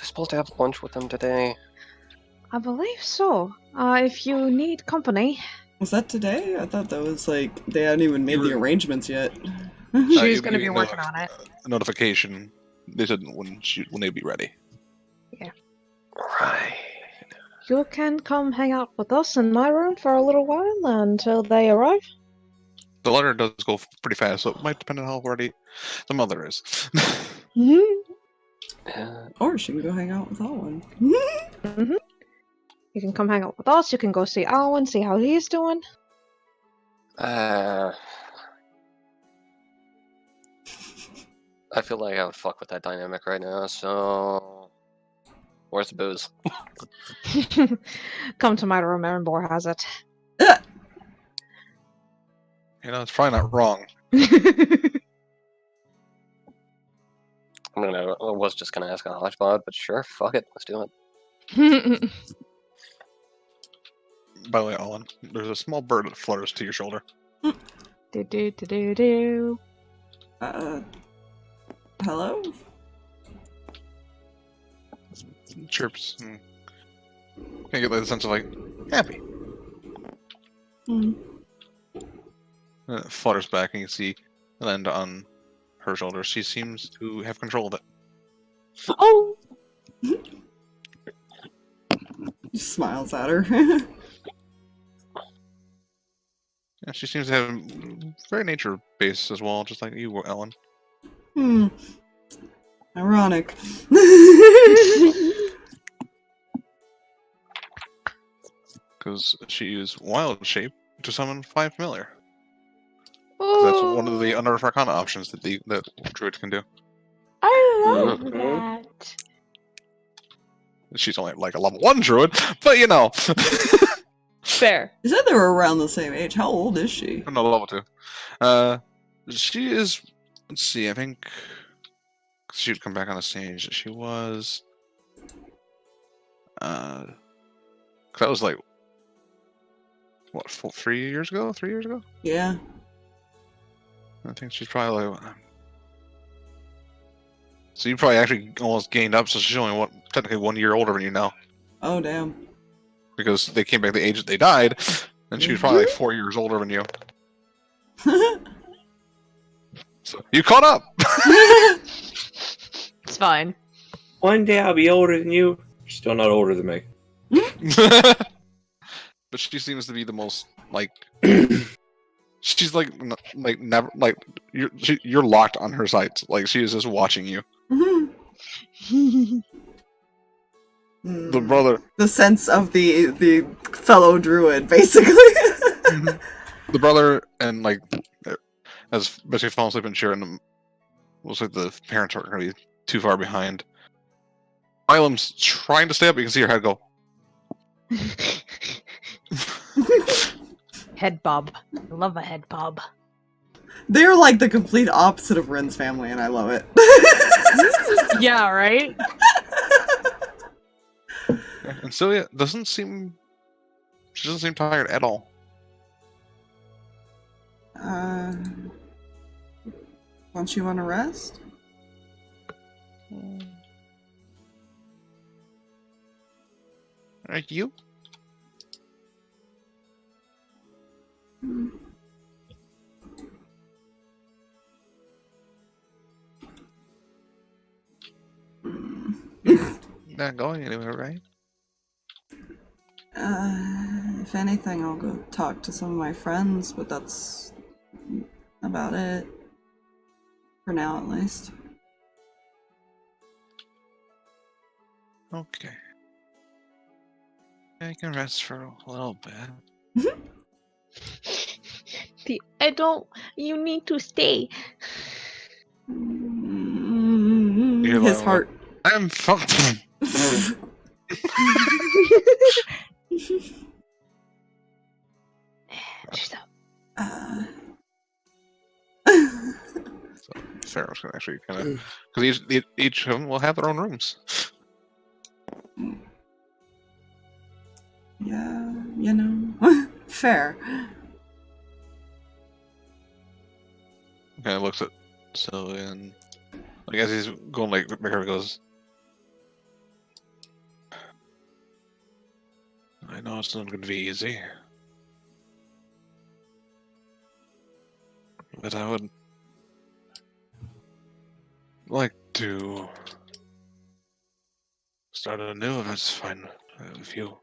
supposed to have lunch with them today? I believe so. If you need company. Was that today? I thought that was like they hadn't even made the arrangements yet. She's you going to be get working on it. a notification. They said when they'd be ready. Right. You can come hang out with us in my room for a little while until they arrive. The letter does go pretty fast, so it might depend on how ready the mother is. Or she can go hang out with Alwin. You can come hang out with us. You can go see Alwin, see how he's doing. I feel like I would fuck with that dynamic right now, so... Where's the booze? Come to my room, Erembor has it. You know, it's probably not wrong. I was just gonna ask a hodgepodge, but sure, fuck it, let's do it. By the way, Owen, there's a small bird that flutters to your shoulder. Do. Hello? Chirps. Can't get like the sense of like happy. Hmm. And it flutters back, and you see it land on her shoulder. She seems to have control of it. Oh! He smiles at her. Yeah, she seems to have very nature-based as well, just like you, Ellen. Ironic. Because she used wild shape to summon 5 familiar. That's one of the unearthed arcana options that that druid can do. I love that. She's only like a level 1 druid, but you know. Fair. You said they were around the same age. How old is she? No, level 2. She is. Let's see. I think she'd come back on the stage. She was. That was like what? 3 years ago? 3 years ago? Yeah. I think she's probably like. So you probably actually almost gained up. So she's only technically 1 year older than you now. Oh, damn. Because they came back the age that they died, and she was probably like 4 years older than you. So you caught up. It's fine. One day I'll be older than you. You're still not older than me. But she seems to be the most like. She's like never like you're locked on her sights. Like she is just watching you. The brother. The sense of the fellow druid, basically. The brother and like as basically falling asleep and sharing looks like the parents aren't going to be too far behind. Milam's trying to stay up. You can see her head go. Head bob. I love a head bob. They're like the complete opposite of Rinn's family, and I love it. Yeah, right? And Celia doesn't seem. She doesn't seem tired at all. Don't you want to rest? Are you? Not going anywhere, right? If anything, I'll go talk to some of my friends, but that's about it. For now, at least. Okay. I can rest for a little bit. I don't. You need to stay. His heart. I'm fucked. Shut up. So Pharaoh's gonna actually kind of, because each of them will have their own rooms. Yeah, you know, fair. Kind of looks at Sylvan. I guess he's going like Ricker goes. I know it's not going to be easy, but I would like to start anew if it's fine with you.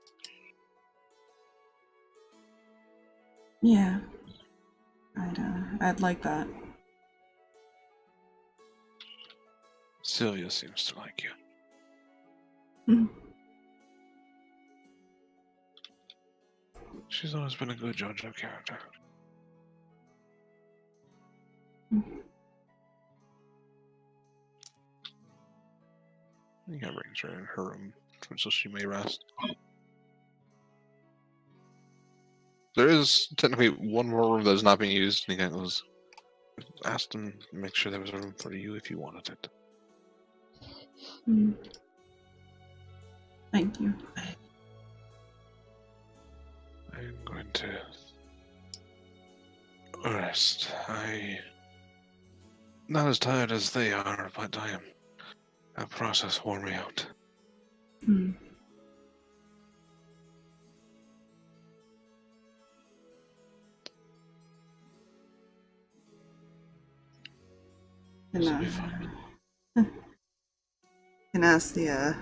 Yeah, I'd like that. Sylvia seems to like you. Mhm. She's always been a good judge of character. I think that brings her in her room so she may rest. There is technically one more room that is not being used, and he kind of was asked him to make sure there was a room for you if you wanted it. Thank you. I'm going to rest. I'm not as tired as they are, but that process wore me out. Hmm. This will be fun. Can ask the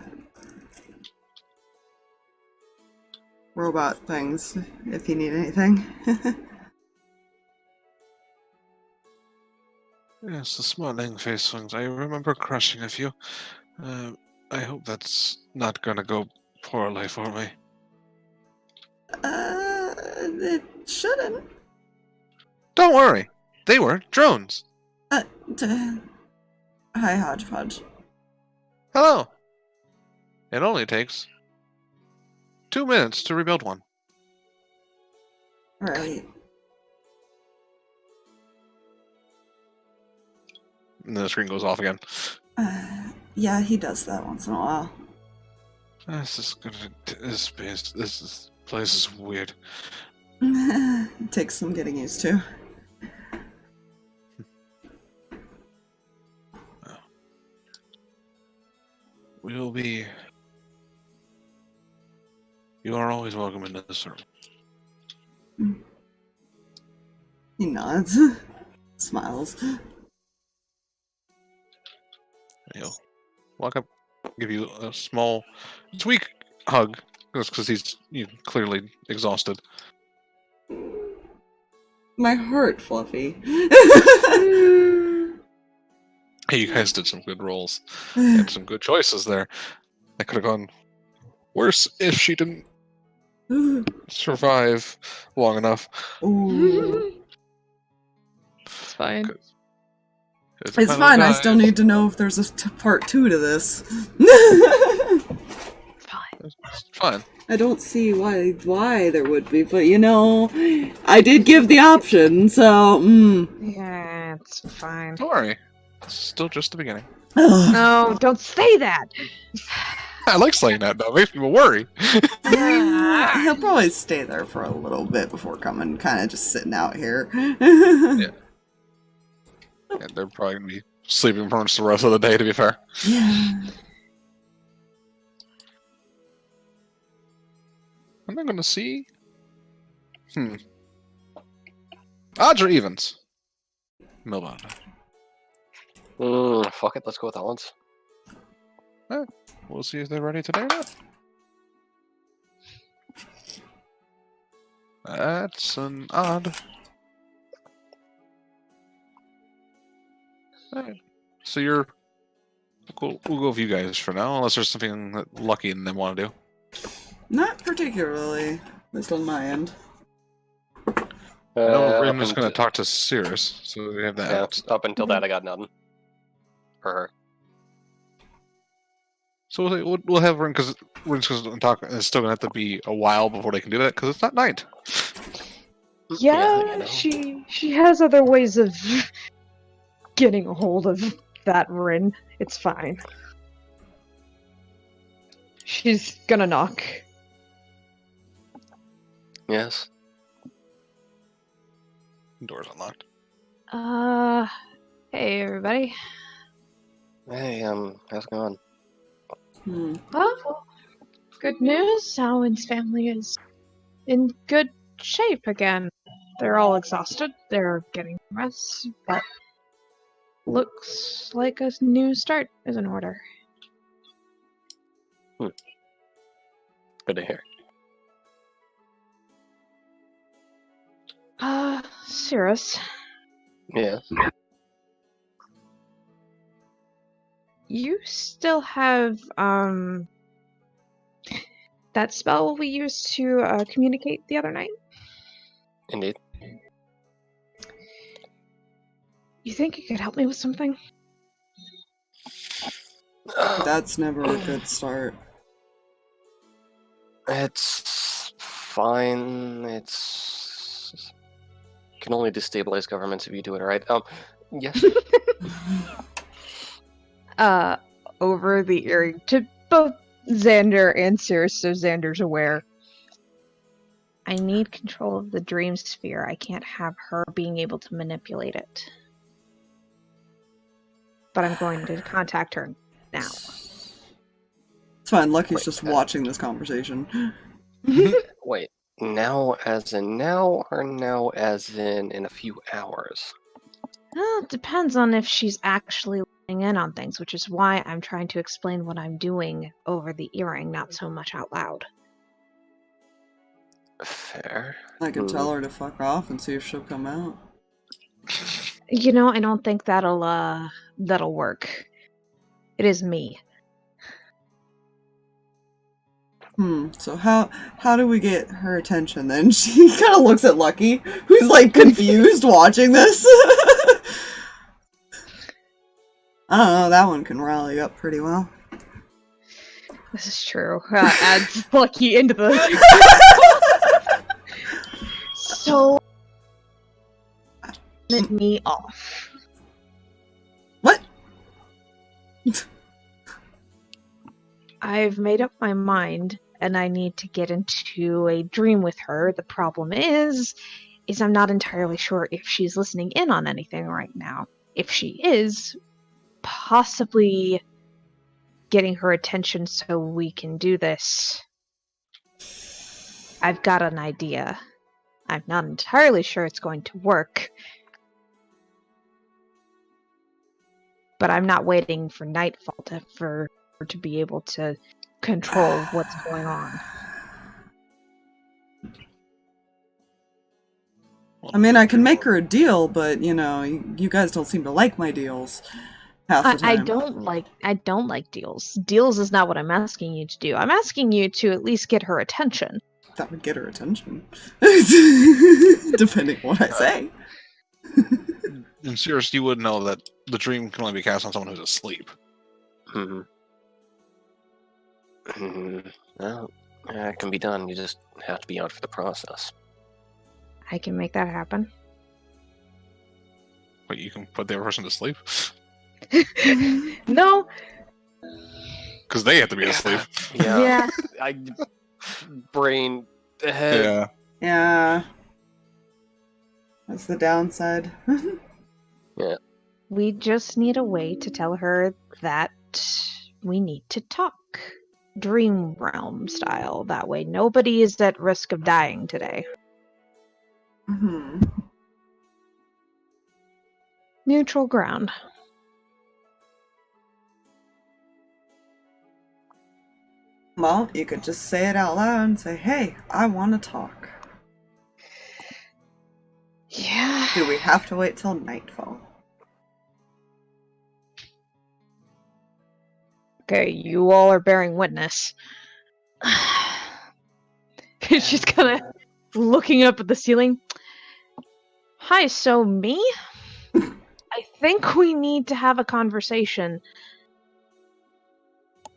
robot things if you need anything. Yes, the smiling face ones. I remember crushing a few. I hope that's not gonna go poorly for me. It shouldn't. Don't worry. They were drones. Hi, Hodgepodge. Hello. It only takes 2 minutes to rebuild one. Right. And then the screen goes off again. Yeah, he does that once in a while. This place is weird. It takes some getting used to. We will be. You are always welcome into this room. He nods. Smiles. He'll walk up, give you a small, sweet hug, because he's clearly exhausted. My heart, Fluffy. Hey, you guys did some good rolls. Had some good choices there. That could have gone worse if she didn't survive long enough. Ooh. It's fine. It's fine, I still need to know if there's a part 2 to this. It's fine. It's fine. I don't see why there would be, but you know, I did give the option, so, Yeah, it's fine. Don't worry. It's still just the beginning. No, don't say that! I like saying that, though. It makes people worry. He'll probably stay there for a little bit before coming, kind of just sitting out here. Yeah. Yeah, they're probably going to be sleeping for the rest of the day, to be fair. Yeah. Am I going to see? Odds or evens? Mylvada. Fuck it, let's go with odds. We'll see if they're ready today or not. That's an odd. Alright. So you're... We'll go with you guys for now, unless there's something that Lucky and them want to do. Not particularly, at least on my end. I know Rinn up was going to until- talk to Sirris, so we have that. Yeah, up until that, I got nothing. For her. So we'll have Rinn, because Rinn's going to talk. It's still going to have to be a while before they can do that, because it's not night. Yeah, you know. she has other ways of getting a hold of that Rinn. It's fine. She's gonna knock. Yes. Door's unlocked. Hey everybody. Hey, how's it going? Oh, good news. Alwin's family is in good shape again. They're all exhausted. They're getting rest, but looks like a new start is in order. Good to hear. Sirris, Yeah. you still have, that spell we used to, communicate the other night? Indeed. You think you could help me with something? That's never a good start. It's fine. It's can only destabilize governments if you do it right. Yes. Over the earring to both Xander and Sirris, so Xander's aware. I need control of the dream sphere. I can't have her being able to manipulate it. But I'm going to contact her now. It's fine, Lucky's Wait, just watching this conversation. Wait. Now as in now, or now as in a few hours? Well, it depends on if she's actually letting in on things, which is why I'm trying to explain what I'm doing over the earring, not so much out loud. Fair. I could tell her to fuck off and see if she'll come out. You know, I don't think that'll work. It is me. So how do we get her attention then? She kind of looks at Lucky, who's like confused watching this. I don't know, that one can rally up pretty well. This is true. Adds Lucky into the... So... let me off. What? I've made up my mind, and I need to get into a dream with her. The problem is I'm not entirely sure if she's listening in on anything right now. If she is, possibly getting her attention so we can do this. I've got an idea. I'm not entirely sure it's going to work. But I'm not waiting for nightfall for her to be able to control what's going on. I mean, I can make her a deal, but you know, you guys don't seem to like my deals half the time. I don't like deals. Deals is not what I'm asking you to do. I'm asking you to at least get her attention. That would get her attention. Depending what I say. And Sirris, you would know that the dream can only be cast on someone who's asleep. Well, it can be done. You just have to be out for the process. I can make that happen. Wait, you can put the other person to sleep? No. Because they have to be asleep. Yeah. Brain. Head. Yeah. Yeah. That's the downside. Yeah. We just need a way to tell her that we need to talk. Dream realm style. That way nobody is at risk of dying today. Neutral ground. Well, you could just say it out loud and say, hey, I want to talk. Yeah. Do we have to wait till nightfall? Okay, you all are bearing witness. She's kind of looking up at the ceiling. Hi, so me? I think we need to have a conversation.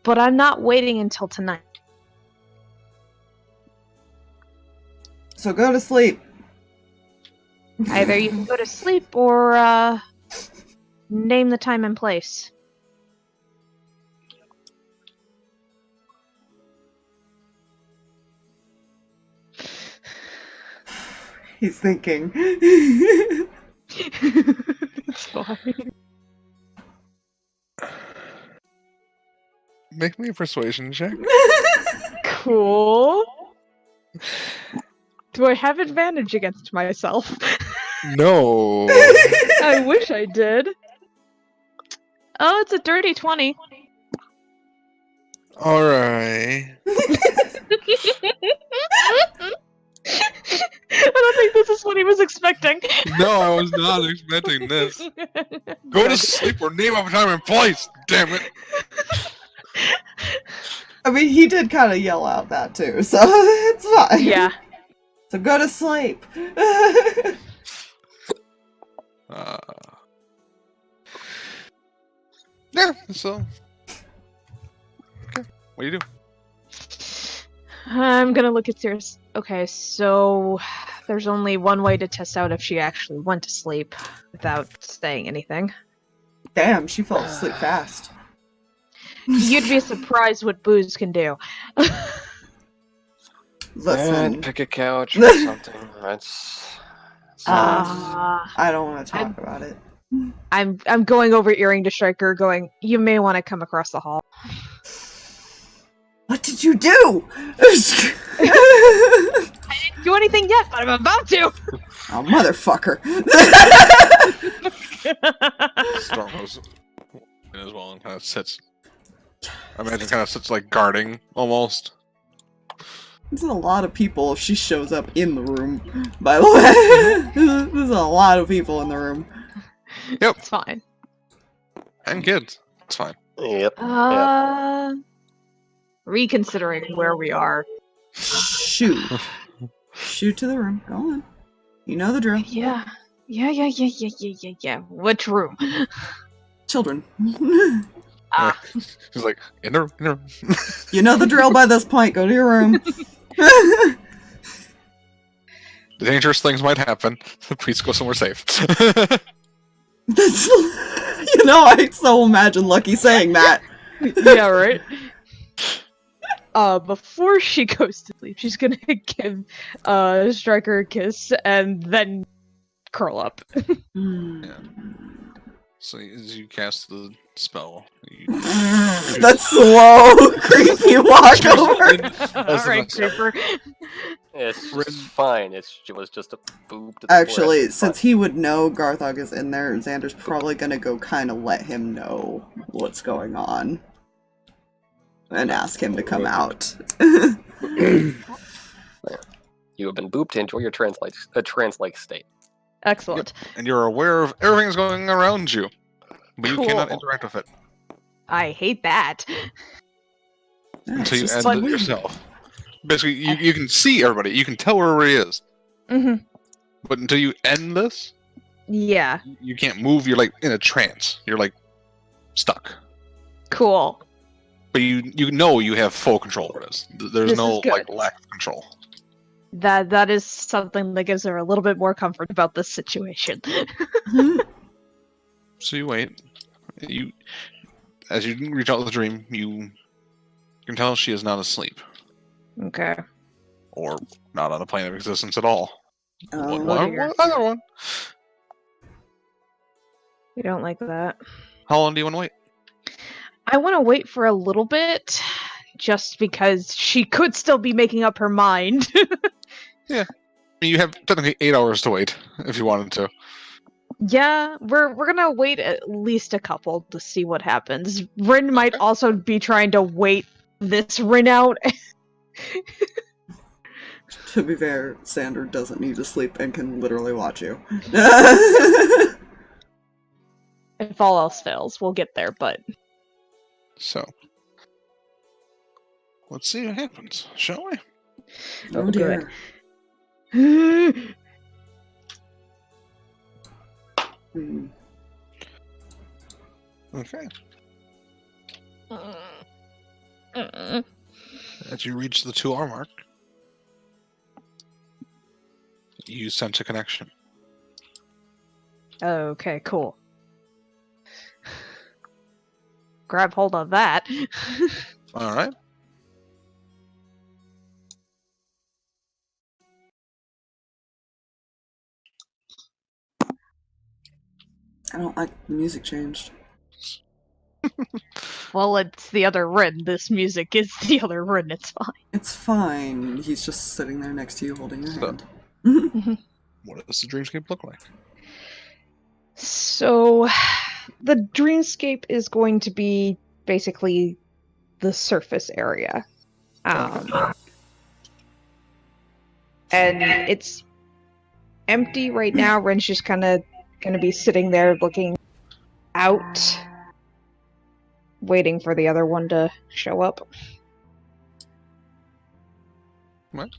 But I'm not waiting until tonight. So go to sleep. Either you can go to sleep or, name the time and place. He's thinking. It's fine. Make me a persuasion check. Cool. Do I have advantage against myself? No. I wish I did. Oh, it's a dirty 20. Alright. I don't think this is what he was expecting. No, I was not expecting this. Go to sleep or name a time and place, damn it. I mean, he did kind of yell out that too, so it's fine. Yeah. So go to sleep. Yeah, so. Okay, what do you do? I'm gonna look at Sirris. Okay, so there's only one way to test out if she actually went to sleep without saying anything. Damn, she fell asleep fast. You'd be surprised what booze can do. Listen, Pick a couch or something. That's. I don't want to talk about it. I'm going over earring to Striker, going, you may want to come across the hall. What did you do? I didn't do anything yet, but I'm about to! Oh, motherfucker. Storm goes in as well and kind of sits. I imagine kind of sits like guarding almost. This is a lot of people if she shows up in the room, by the way. There's a lot of people in the room. Yep. It's fine. And kids. It's fine. Yep. Reconsidering where we are. Shoot. Shoot to the room. Go on. You know the drill. Yeah. Which room? Children. He's like, in the room. You know the drill by this point. Go to your room. Dangerous things might happen. Please go somewhere safe. That's, you know, I so imagine Lucky saying that. Yeah, right? Before she goes to sleep, she's gonna give Striker a kiss and then curl up. Yeah. So as you cast the spell, That slow, creepy walk over. Alright, Creeper. It's fine. It was just a boob to the Actually, forehead. It's since fine. he would know Garthag is in there, Xander's probably gonna go kind of let him know what's going on. And ask him to come out. You have been booped to enjoy your trance-like state. Excellent. and you're aware of everything that's going around you, but you cannot Cool. interact with it I hate that. Yeah, until you it's end just it like- yourself. Basically, you can see everybody, you can tell where everybody is, Mm-hmm. but until you end this, Yeah. you can't move. You're like in a trance. You're like stuck. Cool. But you know you have full control over this. There's This no is good. like lack of control. That is something that gives her a little bit more comfort about this situation. So you wait. As you reach out to the dream, you can tell she is not asleep Okay. or not on a plane of existence at all. Oh, dear. Either one. We don't like that. How long do you want to wait? I want to wait for a little bit, just because she could still be making up her mind. I mean, you have technically 8 hours to wait if you wanted to. Yeah, we're gonna wait at least a couple to see what happens. Rinn might also be trying to wait this Rinn out. To be fair, Xander doesn't need to sleep and can literally watch you. If all else fails, we'll get there, but... So, let's see what happens, shall we? Oh dear. Hmm. Okay. As you reach the 2 hour mark, you sense a connection. Okay, cool. Grab hold of that. All right. I don't like the music changed. Well, it's the other Rinn. This music is the other Rinn. It's fine. It's fine. He's just sitting there next to you holding your So- hand. What does the dreamscape look like? So, the dreamscape is going to be basically the surface area. And it's empty right now. Rinn's just kind of going to be sitting there looking out, waiting for the other one to show up. What?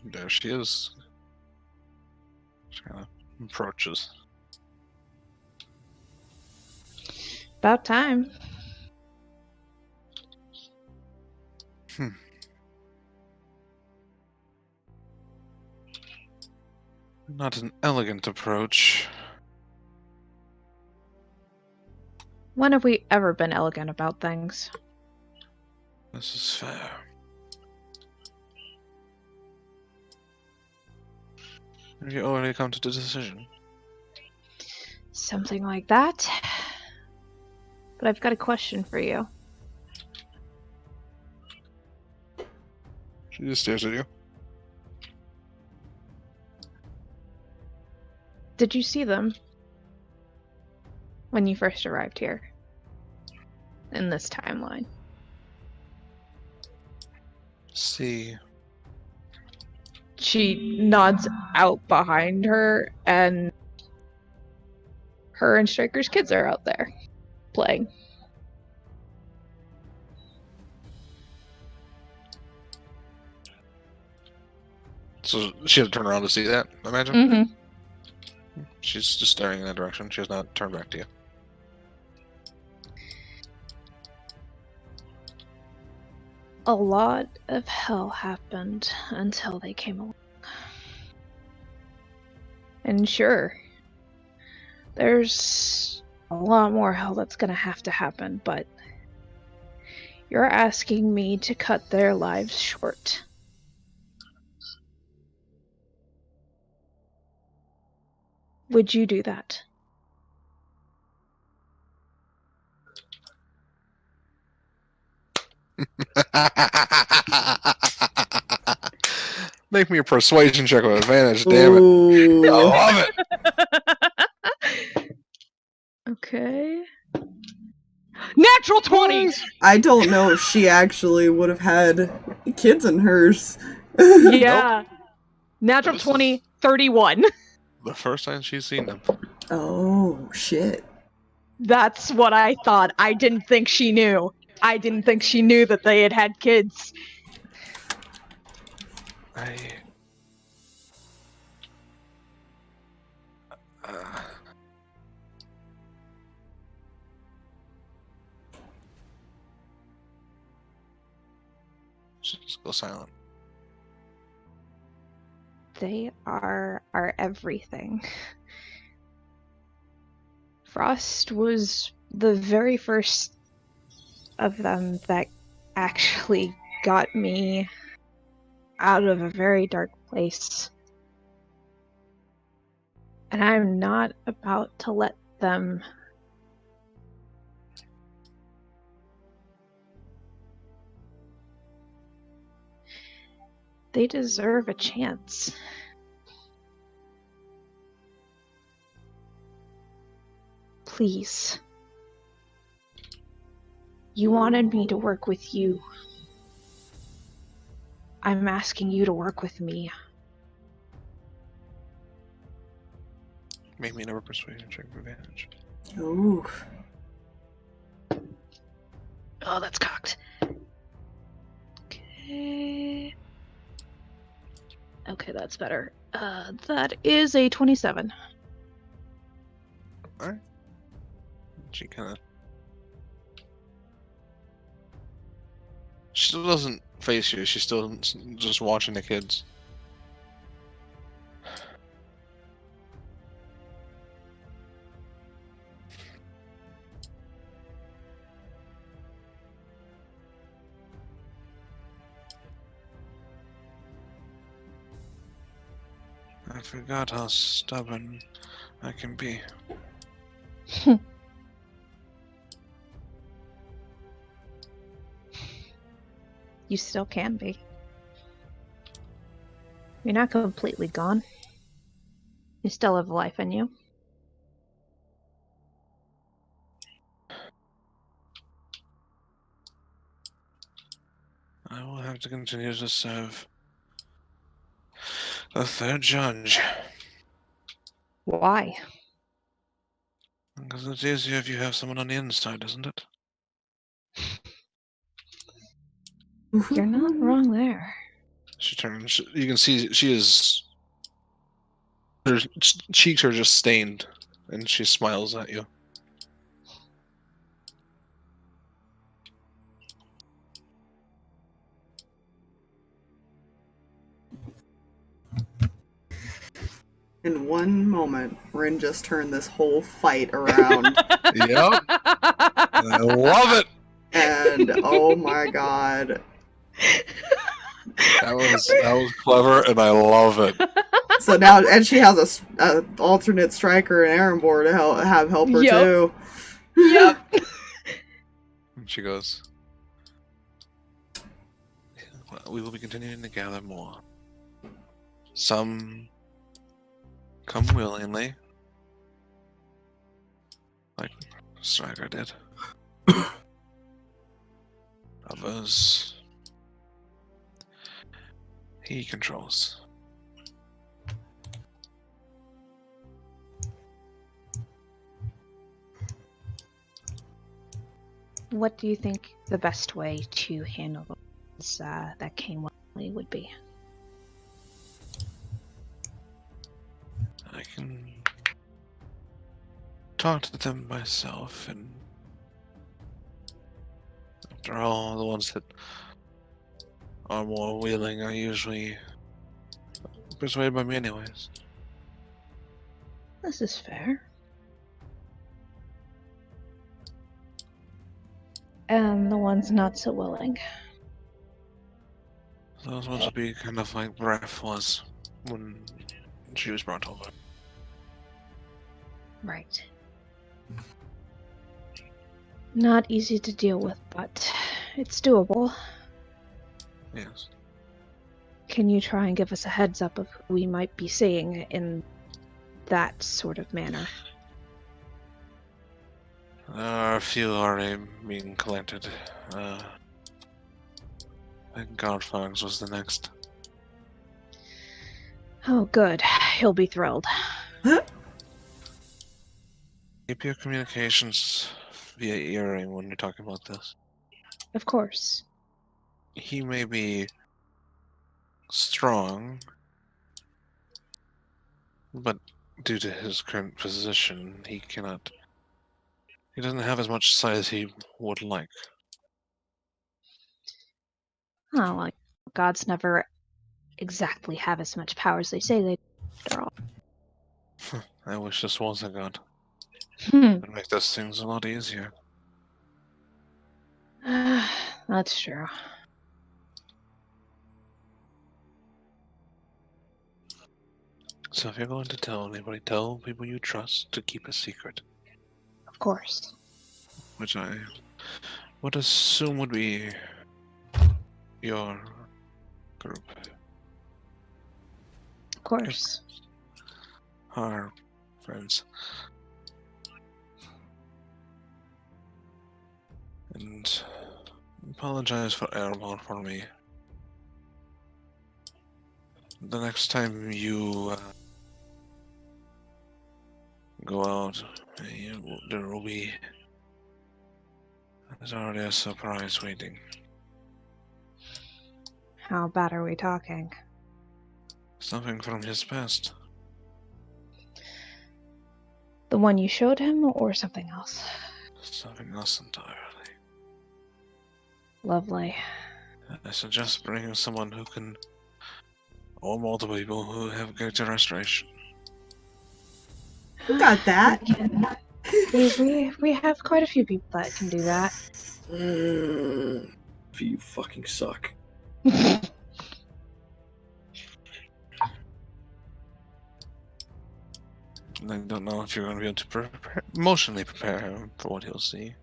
There she is. She kind of approaches. About time. Not an elegant approach. When have we ever been elegant about things? This is fair. Have you already come to the decision? Something like that. But I've got a question for you. She just stares at you. Did you see them when you first arrived here? In this timeline? See. She nods out behind her, and her and Striker's kids are out there playing. So she had to turn around to see that, I imagine? Mm-hmm. She's just staring in that direction. She has not turned back to you. A lot of hell happened until they came along. And sure, there's a lot more hell that's gonna have to happen, but you're asking me to cut their lives short. Would you do that? Make me a persuasion check with advantage, damn it. Ooh. I love it. Okay. Natural 20! I don't know if she actually would have had kids in hers. Yeah. Natural This is- 20, 31. The first time she's seen them. Oh, shit. That's what I thought. I didn't think she knew. I didn't think she knew that they had had kids. She just goes silent. They are our everything. Frost was the very first of them that actually got me out of a very dark place. And I'm not about to let them they deserve a chance. Please. You wanted me to work with you. I'm asking you to work with me. Make me another persuasion check with advantage. Ooh. Oh, that's cocked. Okay. Okay, that's better. That is a 27. Alright. She kinda... She still doesn't face you, she's still just watching the kids. I forgot how stubborn I can be. You still can be. You're not completely gone. You still have life in you. I will have to continue to serve the third judge. Why? Because it's easier if you have someone on the inside, isn't it? You're not wrong there. She turns. You can see she is. Her cheeks are just stained, and she smiles at you. In one moment, Rinn just turned this whole fight around. Yep. I love it. And oh my god. That was clever, and I love it. So now, and she has a alternate striker in Erembor to help her Yep. too. Yep. And she goes, "We will be continuing to gather more. Some come willingly, like Striker did. Others, he controls." What do you think the best way to handle this that came willingly would be? I can talk to them myself, and after all, the ones that are more willing are usually persuaded by me anyways. This is fair. And the ones not so willing. Those ones would be kind of like Breath was when she was brought over. Right. Not easy to deal with, but it's doable. Yes. Can you try and give us a heads up of who we might be seeing in that sort of manner? There are a few already being collected. I think Garthag was the next. Oh, good. He'll be thrilled. Keep your communications via earring when you're talking about this. Of course. He may be strong, but due to his current position, he cannot. He doesn't have as much sight as he would like. Oh, like, gods never exactly have as much power as they say they do, after all. I wish this was a god. Hmm. It would make those things a lot easier. That's true. So if you're going to tell anybody, tell people you trust to keep a secret. Of course. Which I would assume would be your group. Of course. Our friends. And apologize for Erembor for me. The next time you go out, there will be... There's already a surprise waiting. How bad are we talking? Something from his past. The one you showed him, or something else? Something else entirely. Lovely. I suggest bringing someone who can, or multiple people who have character restoration. You got that. We have quite a few people that can do that. You fucking suck. I don't know if you're going to be able to emotionally prepare him for what he'll see.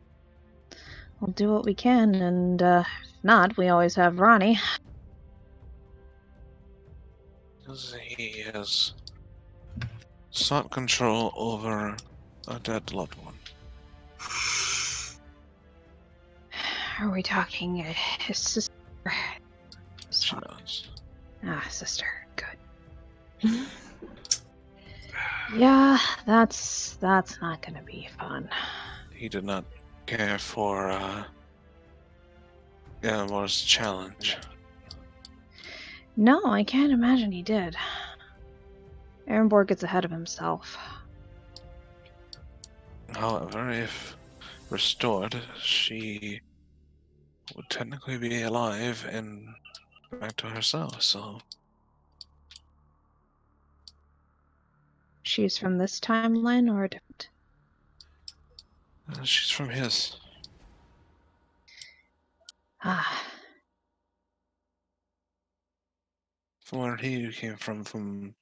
We'll do what we can, and if not, we always have Ronnie. Because he has sought control over a dead loved one. Are we talking his sister? She knows. Ah, sister. Good. Yeah, that's not gonna be fun. He did not care for Erembor's challenge. No, I can't imagine he did. Erembor gets ahead of himself. However, if restored, she would technically be alive and back to herself, so... She's from this timeline or a different? She's from his. Ah. From where he came from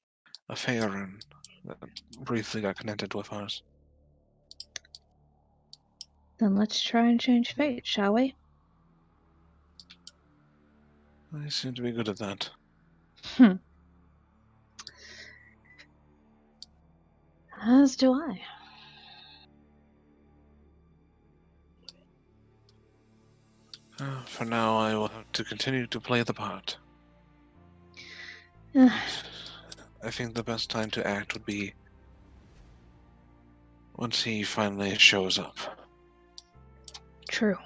a Faerun that briefly got connected with ours. Then let's try and change fate, shall we? I seem to be good at that. As do I. For now, I will have to continue to play the part. Uh, I think the best time to act would be once he finally shows up. True.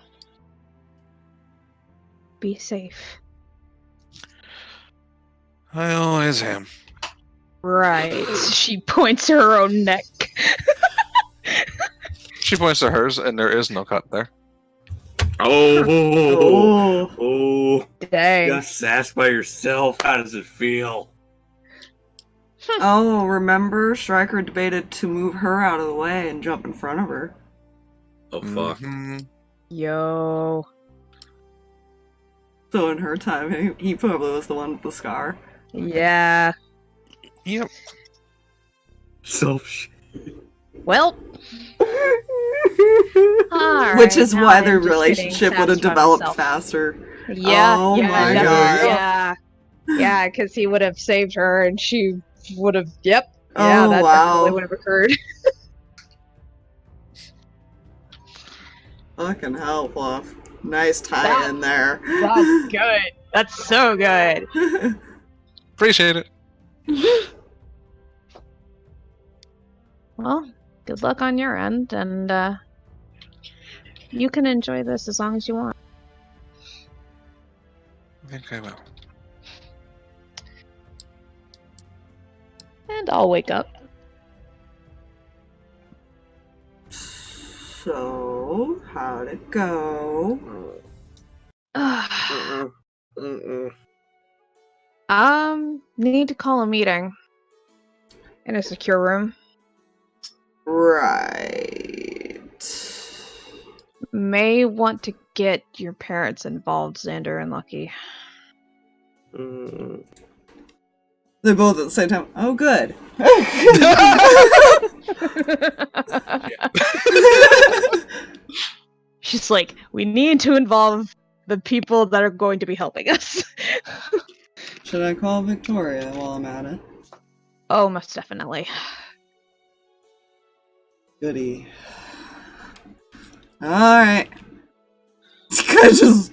Be safe. I always am. Right. She points to her own neck. She points to hers, and there is no cut there. Oh, Dang. you got sassed by yourself. How does it feel? Oh, remember? Stryker debated to move her out of the way and jump in front of her. Oh fuck. Mhm. Yo. So in her time, he probably was the one with the scar. Yeah. Yep. Self. Well. Which is why their just relationship would have developed faster. Yeah. Oh yeah, my definitely, god. Yeah. Yeah, because he would have saved her and she would have. Yep. Oh, Yeah, that wow. definitely would have occurred. Fucking hell, Fluff. Nice tie in there. That's good. That's so good. Appreciate it. Well, good luck on your end, and you can enjoy this as long as you want. I think I will. And I'll wake up. So, how'd it go? Need to call a meeting in a secure room. Right. May want to get your parents involved, Xander and Lucky. They're both at the same time. Oh, good. She's like, we need to involve the people that are going to be helping us. Should I call Victoria while I'm at it? Oh, most definitely. Goody. Alright. This guy just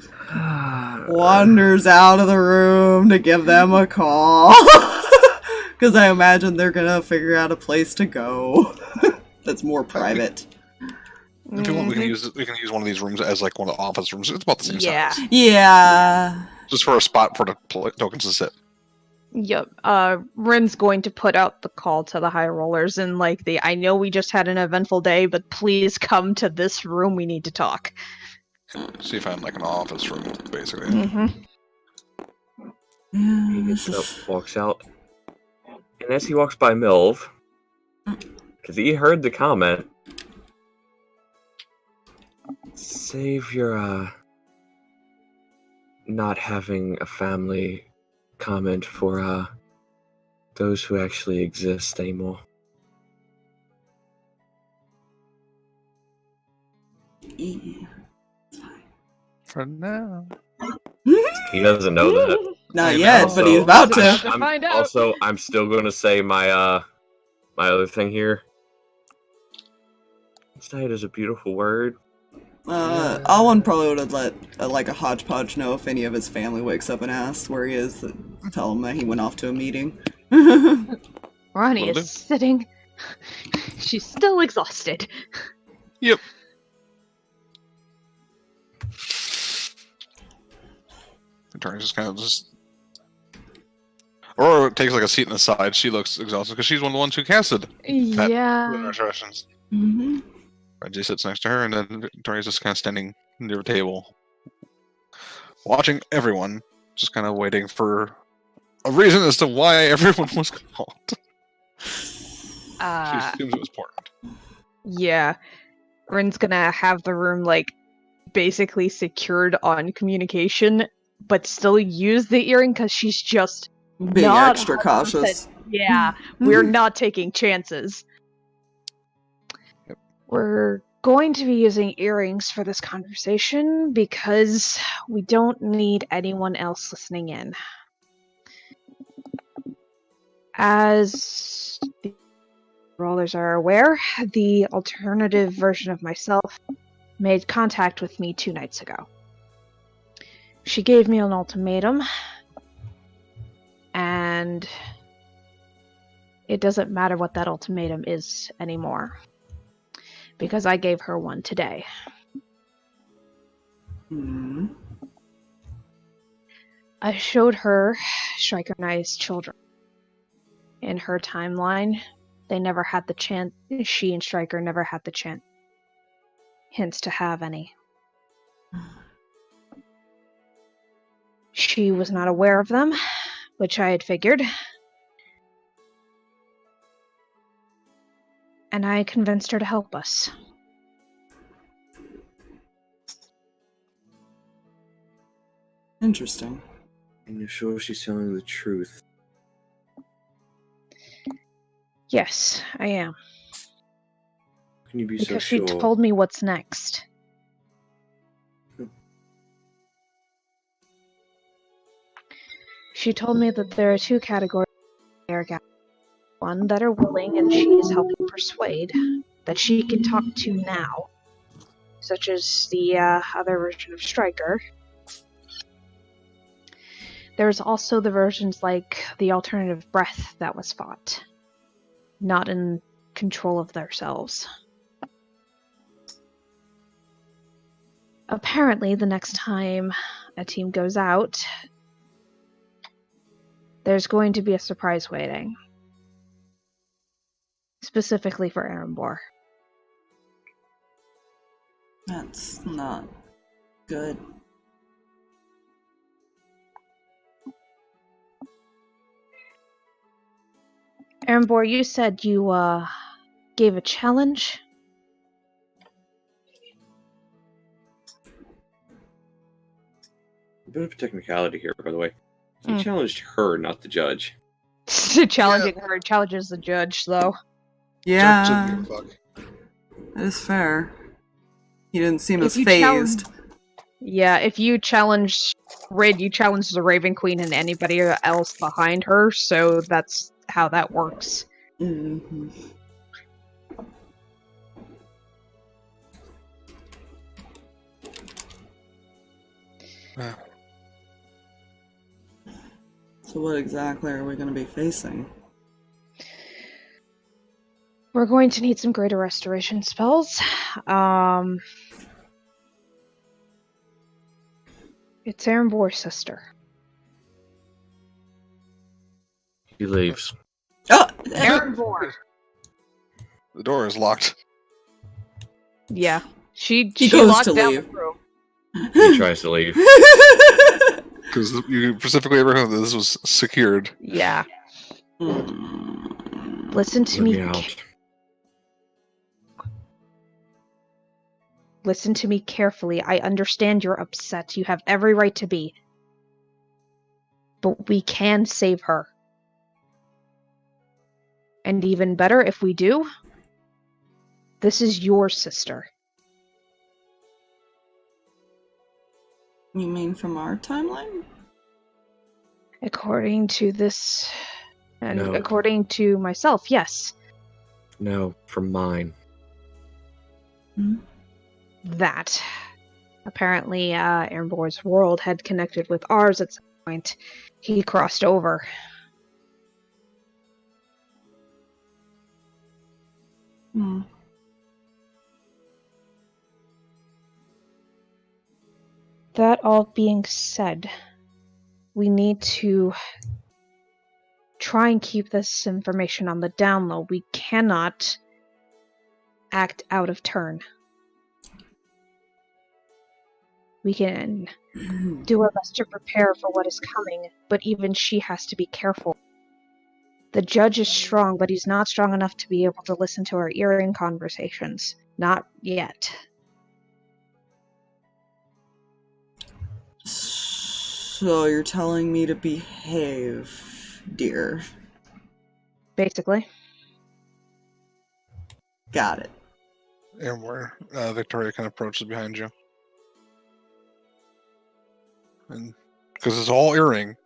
wanders out of the room to give them a call. Because I imagine they're gonna figure out a place to go that's more private. If you want, we can use one of these rooms as like one of the office rooms. It's about the same Yeah. size. Yeah. Just for a spot for the tokens to sit. Yep. Rinn's going to put out the call to the high rollers and I know we just had an eventful day, but please come to this room. We need to talk. See if I'm like an office room, basically. Mm-hmm. He gets up, walks out, and as he walks by Milv, because he heard the comment, save your not having a family comment for those who actually exist anymore. For now. He doesn't know that. Not And yet, also- but he's about to. Find out. I'm still gonna say my my other thing here. Insight is a beautiful word. Alwin probably would have let a hodgepodge know if any of his family wakes up and asks where he is. Tell him that he went off to a meeting. Ronnie Will do. is sitting. She's still exhausted. Yep. Attorney just kind of Aurora takes like a seat on the side. She looks exhausted because she's one of the ones who casted Yeah. interactions. Mm-hmm. Reggie sits next to her, and then Tori's just kind of standing near the table, watching everyone, just kind of waiting for a reason as to why everyone was called. She assumes it was important. Yeah. Rinn's gonna have the room basically secured on communication, but still use the earring because she's just Being not extra 100%. cautious. Yeah, we're not taking chances. Yep. We're going to be using earrings for this conversation because we don't need anyone else listening in. As the rollers are aware, the alternative version of myself made contact with me 2 nights ago. She gave me an ultimatum, and it doesn't matter what that ultimatum is anymore, because I gave her one today. Mm-hmm. I showed her Striker and I's children. In her timeline, they never had the chance. She and Striker never had the chance to have any. She was not aware of them, which I had figured. And I convinced her to help us. Interesting. And you're sure she's telling the truth? Yes, I am. Can you be so Because sure? she told me what's next. She told me that there are 2 categories of air gap. One that are willing and she is helping persuade, that she can talk to now, such as the other version of Striker. There's also the versions like the alternative breath that was fought, not in control of themselves. Apparently, the next time a team goes out, there's going to be a surprise waiting. Specifically for Erembor. That's not good. Erembor, you said you gave a challenge? A bit of a technicality here, by the way. He challenged her, not the judge. Challenging her challenges the judge, though. Yeah, that is fair. He didn't seem as phased. Yeah, if you challenge Rid, you challenge the Raven Queen and anybody else behind her, so that's how that works. Mm-hmm. So what exactly are we going to be facing? We're going to need some greater restoration spells. It's Erembor's sister. He leaves. Oh, Erembor. The door is locked. Yeah. She goes locked to down leave. the room. He tries to leave. Because you specifically ever heard that this was secured. Yeah. Mm. Listen to Let me. me out. Listen to me carefully. I understand you're upset. You have every right to be. But we can save her. And even better, if we do, this is your sister. You mean from our timeline? According to this, and No. according to myself, yes. No, from mine. That. Apparently, Erembor's world had connected with ours at some point. He crossed over. Hmm. That all being said, we need to try and keep this information on the down low. We cannot act out of turn. We can do our best to prepare for what is coming, but even she has to be careful. The judge is strong, but he's not strong enough to be able to listen to our earring conversations. Not yet. So you're telling me to behave, dear. Basically. Got it. Erembor, Victoria kind of approaches behind you. And because it's all earring,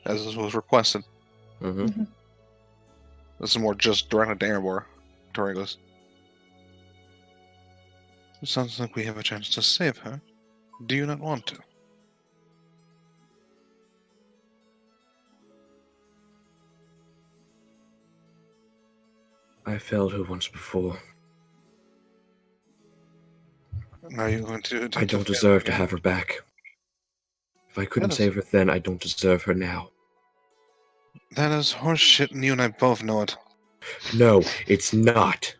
as was requested. Mm-hmm. This is more just directed to Erembor. Victoria goes, it sounds like we have a chance to save her. Do you not want to? I failed her once before. Now you're going to I don't deserve to have her back. If I couldn't save her then, I don't deserve her now. That is horseshit, and you and I both know it. No, it's not.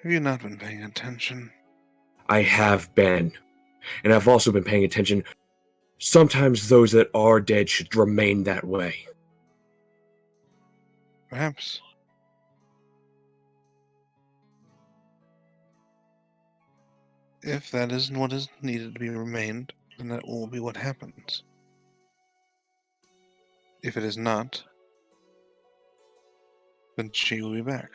Have you not been paying attention? I have been. And I've also been paying attention. Sometimes those that are dead should remain that way. Perhaps. If that isn't what is needed to be remained, then that will be what happens. If it is not, then she will be back.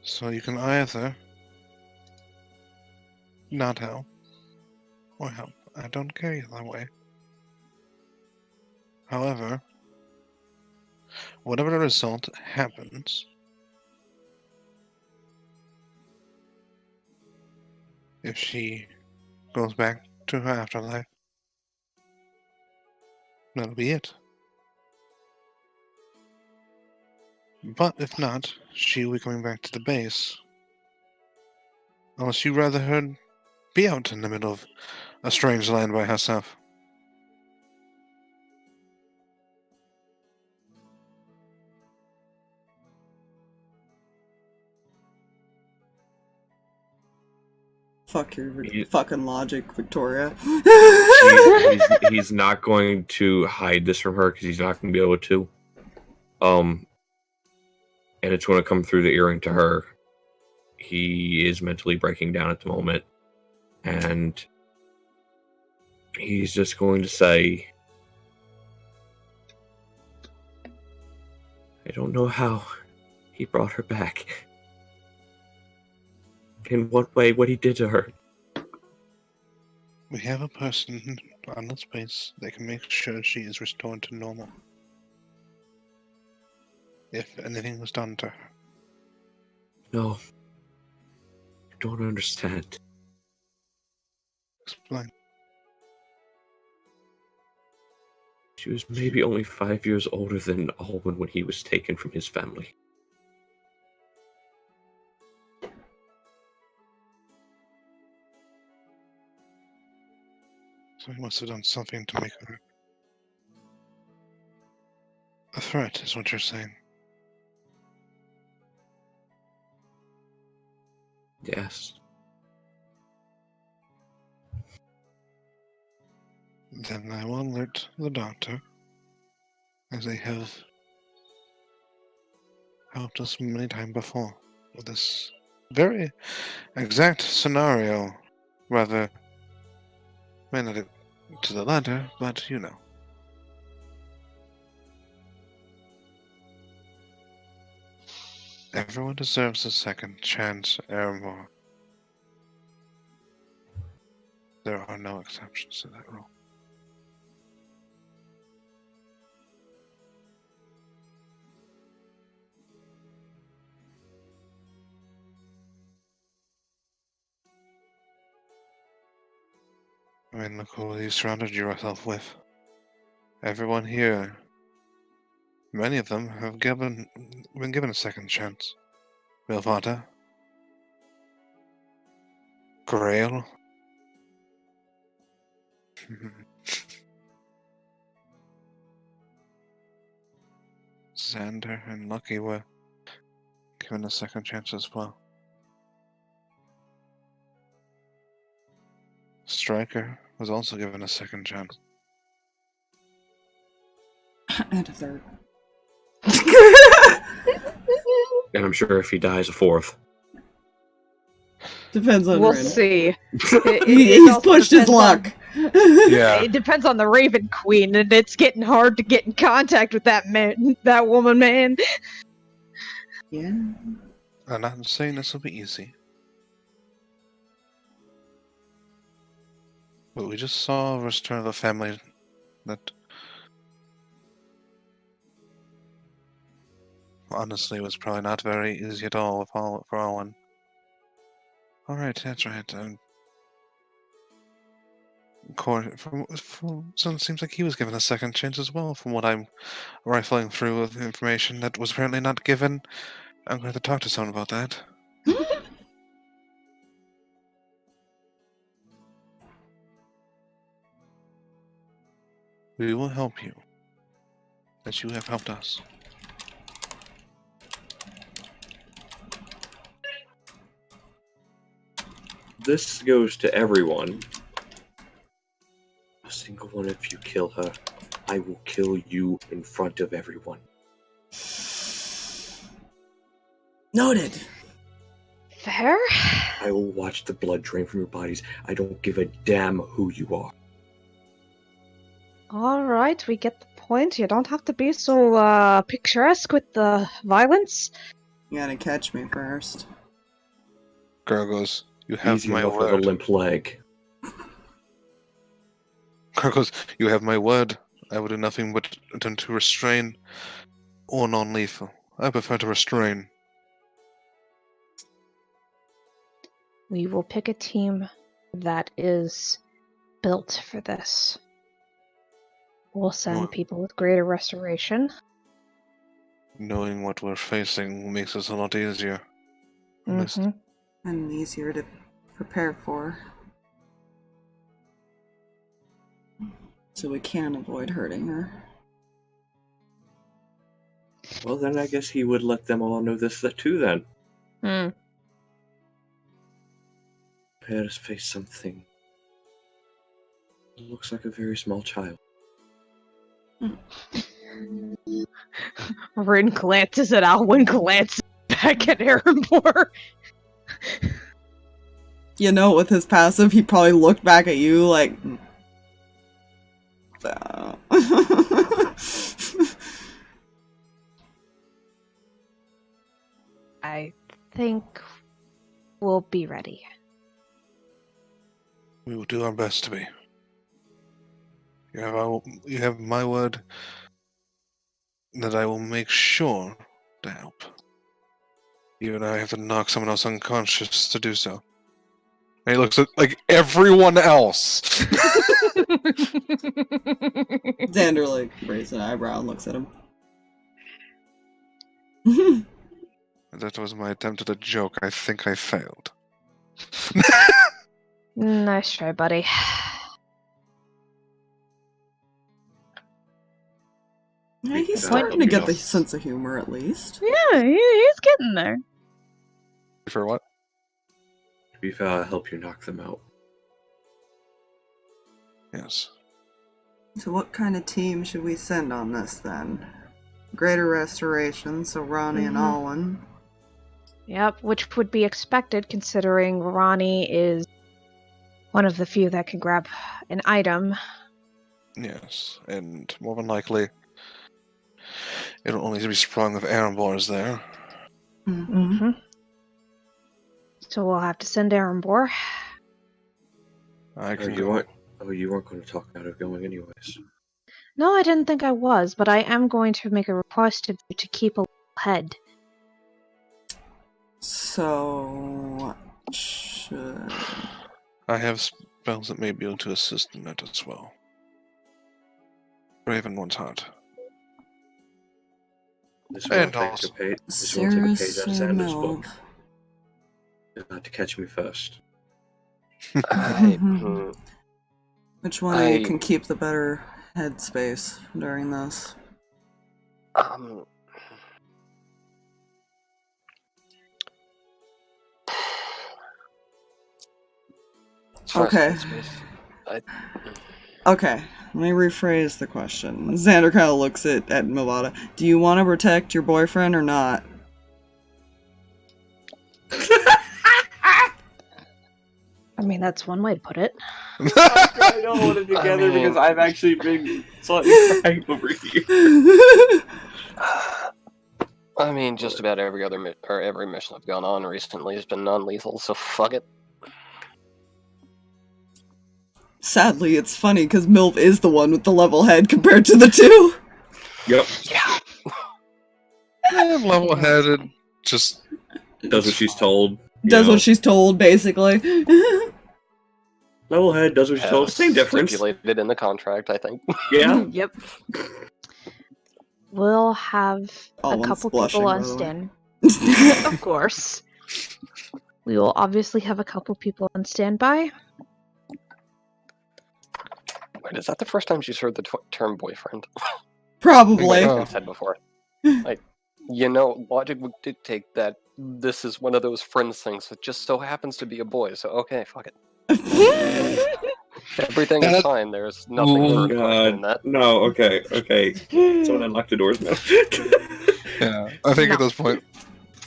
So you can either not help, or help. I don't care either way. However, whatever the result happens, if she goes back to her afterlife, that'll be it. But if not, she will be coming back to the base. Unless you'd rather her be out in the middle of a strange land by herself. Fuck your fucking logic, Victoria. He's not going to hide this from her because he's not going to be able to. And it's going to come through the earring to her. He is mentally breaking down at the moment. And he's just going to say, I don't know how he brought her back. In what way, what he did to her. We have a person on this base that can make sure she is restored to normal. If anything was done to her. No. I don't understand. Explain. She was maybe only 5 years older than Alwin when he was taken from his family. So he must have done something to make her a threat, is what you're saying. Yes. Then I will alert the doctor, as they have helped us many times before with this very exact scenario. Rather, may not to the latter, but you know. Everyone deserves a second chance, Erembor. There are no exceptions to that rule. I mean, look who you surrounded yourself with. Everyone here, many of them have been given a second chance. Mylvada, Grail, Xander, and Lucky were given a second chance as well. Striker was also given a second chance. And a third. And I'm sure if he dies, a fourth. Depends on We'll Rinn. see. He's also pushed his depends luck. Yeah. It depends on the Raven Queen, and it's getting hard to get in contact with that man, that woman, man. Yeah. I'm not saying this will be easy. But we just saw a return of a family that honestly was probably not very easy at all for Alwin. Alright, that's right. So it seems like he was given a second chance as well, from what I'm rifling through with information that was apparently not given. I'm going to talk to someone about that. We will help you, as you have helped us. This goes to everyone. A single one of you kill her, I will kill you in front of everyone. Noted. Fair? I will watch the blood drain from your bodies. I don't give a damn who you are. Alright, we get the point. You don't have to be so picturesque with the violence. You gotta catch me first. Girl goes, you have Easy my enough with a word. limp leg. Girl goes, you have my word. I will do nothing but attempt to restrain or non-lethal. I prefer to restrain. We will pick a team that is built for this. We'll send people with greater restoration. Knowing what we're facing makes us a lot easier. At least Mm-hmm. And easier to prepare for. So we can avoid hurting her. Well, then I guess he would let them all know this too, then. Mm. Prepare to face something. Looks like a very small child. Rinn glances at Alwin, glances back at Erembor. You know, with his passive, he probably looked back at you like... I think we'll be ready. we will do our best to be. You have my word that I will make sure to help. Even if I have to knock someone else unconscious to do so. And he looks at, like, everyone else! Xander, like, raises an eyebrow and looks at him. That was my attempt at a joke. I think I failed. Nice try, buddy. Yeah, he's Good starting to job. get the sense of humor, at least. Yeah, he's getting there. For what? We've helped you knock them out. Yes. So what kind of team should we send on this, then? Greater Restoration, so Ronnie and Alwin. Yep, which would be expected considering Ronnie is one of the few that can grab an item. Yes, and more than likely, it'll only be sprung if Erembor is there. Mm-hmm. So we'll have to send Erembor. I can you go. weren't going to talk out of going anyways. No, I didn't think I was, but I am going to make a request of you to keep a head. So... should... I have spells that may be able to assist in that as well. Brave in one's heart. This And won't take a page. This won't take a page out of Sirris or Xander's book. Mylv? You'll have to catch me first. Which one of you can keep the better headspace during this? Okay. Okay, let me rephrase the question. Xander kind of looks at Mylvada. Do you want to protect your boyfriend or not? I mean, that's one way to put it. I don't want it together because I've actually been slightly crying over here. I mean, just about every mission I've gone on recently has been non-lethal, so fuck it. Sadly, it's funny because Mylv is the one with the level head compared to the two. Yep. Yeah. Level-headed, just Does what she's told. Does what she's told, basically. Level head does what she's told. Same difference. Stipulated in the contract, I think. Yeah. Yep. We'll have Alwyn's a couple blushing, people by on the way. stand. Of course. We will obviously have a couple people on standby. Wait, is that the first time she's heard the term boyfriend? Probably. Oh. I've said before. Like, logic would dictate that this is one of those friends things that just so happens to be a boy, so okay, fuck it. Everything is fine, there's nothing Oh, further in that. No, okay. Someone unlock the doors now. yeah. I think at this point,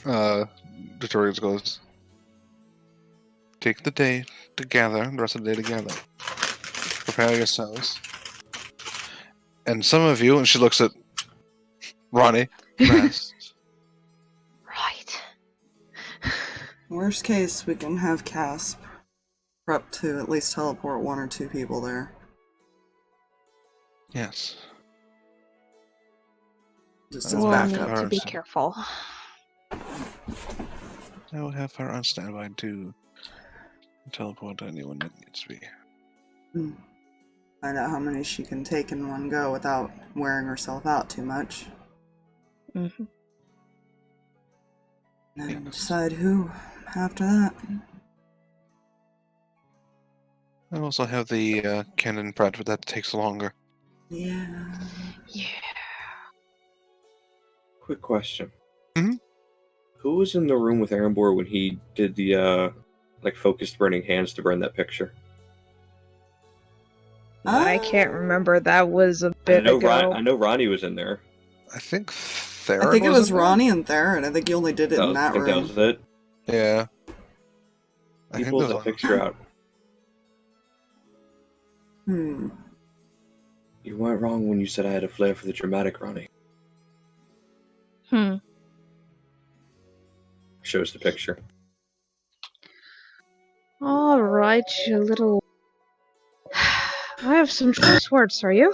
Tutorials goes, take the day together, the rest of the day together. Prepare yourselves. And some of you, and she looks at Ronnie, rest. Right. Worst case, we can have Casp prep to at least teleport one or two people there. Yes. Just as We'll need backup. to be careful. I will have her on standby to teleport to anyone that needs to be. Find out how many she can take in one go without wearing herself out too much. Mm-hmm. And then decide who after that. I also have the cannon prep, but that takes longer. Yeah. Yeah. Quick question. Mhm. Who was in the room with Erembor when he did the focused burning hands to burn that picture? I can't remember. That was a bit ago. I know Ronnie was in there. I think Theron I think it was in there? Ronnie and Theron. I think you only did it in that I think room. that was it. Yeah. I He think pulled there's that a- picture out. Hmm. You weren't wrong when you said I had a flair for the dramatic, Ronnie. Shows the picture. All right, you little. I have some choice words for you.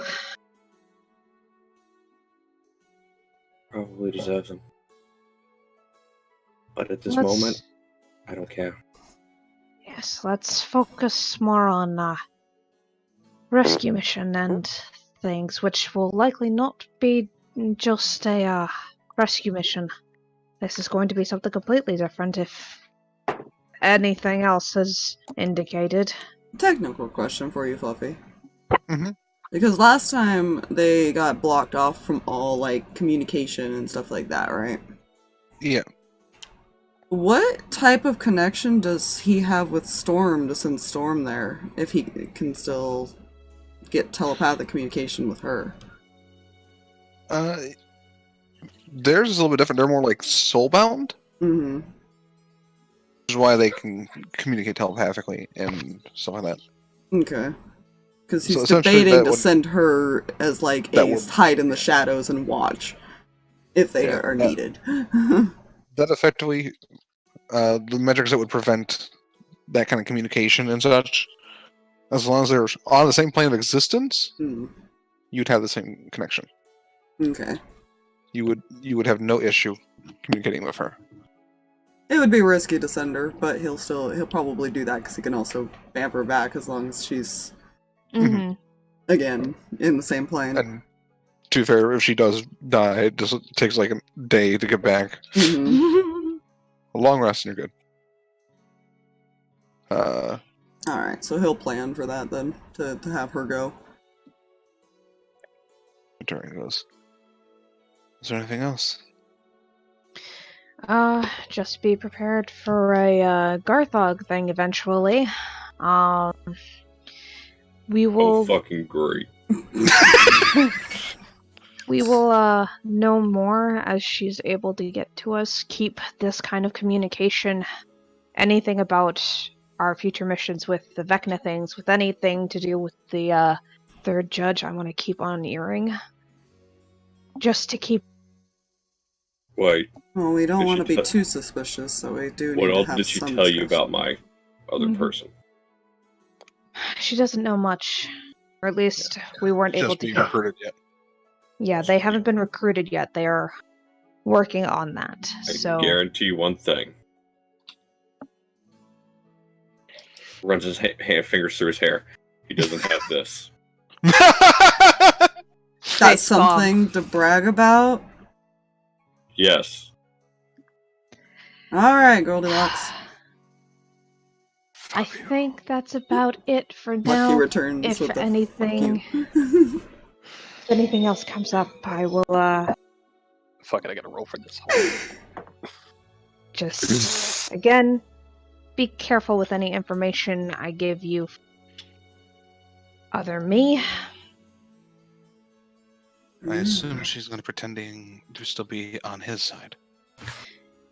Probably deserves them. But at this Let's- moment, I don't care. Yes, let's focus more on rescue mission and things, which will likely not be just a rescue mission. This is going to be something completely different if anything else is indicated. Technical question for you, Fluffy. Mhm. Because last time they got blocked off from all, like, communication and stuff like that, right? Yeah. What type of connection does he have with Storm to send Storm there, if he can still get telepathic communication with her? Theirs is a little bit different. They're more like soulbound, Mm-hmm. which is why they can communicate telepathically and stuff like that. Okay. Because he's So essentially debating that to would- send her as, like, that a would- hide in the shadows and watch, if they Yeah, are that- needed. That effectively, the metrics that would prevent that kind of communication and such, as long as they're on the same plane of existence, Hmm. you'd have the same connection. Okay. You would have no issue communicating with her. It would be risky to send her, but he'll probably do that because he can also bamp her back as long as she's, Mm-hmm. again, in the same plane. And to be fair, if she does die, it just takes like a day to get back. Mhm. A long rest and you're good. Alright, so he'll plan for that then, to have her go. During those. Is there anything else? Just be prepared for a Garthag thing eventually. We will Oh, fucking great. we will know more as she's able to get to us. Keep this kind of communication. Anything about our future missions with the Vecna things, with anything to do with the third judge, I want to keep on earring. Just to keep. Wait, Well, we don't Did want she to be tell- too suspicious, so we do need what to else have did she some tell you discussion. about my other Mhm. person? She doesn't know much, or at least we weren't able Just to being get. recruited yet. Yeah, they haven't been recruited yet. They are working on that. I So guarantee you one thing. Runs his fingers through his hair. He doesn't have this. That's Face bomb. something to brag about? Yes. Alright, Goldilocks. I think that's about it for Lucky now. returns If with the anything, fuck you. if anything else comes up, I will Fuck it, I gotta roll for this. just again be careful with any information I give you. Other me. I assume she's going to pretending to still be on his side.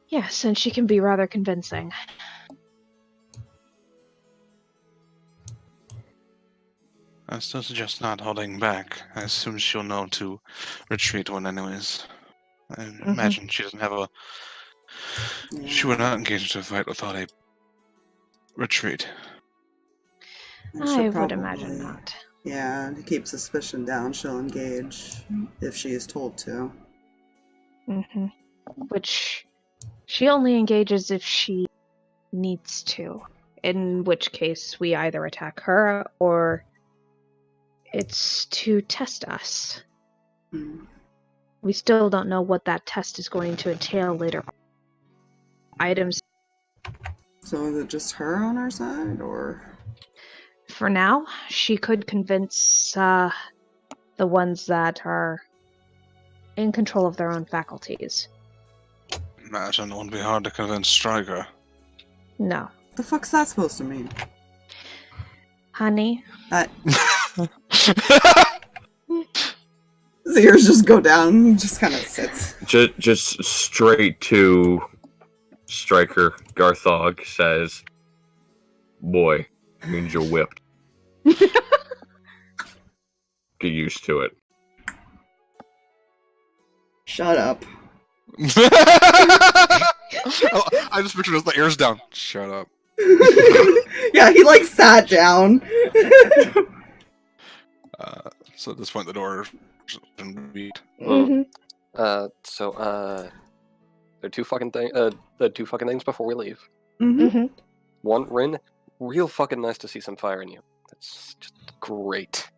Yes, and she can be rather convincing. I still suggest not holding back. I assume she'll know to retreat when anyways. I imagine she doesn't have a... She would not engage into a fight without a retreat. I would imagine not. Yeah, to keep suspicion down, she'll engage if she is told to. Mm-hmm. Which she only engages if she needs to. In which case, we either attack her or it's to test us. Hmm. We still don't know what that test is going to entail later. Items. So is it just her on our side, or? For now, she could convince the ones that are in control of their own faculties. Imagine it wouldn't be hard to convince Stryker. No. The fuck's that supposed to mean? Honey, His ears just go down, he just kind of sits. Just straight to Striker. Garthag says, "Boy, means you're whipped. Get used to it." Shut up. Oh, I just pictured the ears down. Shut up. Yeah, he like sat down. So at this point, the door been beat. Mhm. There are two fucking things before we leave. Mhm. One, Rinn, real fucking nice to see some fire in you. That's just great.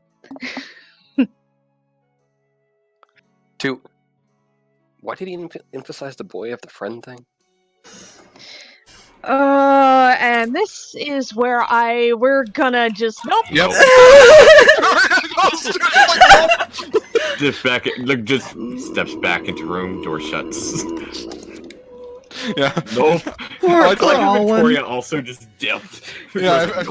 Why did he emphasize the boy of the friend thing? And this is where we're gonna just nope. Yep. Just steps back into room, door shuts. Yeah. Nope. Poor I like Alwin. Victoria also just dipped. Yeah, I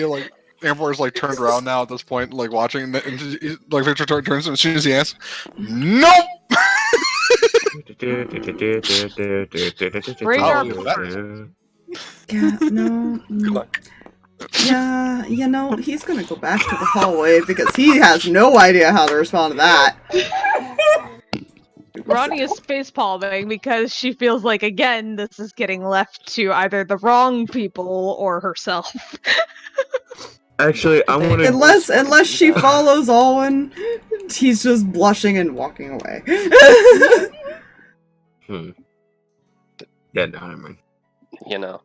like Erembor is like turned around now at this point, like watching, and like Victor turns, and as soon as he asks, "Nope." Bring Oh, our that- Yeah, no. Come on. Yeah, you know, he's gonna go back to the hallway because he has no idea how to respond to that. Ronnie is facepalming because she feels like, again, this is getting left to either the wrong people or herself. Actually, I want to. Unless she follows Alwin, he's just blushing and walking away. Yeah, no, never mind. You know,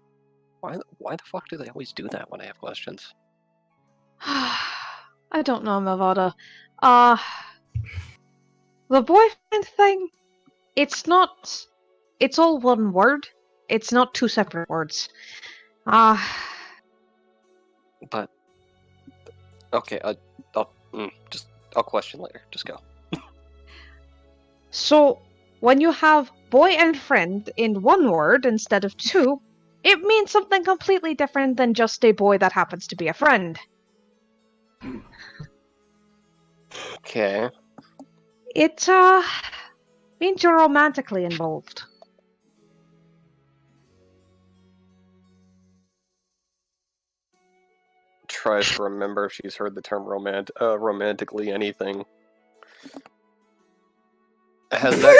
why the fuck do they always do that when I have questions? I don't know, Mylvada. The boyfriend thing, it's all one word. It's not two separate words. But okay, I'll question later. Just go. So, when you have boy and friend in one word instead of two, it means something completely different than just a boy that happens to be a friend. Okay. It, means you're romantically involved. Tries to remember if she's heard the term romantically anything. Has that?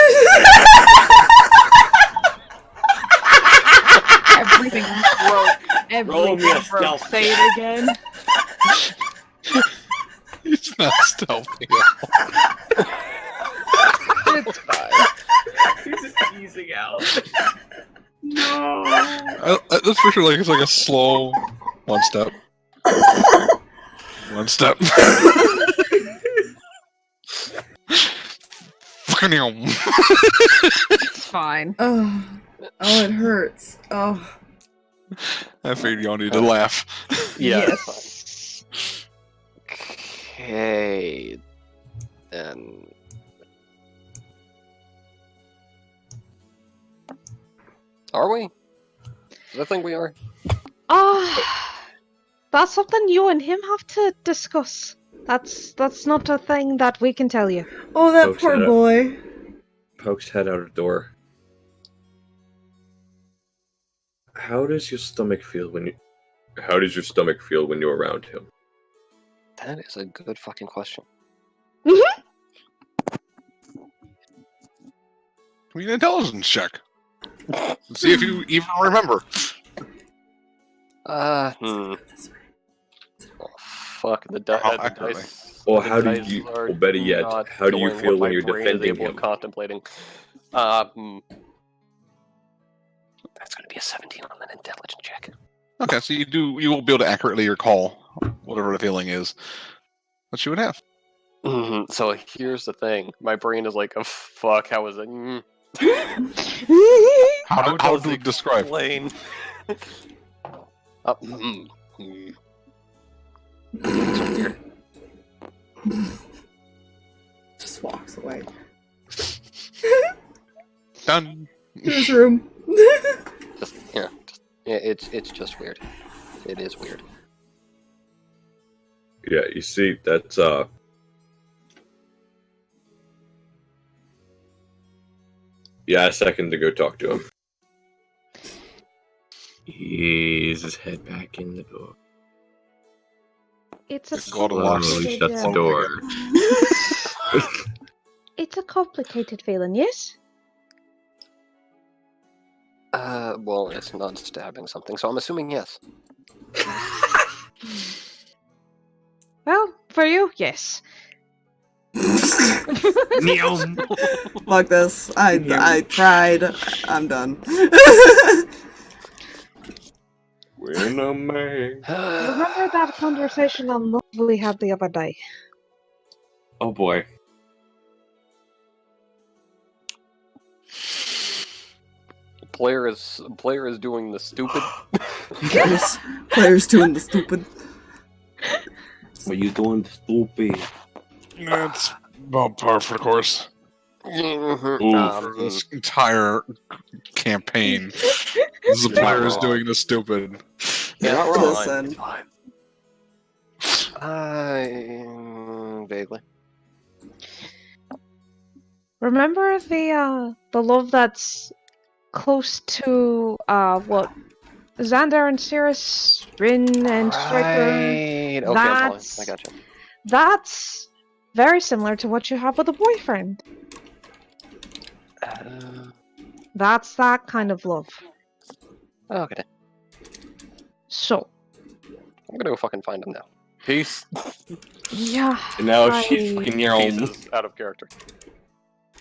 Everything broke. Roll me a Everything broke. stealth Say it again. It's not stealthy. It's fine. He's just easing out. That's for sure. Like it's like a slow one step. One step. It's fine. Oh, it hurts. Oh. I figured y'all need to laugh. Yeah. Yes. That's fine. Okay. Then. Are we? I think we are. That's something you and him have to discuss. That's not a thing that we can tell you. Oh, that Folks, poor boy. Pokes head out of the door. How does your stomach feel when you're around him? That is a good fucking question. Give me an intelligence check. See if you even remember. Oh, fuck the dice. Or the how do dice you? are Or better yet, not how do you doing feel what when my you're brain is defending able of him? Contemplating. That's gonna be a 17 on an intelligence check. Okay, so you will be able to accurately recall whatever the feeling is that you would have. So here's the thing. My brain is like, oh, fuck, how is it? How does to it describe? explain? It's weird. Just walks away. Done. To his room. It's just weird. It is weird. Yeah, you see, that's yeah, a second to go talk to him. Ease his head back in the door. It's a It's called a lock. Slowly complicated, shuts the door. It's a complicated feeling, yes? Well, it's not stabbing something, so I'm assuming yes. Well, for you, yes. Fuck this. I tried. I'm done. When a man. Remember that conversation on Love we had the other day? Oh boy. Player is doing the stupid. Players doing the stupid. What are you doing, stupid? That's about par for the course. Mhm. This entire campaign, the player is doing the stupid. Yeah, not wrong. Listen. Vaguely. Remember the love that's close to what Xander and Sirris, Rinn and Striker. Right. Okay, I'm following. I gotcha. That's very similar to what you have with a boyfriend. That's that kind of love. Okay. So, I'm gonna go fucking find him now. Peace. yeah. And now she's fucking your Peace own. is out of character.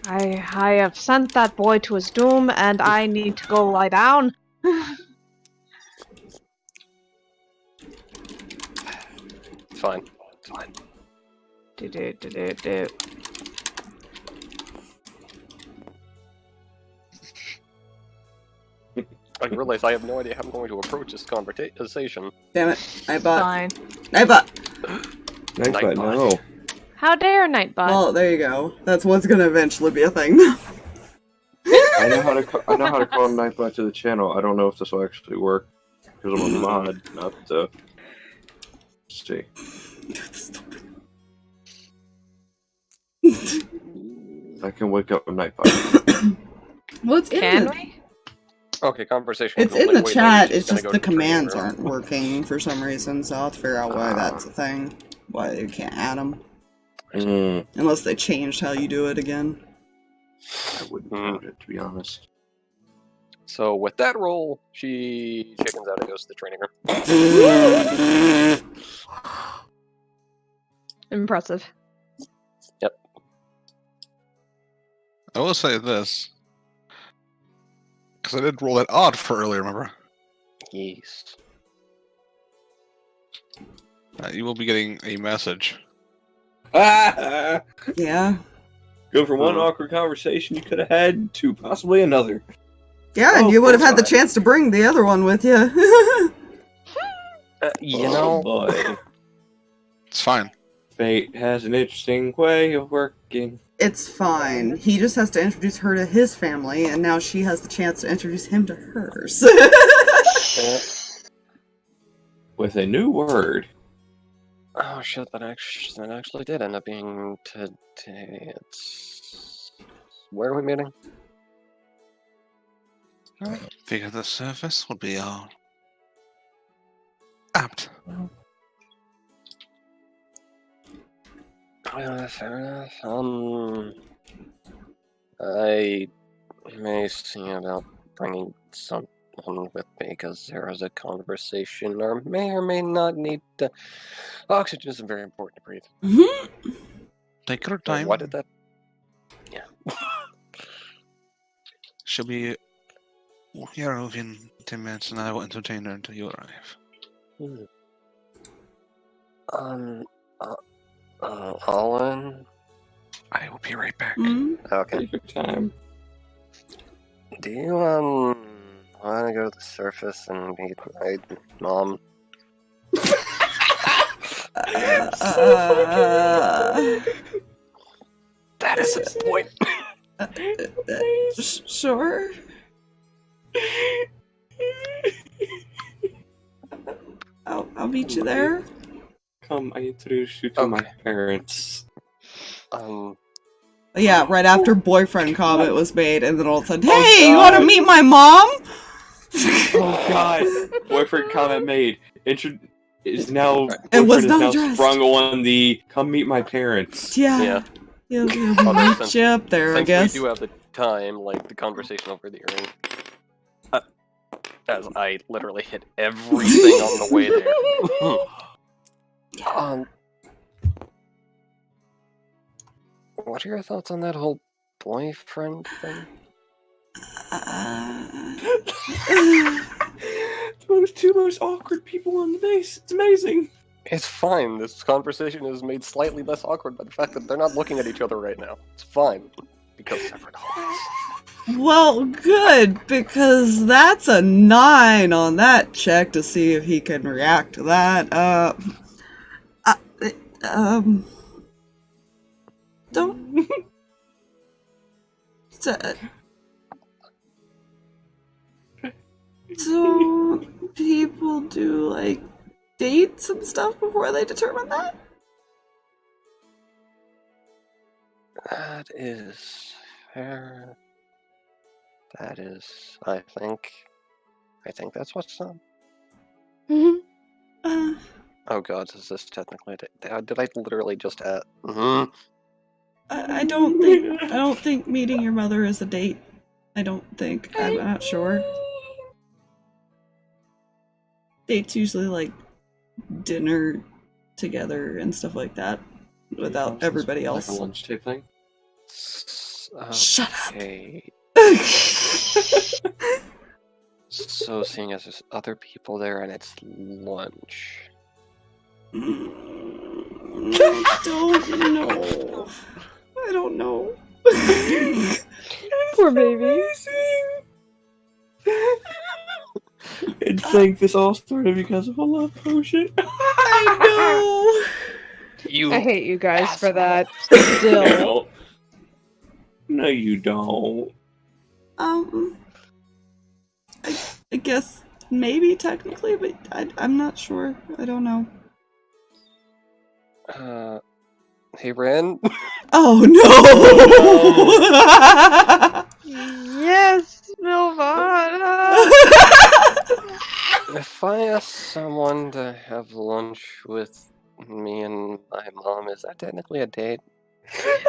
I have sent that boy to his doom, and I need to go lie down. It's fine. It's fine. Do. I realize I have no idea how I'm going to approach this conversation. Damn it. Nightbot. Fine. Nightbot. Nightbot, no. How dare, Nightbot? Well, there you go. That's what's gonna eventually be a thing. I know how to call Nightbot to the channel. I don't know if this will actually work because I'm a mod, not the. See. I can wake up with Nightbot. Well, it's in Can the, we? Okay, conversation. it's will in go the way chat. later. It's She's gonna just go the to training commands room. aren't working for some reason, so I'll have to figure out why that's a thing. Why you can't add them. Unless they changed how you do it again. I wouldn't count it, to be honest. So with that roll, she chickens out and goes to the training room. Impressive. I will say this, because I did roll that odd for earlier, remember? Yes. You will be getting a message. Ah! Yeah. Go from one awkward conversation you could have had to possibly another. Yeah, and Oh, you would have had the fine. chance to bring the other one with you. You Oh, know, boy. It's fine. Fate has an interesting way of working. It's fine. He just has to introduce her to his family, and now she has the chance to introduce him to hers. With a new word. oh shit, that actually did end up being today. It's where are we meeting? Figure the surface would be apt. Fair enough. I may see about bringing someone with me because there is a conversation, or may not need to. Oxygen is very important to breathe. Take your So time. why did that? Yeah. She'll be here within 10 minutes, and I will entertain her until you arrive. Alwin? I will be right back. Okay. Take your time. Do you, want to go to the surface and meet my mom? That is the point. Sure. I'll meet you there. Come, I introduce you to my parents. Yeah, right after boyfriend comment was made, and then all of a sudden, Oh, hey, you want to God. meet my mom? Oh god! Boyfriend comment made. Is now. It was boyfriend not is now addressed. sprung on the come meet my parents. Yeah. Yeah. He'll meet you up there, I Since guess. we do have the time, like the conversation over the earring. As I literally hit everything on the way there. What are your thoughts on that whole boyfriend thing? Those two most awkward people on the base. It's amazing. It's fine. This conversation is made slightly less awkward by the fact that they're not looking at each other right now. It's fine. Because separate hallways. Well, good, because that's a 9 on that check to see if he can react to that. Don't... So, people do, like, dates and stuff before they determine that? That is fair. That is, I think that's what's up. Oh god, is this technically a date? Did I literally just add? I don't think meeting your mother is a date. I don't think. I'm not sure. Dates usually like dinner together and stuff like that without everybody else. Like a lunch tape thing? Shut up! So seeing as there's other people there and it's lunch. I don't know. Poor baby. And think this all started because of a love potion. I You I hate you guys for asshole. that. Still. No, you don't. know. I guess maybe technically, but I'm not sure. I don't know. Hey Rinn. Oh no! Yes, Mylvada. If I ask someone to have lunch with me and my mom, is that technically a date?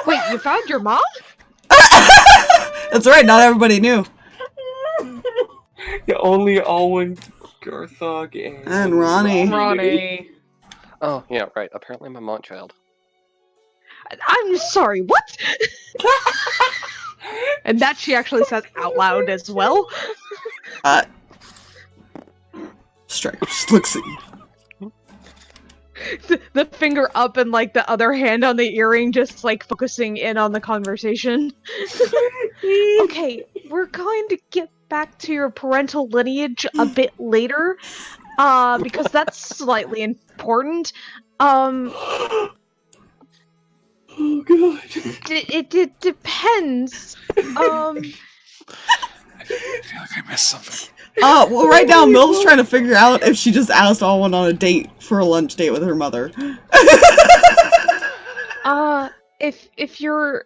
Wait, you found your mom? That's right. Not everybody knew. Yeah, only Alwin, Garthag, And Ronnie. Ronnie. Oh, yeah, right. Apparently I'm a Mont child. I'm sorry, what? And that she actually says out loud as well. Striker just looks at you. The finger up and like the other hand on the earring just like focusing in on the conversation. Okay, we're going to get back to your parental lineage a bit later. Because that's slightly important. Oh god. It depends. I feel like I missed something. Well, right now, Mil's trying to figure out if she just asked Alwyn on a date for a lunch date with her mother. If you're...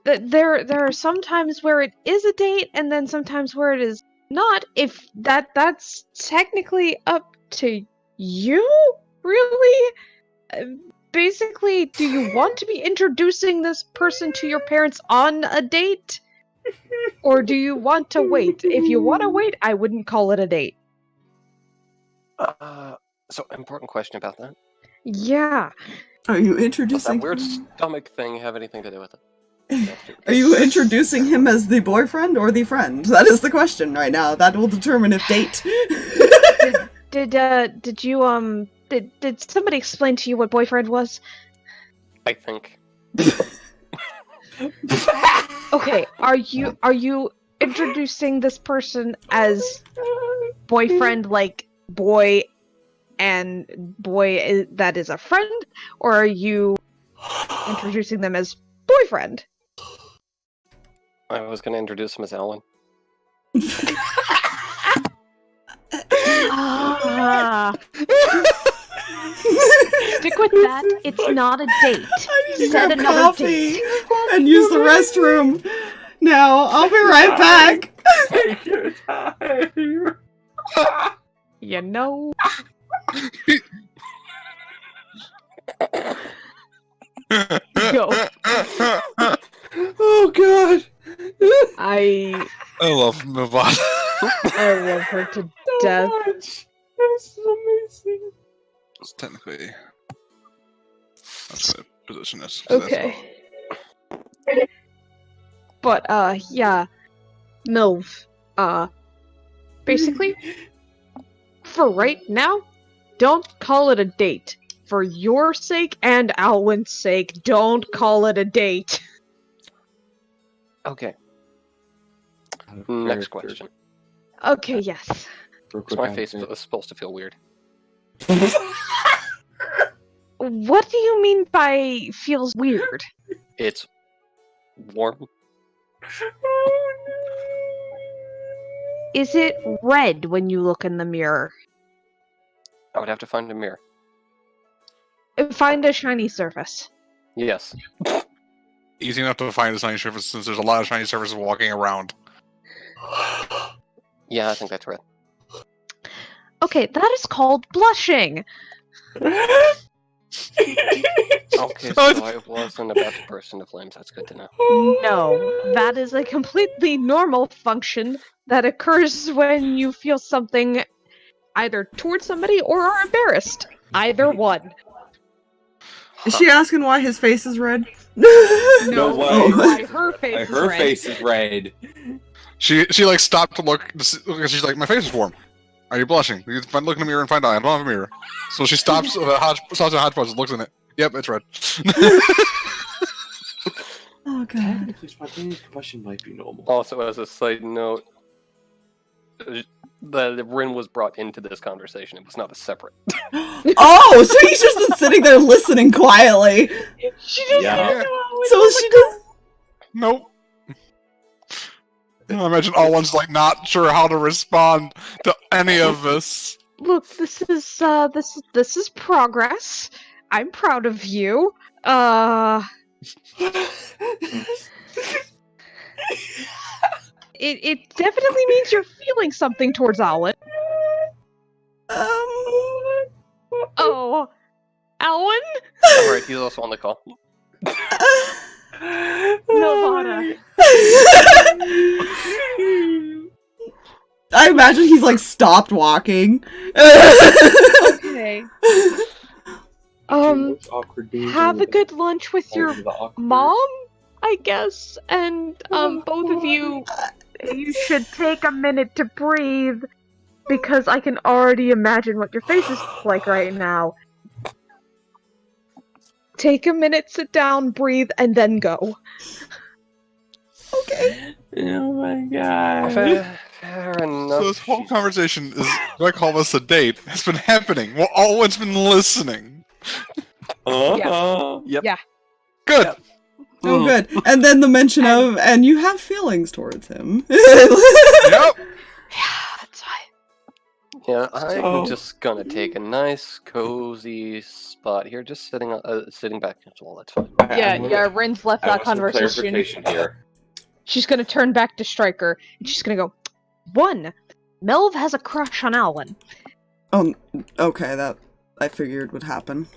There are some times where it is a date, and then sometimes where it is not. If that's technically up to you, really? Basically, do you want to be introducing this person to your parents on a date? Or do you want to wait? If you want to wait, I wouldn't call it a date. So important question about that. Yeah. Are you Does introducing... that weird stomach thing have anything to do with it? Are you introducing him as the boyfriend or the friend? That is the question right now. That will determine if date. Did somebody explain to you what boyfriend was? I think. Okay, are you introducing this person as boyfriend, like boy and boy that is a friend, or are you introducing them as boyfriend? I was going to introduce him as Alwin. Stick with that. It's not a date. I need to Set grab another coffee date. and use the restroom. Now, I'll be right back. Take your time. You know. Go. Oh god. I love Mylvada. I love her to death. Much. This is amazing. It's technically that's what the position is. 'Cause Okay. But yeah, MILF. Basically, for right now, don't call it a date. For your sake and Alwyn's sake, don't call it a date. Okay. Next question. Okay, yes. So my face is supposed to feel weird. What do you mean by feels weird? It's warm. Is it red when you look in the mirror? I would have to find a mirror. Find a shiny surface. Yes. Easy enough to find a shiny surface since there's a lot of shiny surfaces walking around. Yeah, I think that's right. Okay, that is called blushing. Okay, so I wasn't about to burst into flames. That's good to know. No, that is a completely normal function that occurs when you feel something either towards somebody or are embarrassed. Either one. Is she asking why his face is red? No way. Why her face is Her red. face is red. She like stopped to look. She's like, my face is warm. Are you blushing? You look in the mirror and find out I don't have a mirror. So she stops at a hodgepodge and looks in it. Yep, it's red. Oh god. Technically, spontaneous combustion might be normal. Also, as a side note, the Rinn was brought into this conversation. It was not a separate. Oh, so he's just been sitting there listening quietly. She doesn't Yeah. know. So she does. Nope. I imagine Alwin's like not sure how to respond to any of this. Look, this is progress. I'm proud of you. It definitely means you're feeling something towards Alwin. Oh, Alwin? Alright, he's also on the call. Mylvada. I imagine he's like stopped walking. Okay. Awkward being Have a good lunch with your the awkward- mom, I guess, and both of you should take a minute to breathe, because I can already imagine what your face is like right now. Take a minute, sit down, breathe, and then go. Okay. Oh my god. Fair enough. So this whole conversation is, do I call this a date? It's been happening. Well, Alwin's been listening. Yep. Yeah. Good. Yep. Oh, good. And then the mention of, and you have feelings towards him. Yep. Yeah, that's fine. Yeah, I'm So- just gonna take a nice, cozy spot here, just sitting back against the wall. That's fine. Yeah, Rinn's left I that want some conversation. clarification here. She's gonna turn back to Stryker, and she's gonna go, 1. Melv has a crush on Alwin. Oh, okay, that I figured would happen.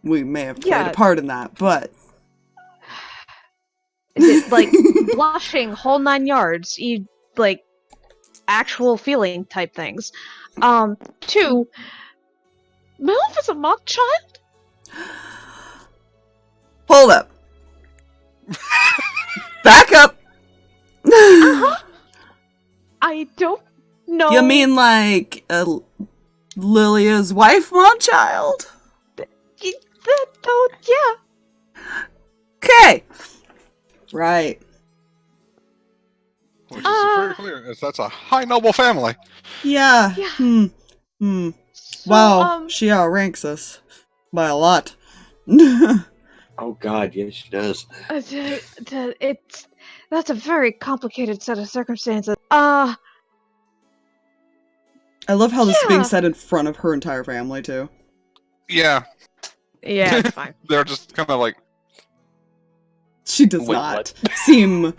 We may have played Yeah. a part in that, but Like, blushing, whole 9 yards, like, actual feeling type things. 2, Melv is a mock child? hold up. Back up. Uh-huh. I don't know. You mean like Lilia's wife, one child? Oh, yeah. Okay. Right. Which is very clear, as that's a high noble family. Yeah. Yeah. So, Wow, she outranks us by a lot. Oh god, yes she does. That's a very complicated set of circumstances. I love how this is being Yeah. said in front of her entire family too. Yeah, Yeah, it's fine. they're just kind of like, She does Wait, not seem.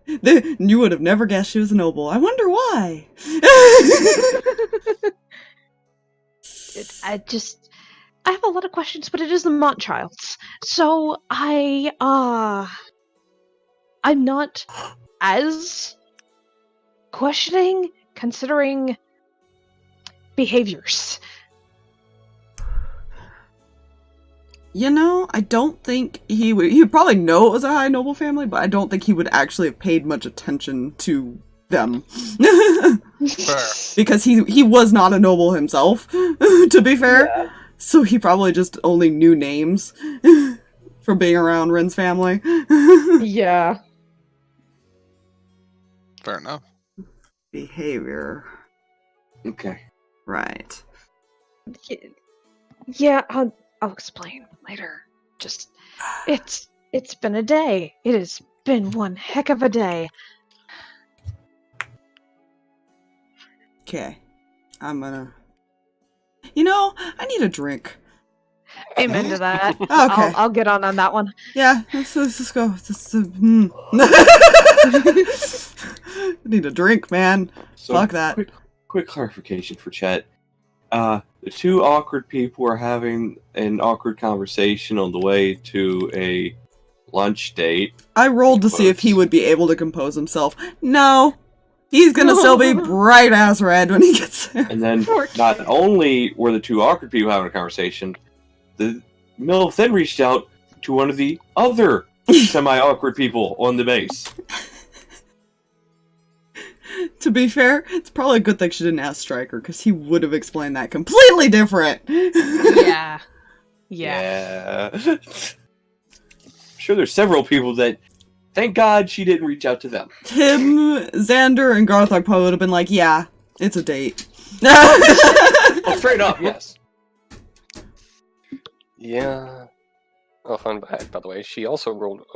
You would have never guessed she was a noble. I wonder why. I have a lot of questions, but it is the Mont Child's. So I'm not as questioning, considering behaviors. You know, I don't think he would. He'd probably know it was a high noble family, but I don't think he would actually have paid much attention to them. fair. Because he was not a noble himself, to be fair. So he probably just only knew names from being around Rinn's family. Yeah. Fair enough. Behavior. Okay. Right. Yeah, I'll explain later. Just, it's been a day. It has been one heck of a day. Okay. I'm gonna... You know, I need a drink. Amen to that. Okay. I'll get on that one. Yeah, let's go. I need a drink, man. So Fuck that. Quick clarification for chat. The two awkward people are having an awkward conversation on the way to a lunch date. I rolled to see if he would be able to compose himself. No. He's gonna still be bright ass red when he gets there. And then not only were the two awkward people having a conversation, the MILF then reached out to one of the other semi-awkward people on the base. To be fair, it's probably a good thing she didn't ask Stryker, because he would have explained that completely different. Yeah. I'm sure there's several people that, thank God she didn't reach out to them. Him, Xander, and Garthag probably would have been like, yeah, it's a date. Oh, straight up, yes. Yeah. Oh, fun fact, by the way, she also rolled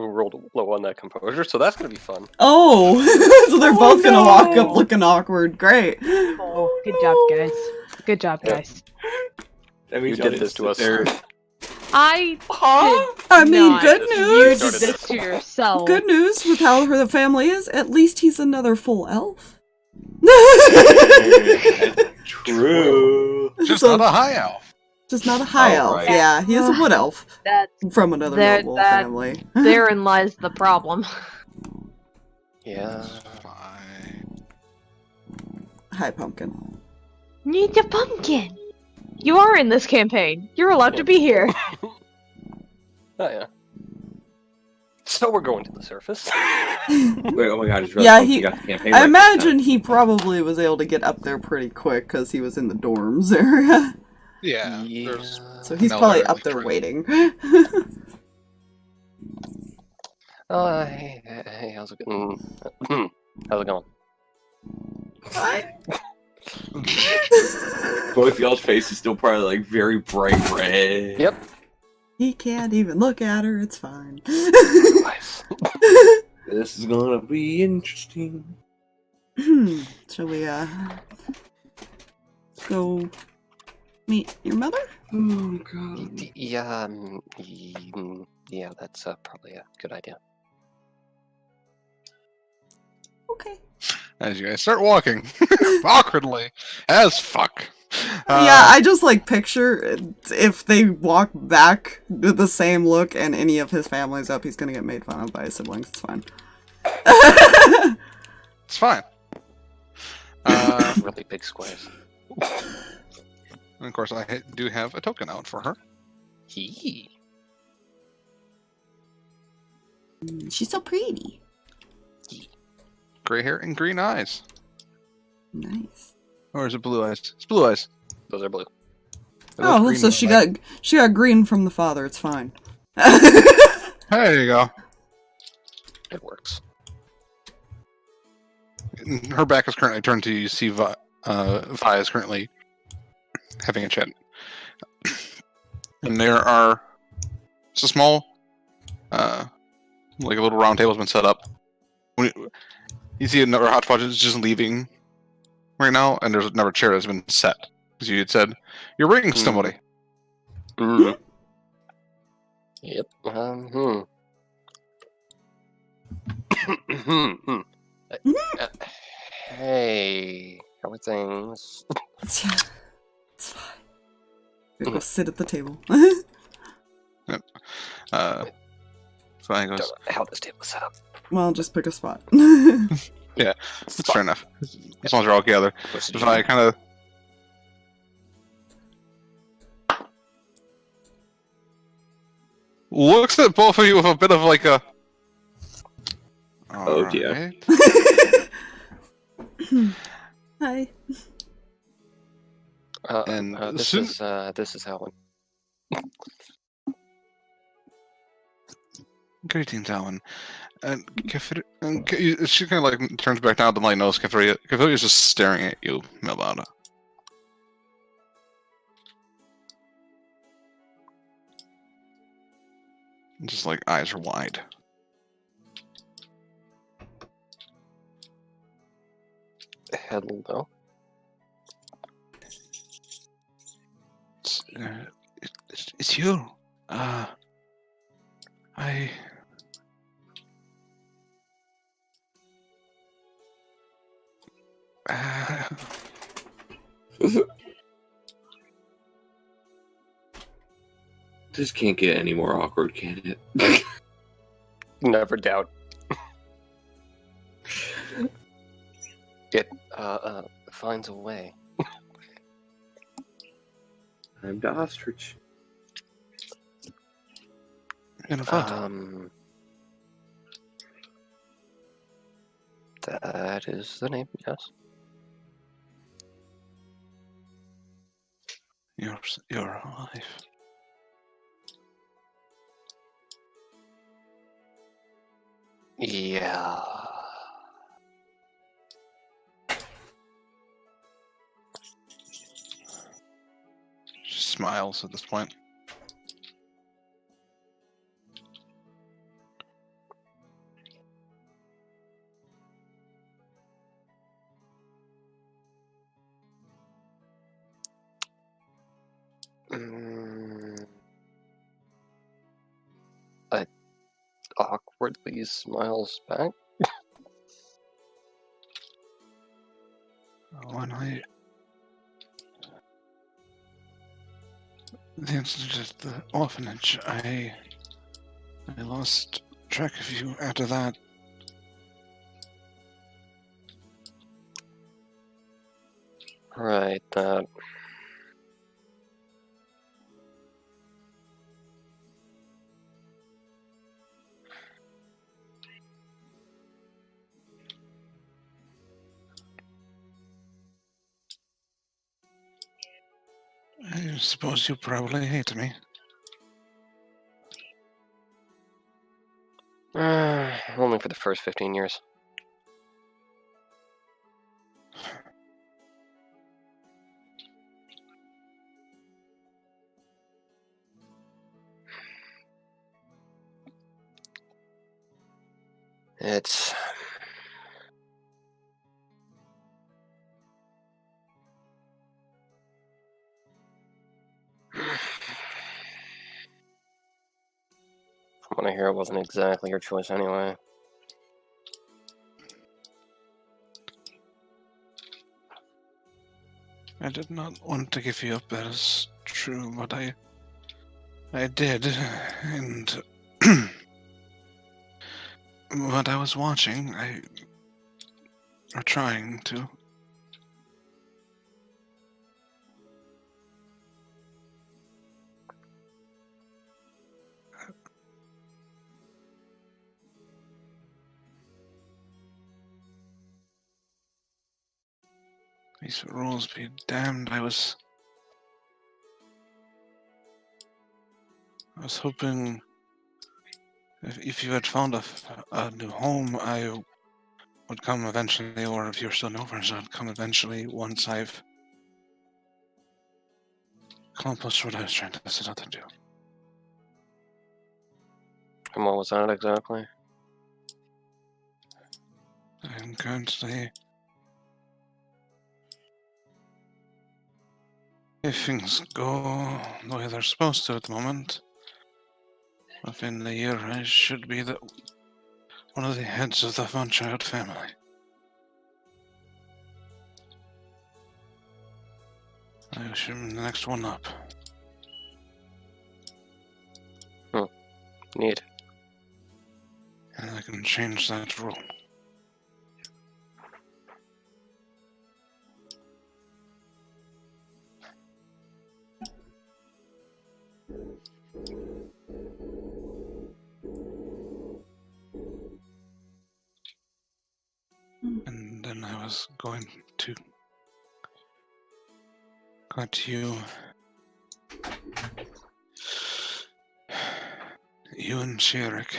low on that composure, so that's gonna be fun. Oh, so they're both gonna walk up looking awkward. Great. Oh, good job, guys. Good job, guys. I mean, You did this to us. I I mean, not. good You news. did this to yourself. Good news with how the family is. At least he's another full elf. True. Just So- not a high elf. Just not a high elf. right. Yeah, he is a wood elf That's from another noble family. therein lies the problem. Yeah. Fine. Hi, pumpkin. Need a pumpkin. You are in this campaign. You're allowed to be here. Oh yeah. So we're going to the surface. Wait, oh my God! I just Yeah, realized he- you got the campaign I right imagine he probably was able to get up there pretty quick because he was in the dorms area. Yeah. There's So he's No, probably they're up there right. waiting. Hey, how's it going? How's it going? Both y'all's face is still probably like very bright red. Yep. He can't even look at her, it's fine. Nice. This is gonna be interesting. Shall we, go meet your mother? Oh God. Yeah, yeah, that's probably a good idea. Okay. As you guys start walking, awkwardly, as fuck. Yeah, I just like picture if they walk back with the same look and any of his family's up, he's gonna get made fun of by his siblings. It's fine. It's fine. Really big squares. And of course, I do have a token out for her. Hee. She's so pretty. Gray hair and green eyes. Nice. Or is it blue eyes? It's blue eyes. Those are blue. They look Oh, green so with she black. got green from the father. It's fine. There you go. It works. Her back is currently turned to you. See Vi is currently having a chat. And there are just a small, like a little round table has been set up. You see another hodgepodge is just leaving right now, and there's another chair that's been set. Because you had said, you're bringing somebody. Mm. Yep. Hey, how are things? It's fine. We go sit at the table. So I goes, Don't know how this table is set up. Well, just pick a spot. it's fair enough. As long as you're all together. So I kind of... looks at both of you with a bit of like a... Oh, dear. Alright. Hi. And this soon- is Alwin. Greetings, Alwin. She kind of like turns back down to my nose. Kefiria's just staring at you, Mylvada. Just like eyes are wide. Hello. It's you. This can't get any more awkward, can it? Never doubt. It finds a way. I'm the ostrich. In a foot. That is the name, yes. You're alive. Yeah. She smiles at this point. I awkwardly smiles back. The incident at the orphanage, I lost track of you after that. Right, that. I suppose you probably hate me. Only for the first 15 years. It's... From what I hear, it wasn't exactly your choice anyway. I did not want to give you up, that is true, but I did, and what I was watching, or trying to. These rules be damned, I was hoping if you had found a new home, I would come eventually, or if you're still in Overage, I'd come eventually once I've accomplished what I was trying to set out to do. And what was that exactly? I'm currently, if things go the way they're supposed to at the moment, within the year I should be one of the heads of the one-child family. I wish him the next one up. Neat. And I can change that rule. And then I was going to you and Sirris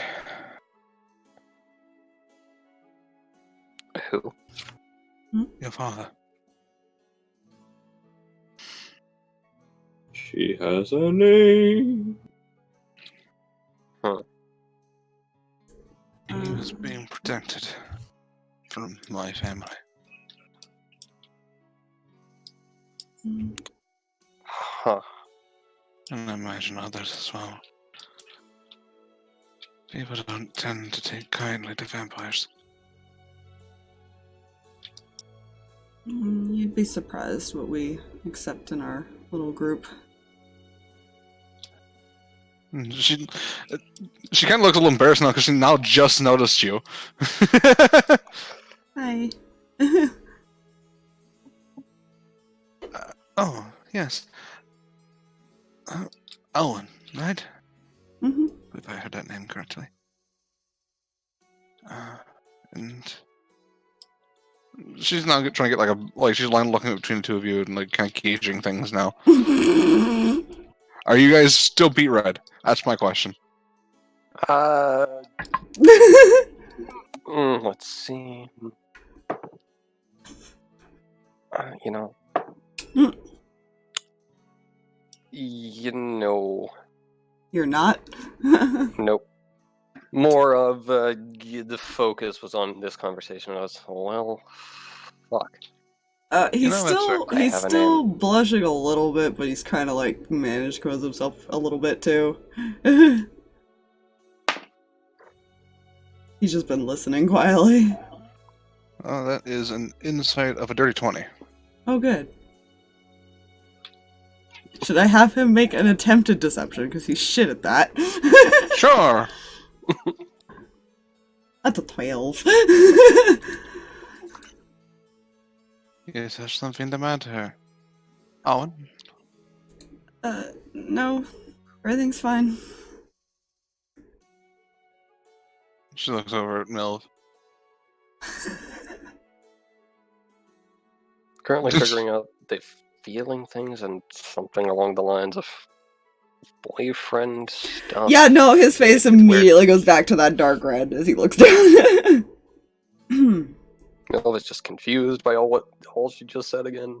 Who? Your father. She has a name. He was being protected from my family. Huh. And I imagine others as well. People don't tend to take kindly to vampires. You'd be surprised what we accept in our little group. She kind of looks a little embarrassed now because she now just noticed you. Hi. Oh, yes. Alwin, right? Mm-hmm. If I heard that name correctly. And she's now trying to get she's looking between the two of you and like kind of gauging things now. Are you guys still beat red? That's my question. Let's see. You know. You know. You're not? Nope. More of the focus was on this conversation. I was, well, fuck. He's I have a still blushing a little bit, but he's kind of like managed to compose himself a little bit too. He's just been listening quietly. Oh, that is an insight of a dirty 20. Oh, good. Should I have him make an attempted deception? Because he's shit at that. Sure! That's a 12. Is there something the matter? Alwin? No. Everything's fine. She looks over at Milv. Currently figuring out they feeling things and something along the lines of boyfriend stuff. Yeah, no, his face immediately goes back to that dark red as he looks down. Mel is just confused by all she just said again.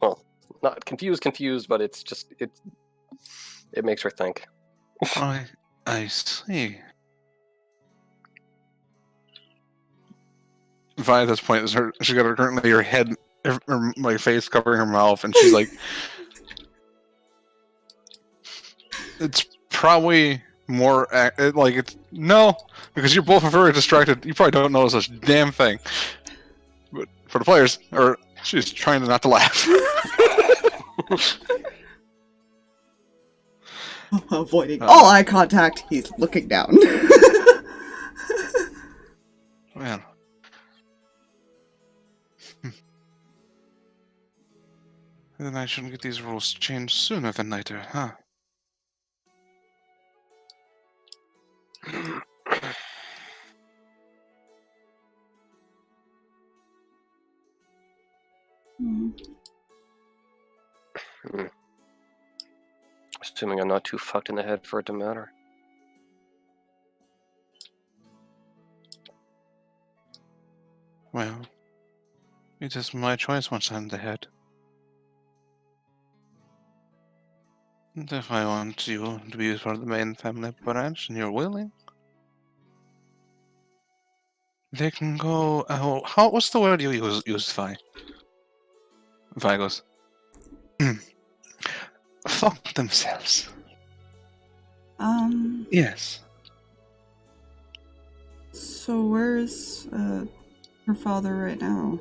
Well, not confused, but it makes her think. I see. Vi at this point she got currently her head, my face covering her mouth, and she's like, it's probably more no, because you're both very distracted. You probably don't notice this damn thing. But for the players, she's trying to not to laugh. Avoiding all eye contact, he's looking down. Man. Then I shouldn't get these rules changed sooner than later, huh? Assuming I'm not too fucked in the head for it to matter. Well, it is my choice once I'm the head. And if I want you to be part of the main family branch and you're willing, they can go. What's the word you use, Vi? Vi goes, fuck themselves. Yes. So where's her father right now?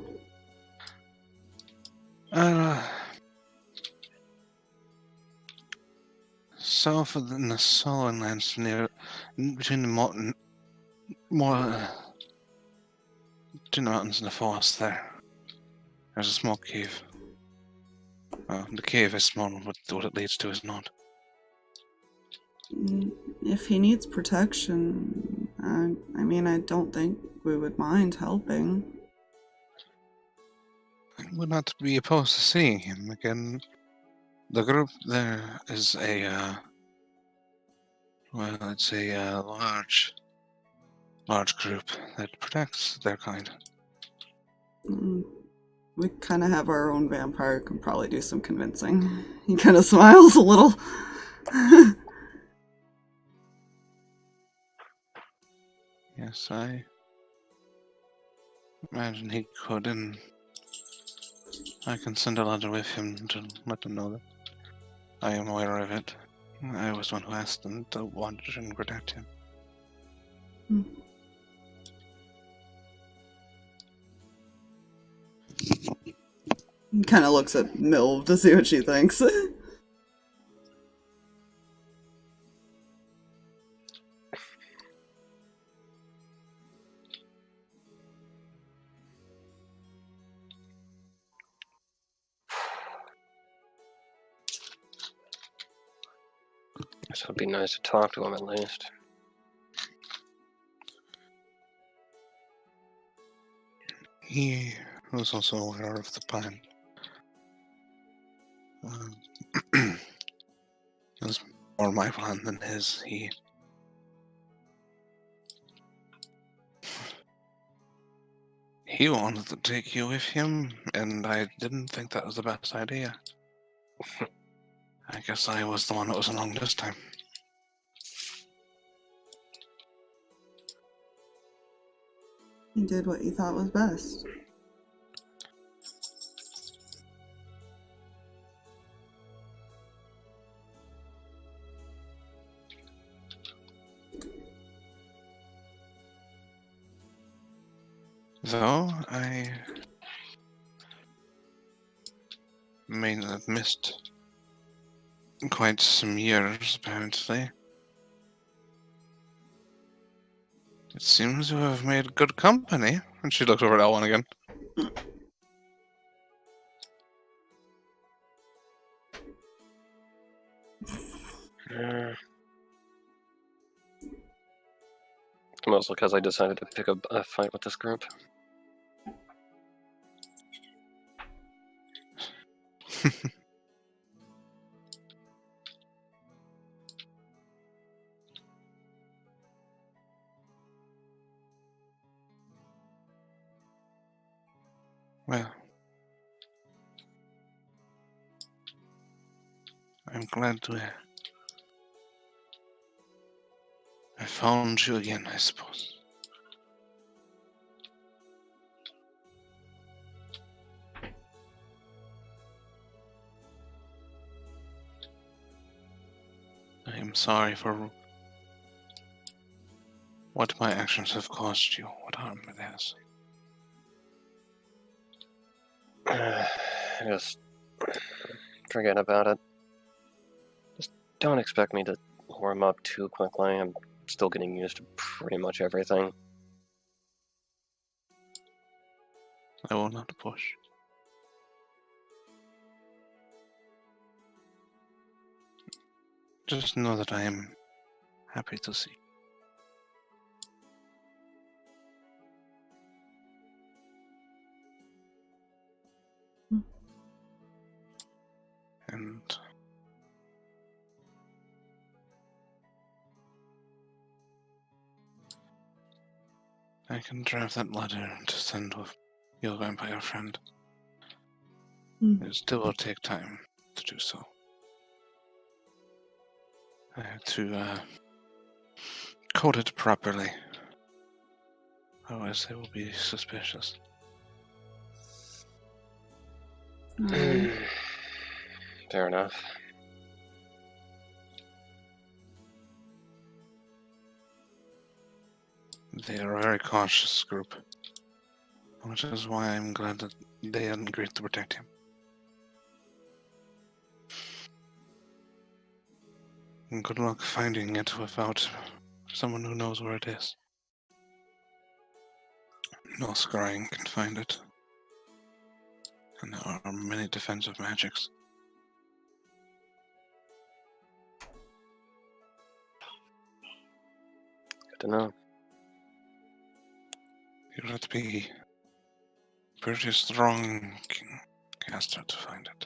South of the Southern lands near between the mountains and the forest there. There's a small cave. The cave is small, but what it leads to is not. If he needs protection, I mean, I don't think we would mind helping. I would not be opposed to seeing him again. The group there is it's a large group that protects their kind. We kind of have our own vampire, can probably do some convincing. He kind of smiles a little. Yes, I imagine he could, and I can send a letter with him to let them know that I am aware of it. I was one who asked them to watch and protect him. He kind of looks at Milv to see what she thinks. This would be nice to talk to him at least. He was also aware of the plan. It was more my plan than his. He wanted to take you with him, and I didn't think that was the best idea. I guess I was the one that was wrong this time. You did what you thought was best. Though I may have missed quite some years, apparently. It seems to have made good company. And she looks over at Alwin again. Mostly because I decided to pick a fight with this group. Well, I'm glad to I found you again, I suppose. I am sorry for what my actions have caused you, what harm it has. Just forget about it. Just don't expect me to warm up too quickly. I'm still getting used to pretty much everything. I will not push. Just know that I am happy to see. And I can draft that letter to send with your vampire friend. It still will take time to do so. I have to code it properly. Otherwise they will be suspicious. Fair enough. They are a very cautious group, which is why I'm glad that they agreed to protect him. And good luck finding it without someone who knows where it is. No scrying can find it. And there are many defensive magics. Good to know. You would have to be pretty strong caster to find it.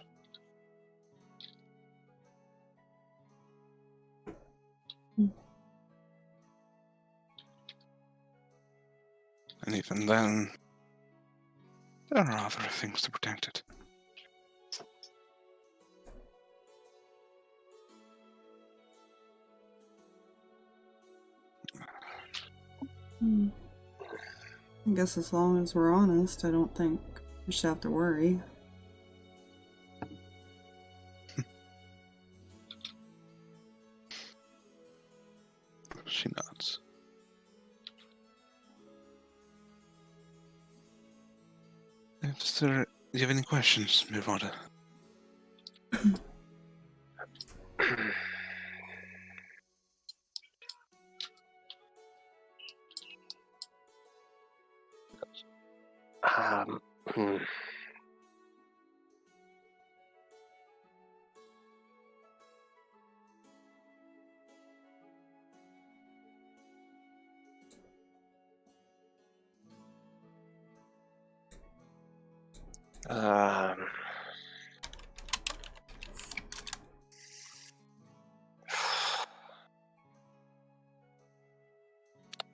And even then, There are other things to protect it. I guess as long as we're honest, I don't think we should have to worry. She nods. Do you have any questions, Mylvada? Hmm.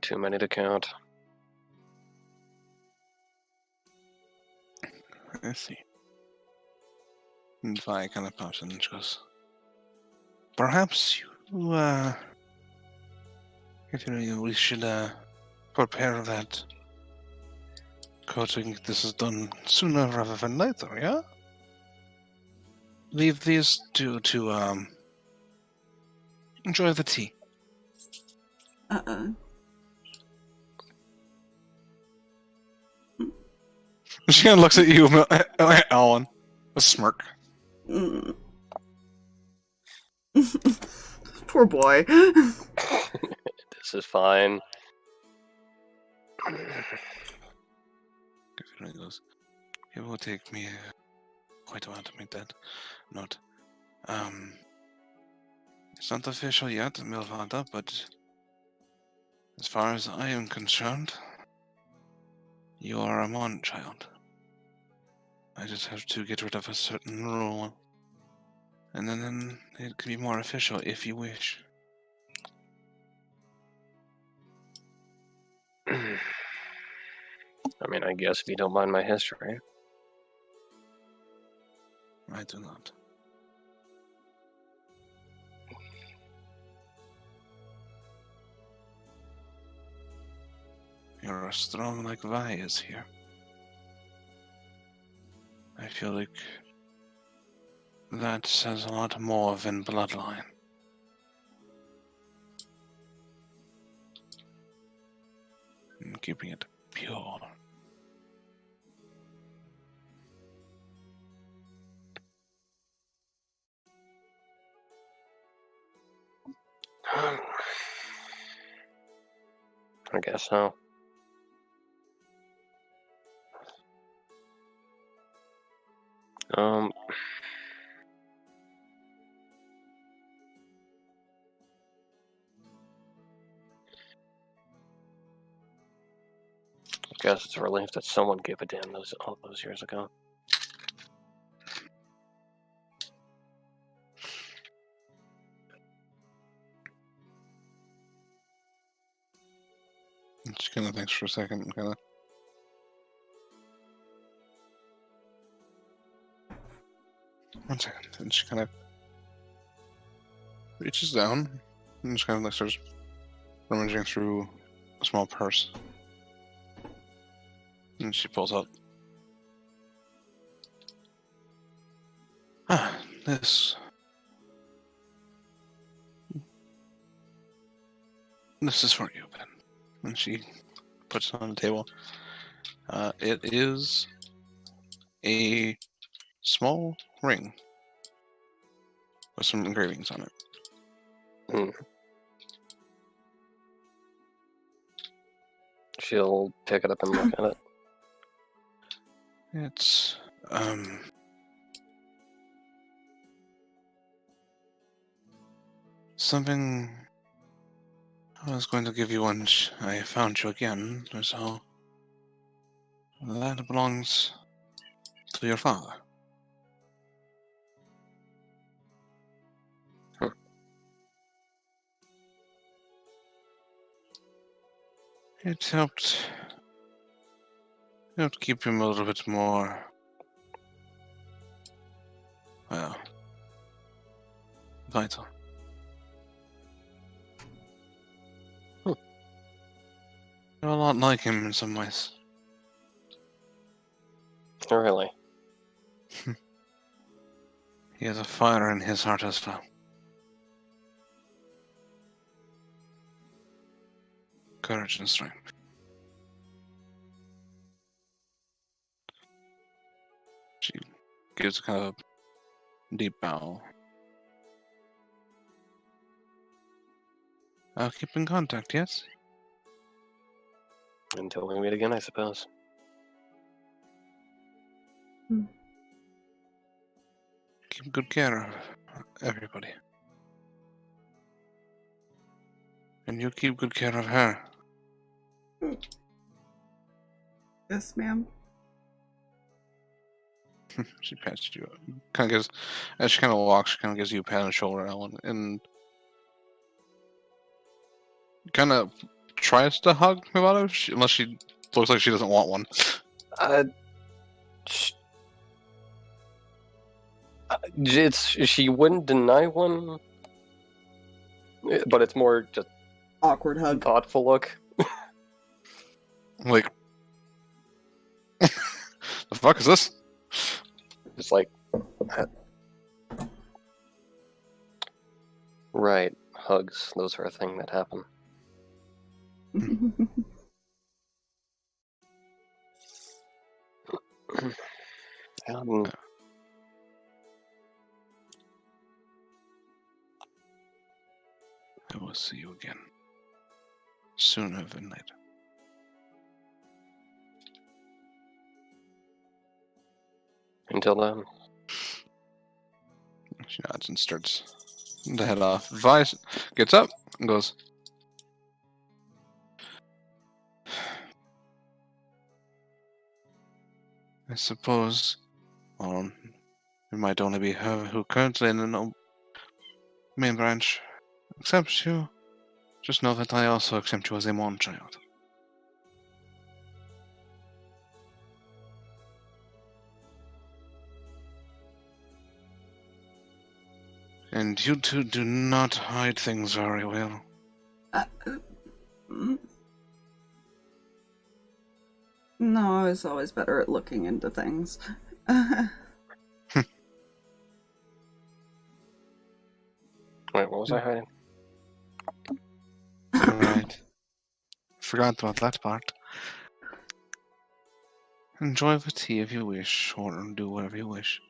Too many to count. I see. And Vi kind of pops in and she goes, perhaps we should prepare that coating. This is done sooner rather than later, yeah? Leave these to enjoy the tea. She kind of looks at you, Alwin, with a smirk. Poor boy. This is fine. He goes, it will take me quite a while to make that note. It's not official yet, Mylvada, but as far as I am concerned, you are a Mon child. I just have to get rid of a certain rule, and then it can be more official if you wish. I mean, I guess if you don't mind my history. I do not. You're as strong like Vi is here. I feel like that says a lot more than bloodline. And keeping it pure. I guess so. I guess it's a relief that someone gave a damn all those years ago. She kind of thinks for a second and kind of... One second. And she kind of reaches down and just kind of like starts rummaging through a small purse. And she pulls out... this... This is for you, Ben. And she puts it on the table. It is a small ring with some engravings on it. She'll pick it up and look at it. It's something I was going to give you once I found you again, so that belongs to your father. It helped You have to keep him a little bit more. Well, vital. You're a lot like him in some ways. Really? He has a fire in his heart as well. Courage and strength. She gives kind of a deep bow. I'll keep in contact, yes? Until we meet again, I suppose. Keep good care of everybody. And you keep good care of her. Yes, ma'am. She pats you. Kind of gives, as she kind of walks, she kind of gives you a pat on the shoulder, Ellen, and kind of tries to hug Mylvada, unless she looks like she doesn't want one. She wouldn't deny one, but it's more just Awkward hug. thoughtful look. Like, the fuck is this? Just like, right, hugs, those are a thing that happen. I will see you again. Sooner than later. Until then. She nods and starts to head off. Vice gets up and goes, I suppose, it might only be her who currently in the main branch accepts you. Just know that I also accept you as a Mon child. And you two do not hide things very well. No, I was always better at looking into things. Wait, what was I hiding? Right. Forgot about that part. Enjoy the tea if you wish, or do whatever you wish.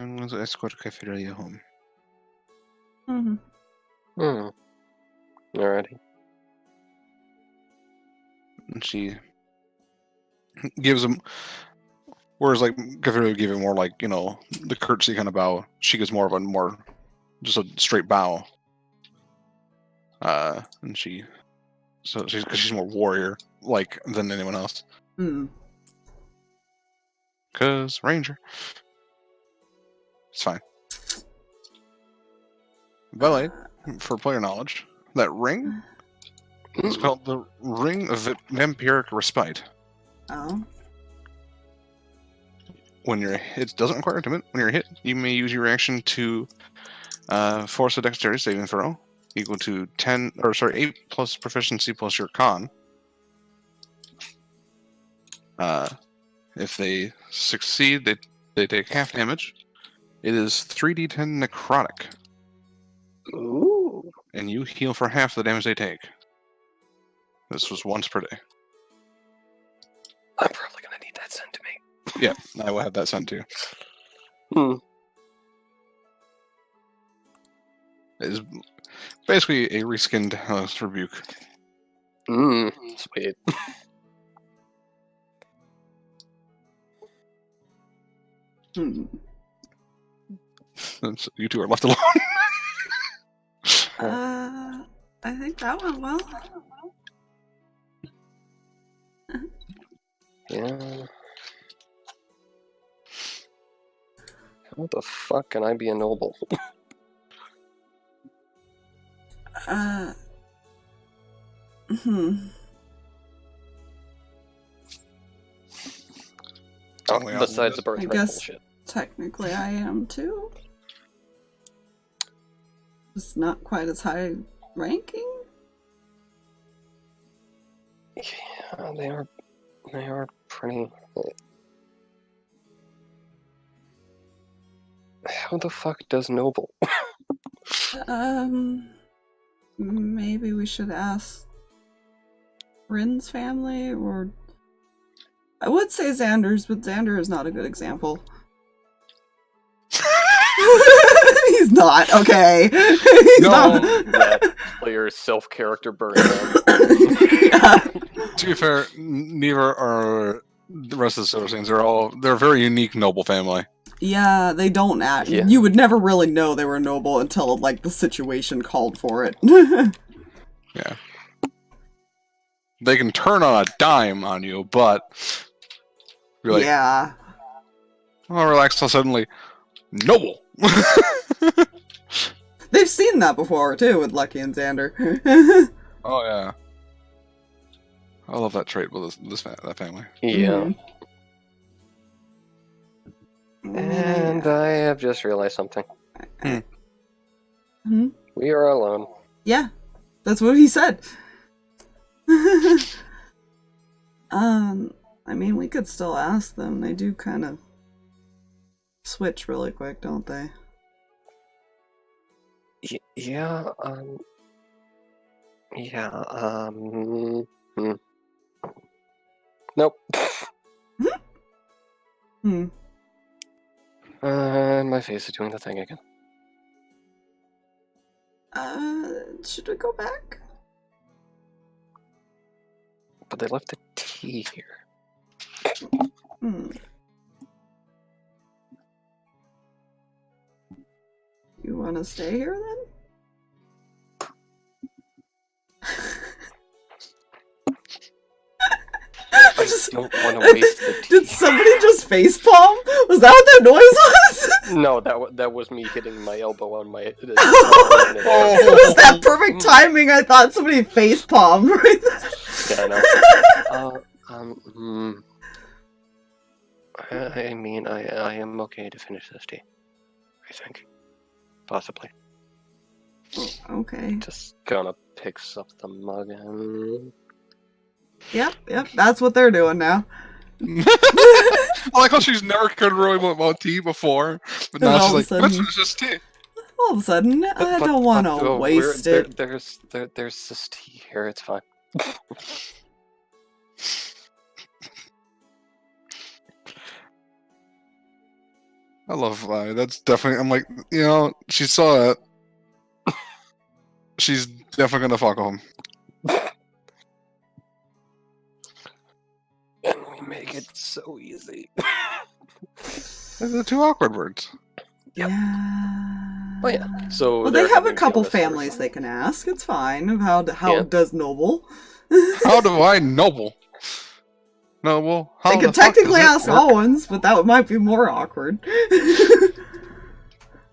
I'm going to escort Cafeteria home. Alrighty. And she gives him, whereas like Cafeteria would give him more like, you know, the curtsy kind of bow. She gives more of a just a straight bow. And she's more warrior like than anyone else. Cause Ranger. It's fine. By the way, for player knowledge, that ring is called the Ring of Vampiric Respite. Oh. When you're hit, it doesn't require intimate. When you're hit, you may use your reaction to force a dexterity saving throw equal to 8 plus proficiency plus your con. If they succeed, they take half damage. It is 3d10 necrotic. Ooh. And you heal for half the damage they take. This was once per day. I'm probably gonna need that sent to me. Yeah, I will have that sent to you. It is basically a reskinned rebuke. Sweet. So you two are left alone. I think that went well. Yeah. How the fuck can I be a noble? strongly on besides the this. birthright guess- bullshit. Technically, I am too. Just not quite as high ranking. Yeah, they are pretty. How the fuck does noble? Maybe we should ask Rinn's family, or I would say Xander's, but Xander is not a good example. He's not, okay. He's No. not. That player's self-character burning out. Yeah. To be fair, neither are the rest of the Silversteins. They're a very unique noble family. Yeah, they don't act. Yeah. You would never really know they were noble until, like, the situation called for it. Yeah. They can turn on a dime on you, but you're like, yeah. oh, relax till suddenly, noble. They've seen that before, too, with Lucky and Xander. Oh yeah, I love that trait with that family. Yeah. And I have just realized something. Hmm? We are alone. Yeah, that's what he said. I mean, we could still ask them. They do kind of switch really quick, don't they? Yeah, Nope. Hmm. My face is doing the thing again. Should we go back? But they left the tea here. Hmm. You want to stay here then? I don't want to waste the tea. Did somebody just facepalm? Was that what that noise was? No, that was me hitting my elbow on my. It was that perfect timing. I thought somebody facepalmed right there. Yeah, I know. I mean, I am okay to finish this tea. I think, possibly. Okay. Just gonna picks up the mug and. Yep. That's what they're doing now. I like how she's never could really want tea before, but now All she's of a like, let's sudden- finish this tea. All of a sudden, I don't want to waste it. There's this tea here. It's fine. I love Fly. That's definitely. I'm like, she saw it. She's definitely gonna fuck him. And we make it so easy. They're the two awkward words. Yep. Yeah. Oh yeah. So Well, they're they have a having couple feel this families first. they can ask. It's fine. How Yeah. does Noble? How do I noble? Noble? How They the could fuck does technically it ask work? Owens, but that might be more awkward.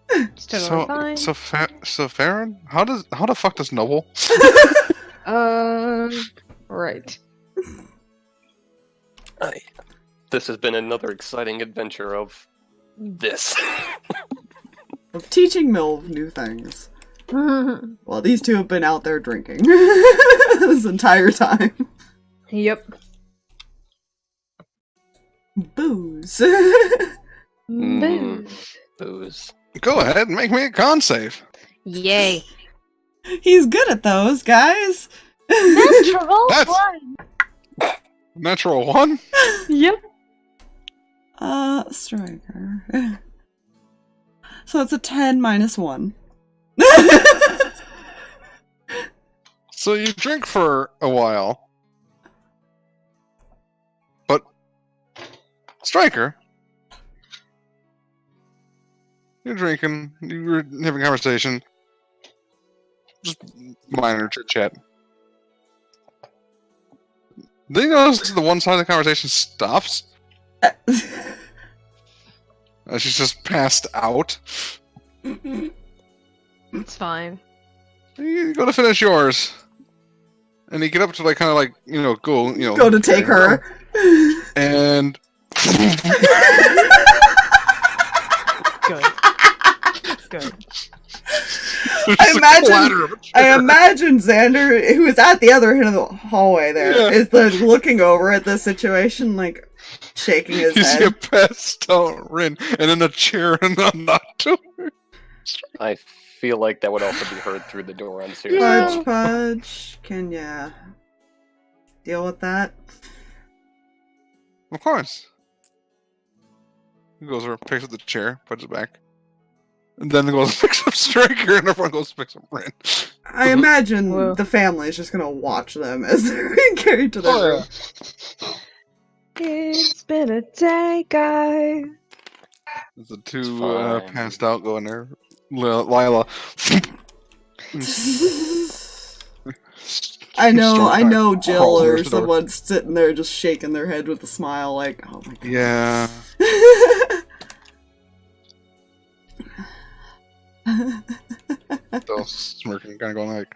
It's totally fine. So Farron, how the fuck does noble? Right. This has been another exciting adventure of this. Of teaching Milv new things. Well, these two have been out there drinking this entire time. Yep. Booze. Booze. Go ahead and make me a con save. Yay. He's good at those, guys. Natural That's- one. Natural 1? Yep. Striker. So it's a 10 minus 1. So you drink for a while. But Striker, you're drinking, you're having a conversation. Just minor chit chat. Then you notice the one side of the conversation stops. She's just passed out. It's fine. You go to finish yours. And you get up to go, Go to take her. And Good. Good. I imagine Xander, who is at the other end of the hallway there, is looking over at the situation, like, shaking his You head. see a passed out Rinn, and then a chair and a knocked door. I feel like that would also be heard through the door on Sirris. Pudge, Pudge, can ya deal with that? Of course. He goes over, picks up the chair, puts it back. And then goes picks up Striker, and everyone goes picks up Rinn. I imagine Well. the family is just gonna watch them as they're being carried to their room. It's been a day, guys. The two Fine. passed out going there. Lila. I know Jill Crawls or over the door. someone's sitting there just shaking their head with a smile like, oh my god. Yeah. Still smirking, kind of going like.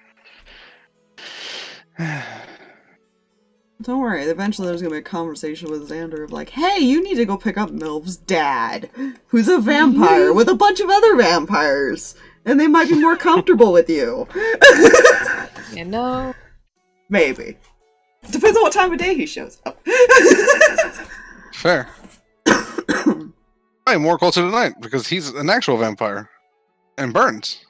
Don't worry, eventually there's gonna be a conversation with Xander of like, hey, you need to go pick up Milv's dad, who's a vampire with a bunch of other vampires, and they might be more comfortable with you. You know. Maybe. Depends on what time of day he shows up. Fair. I'm more closer tonight because he's an actual vampire and burns.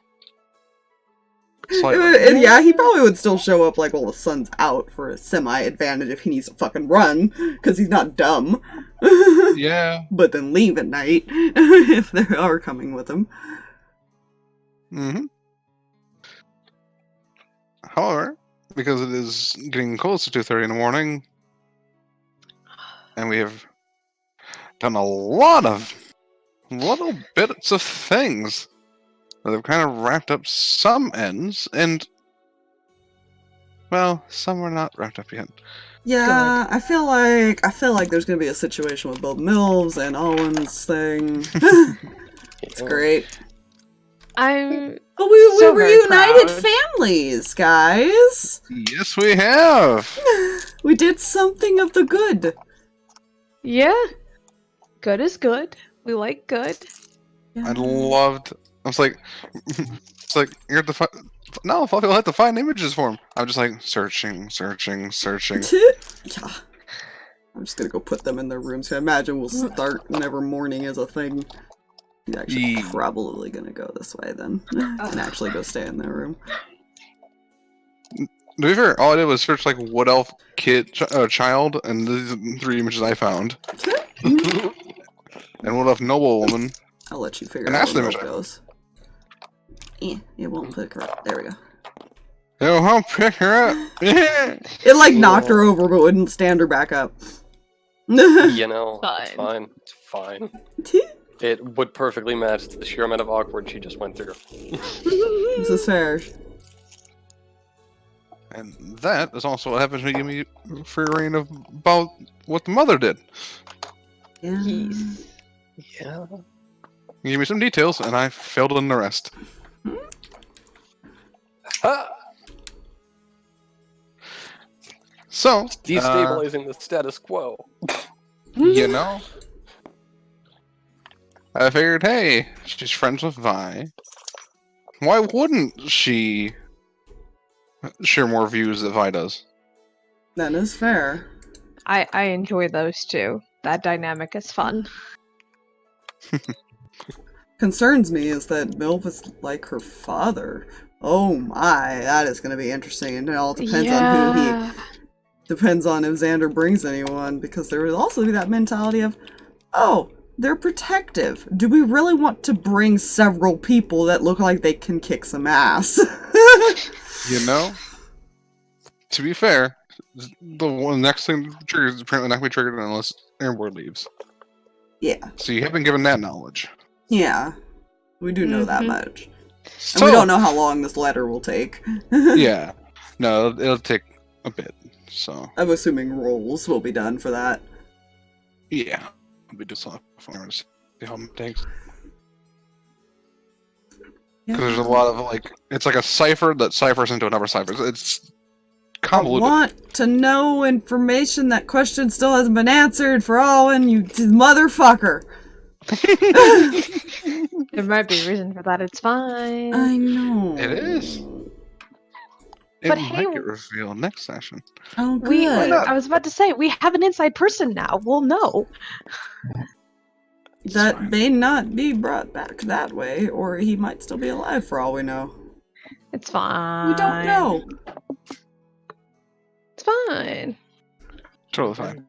Slightly. And yeah, he probably would still show up like while the sun's out for a semi-advantage if he needs to fucking run, because he's not dumb. Yeah. But then leave at night if they are coming with him. Mm-hmm. However, because it is getting close to 2:30 in the morning, and we have done a lot of little bits of things that have kind of wrapped up some ends, and well, some are not wrapped up yet. Yeah, I feel like there's gonna be a situation with both Mills and Alwin's thing. It's great. I'm But we So very reunited proud. families, guys. Yes, we have. We did something of the good. yeah. Good is good. We like good. I loved. I was like, it's like you have to find. No, Fluffy will have to find images for him. I'm just like searching. Yeah. I'm just gonna go put them in their rooms. I imagine we'll start never morning as a thing. He's actually Ye- probably gonna go this way then. And actually go stay in their room. To be fair, all I did was search like Wood Elf child, and these are the 3 images I found. And Wood Elf noble woman. I'll let you figure And out ask where them it if- goes. It won't pick her up. There we go. Oh, I'll pick her up. It like knocked her over but wouldn't stand her back up. You know, it's Fine. fine. It's fine. It would perfectly match the sheer amount of awkward she just went through. This is fair. And that is also what happens when you give me free reign of about what the mother did. Yeah. Yes. Yeah. You give me some details, and I filled in the rest. Ha! So, Destabilizing the status quo. you know, I figured, hey, she's friends with Vi. Why wouldn't she share more views that Vi does? That is fair. I enjoy those too. That dynamic is fun. Concerns me is that Milv is like her father. Oh my, that is going to be interesting. And it all depends on who he... Depends on if Xander brings anyone, because there will also be that mentality of, oh, they're protective. Do we really want to bring several people that look like they can kick some ass? You know, to be fair, the next thing triggers is apparently not going to be triggered unless Erembor leaves. Yeah. So you have been given that knowledge. Yeah. We do know that Mhm. much. So, And we don't know how long this letter will take. Yeah. No, it'll take a bit. So, I'm assuming rolls will be done for that. yeah. We just saw to see how long it takes. Because there's a lot of, like, it's like a cipher that ciphers into another cipher. It's convoluted. I want to know information. That question still hasn't been answered for Alwin, you motherfucker. There might be a reason for that. It's fine. I know. It is. It But might hey, get revealed next session. Oh, We, good. I was about to say, we have an inside person now. We'll know. That may not be brought back that way, or he might still be alive for all we know. It's fine. We don't know. It's fine. Totally fine.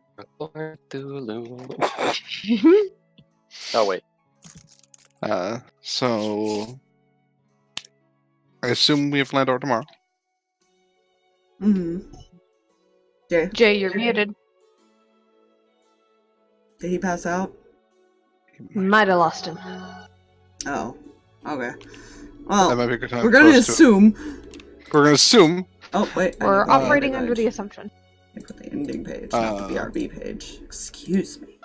Oh wait. So I assume we have Landor tomorrow. Mm-hmm. Jay, Jay, you're muted. did he pass out? Might have lost him. Oh, okay. That Well, might be a good time. we're gonna for us assume. We're gonna assume. Oh, wait. I We're need to put operating the under the page. assumption. I put the ending page, not the BRB page. Excuse me.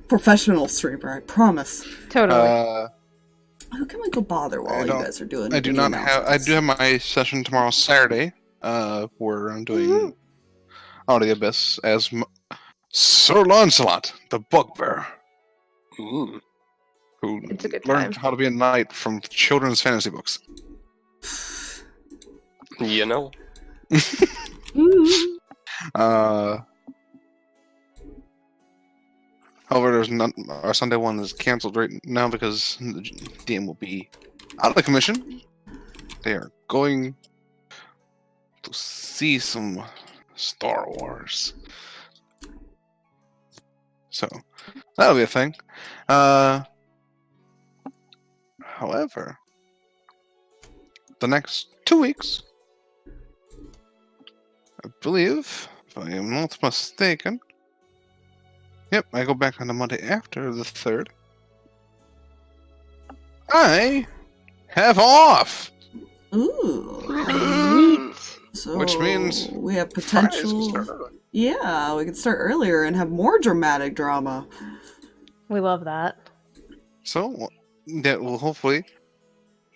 Professional streamer, I promise. Totally. Who can we go bother while you guys are doing I do the not have. I do have my session tomorrow, Saturday. Where I'm doing Out of the Abyss as Sir Lancelot, the Bugbear, Mm. who It's a good learned time. how to be a knight from children's fantasy books. You know. However, there's none. Our Sunday one is canceled right now because the DM will be out of the commission. They are going to see some Star Wars, so that'll be a thing. However, the next 2 weeks, I believe, if I am not mistaken. Yep, I go back on the Monday after the 3rd. I have off! Ooh. So Which means we have Fridays will potential. start early. Yeah, we could start earlier and have more dramatic drama. We love that. So, that will hopefully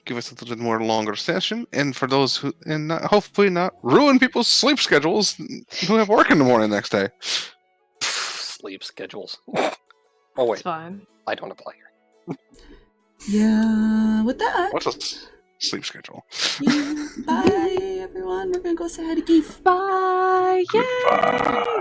give us a little bit more longer session, and for those who, and not, hopefully not ruin people's sleep schedules who have work in the morning next day. Sleep schedules. Oh It's wait, fine. I don't apply here. Yeah, with that, What's a sleep schedule? yeah, bye everyone. We're gonna go say hi to Geef. Bye. Yay. Goodbye.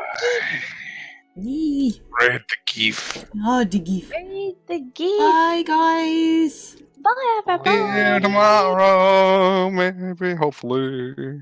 Yee. Read the geef. Oh, the Geef. Read the geek. Bye, guys. Bye, everybody. Here tomorrow, maybe, hopefully.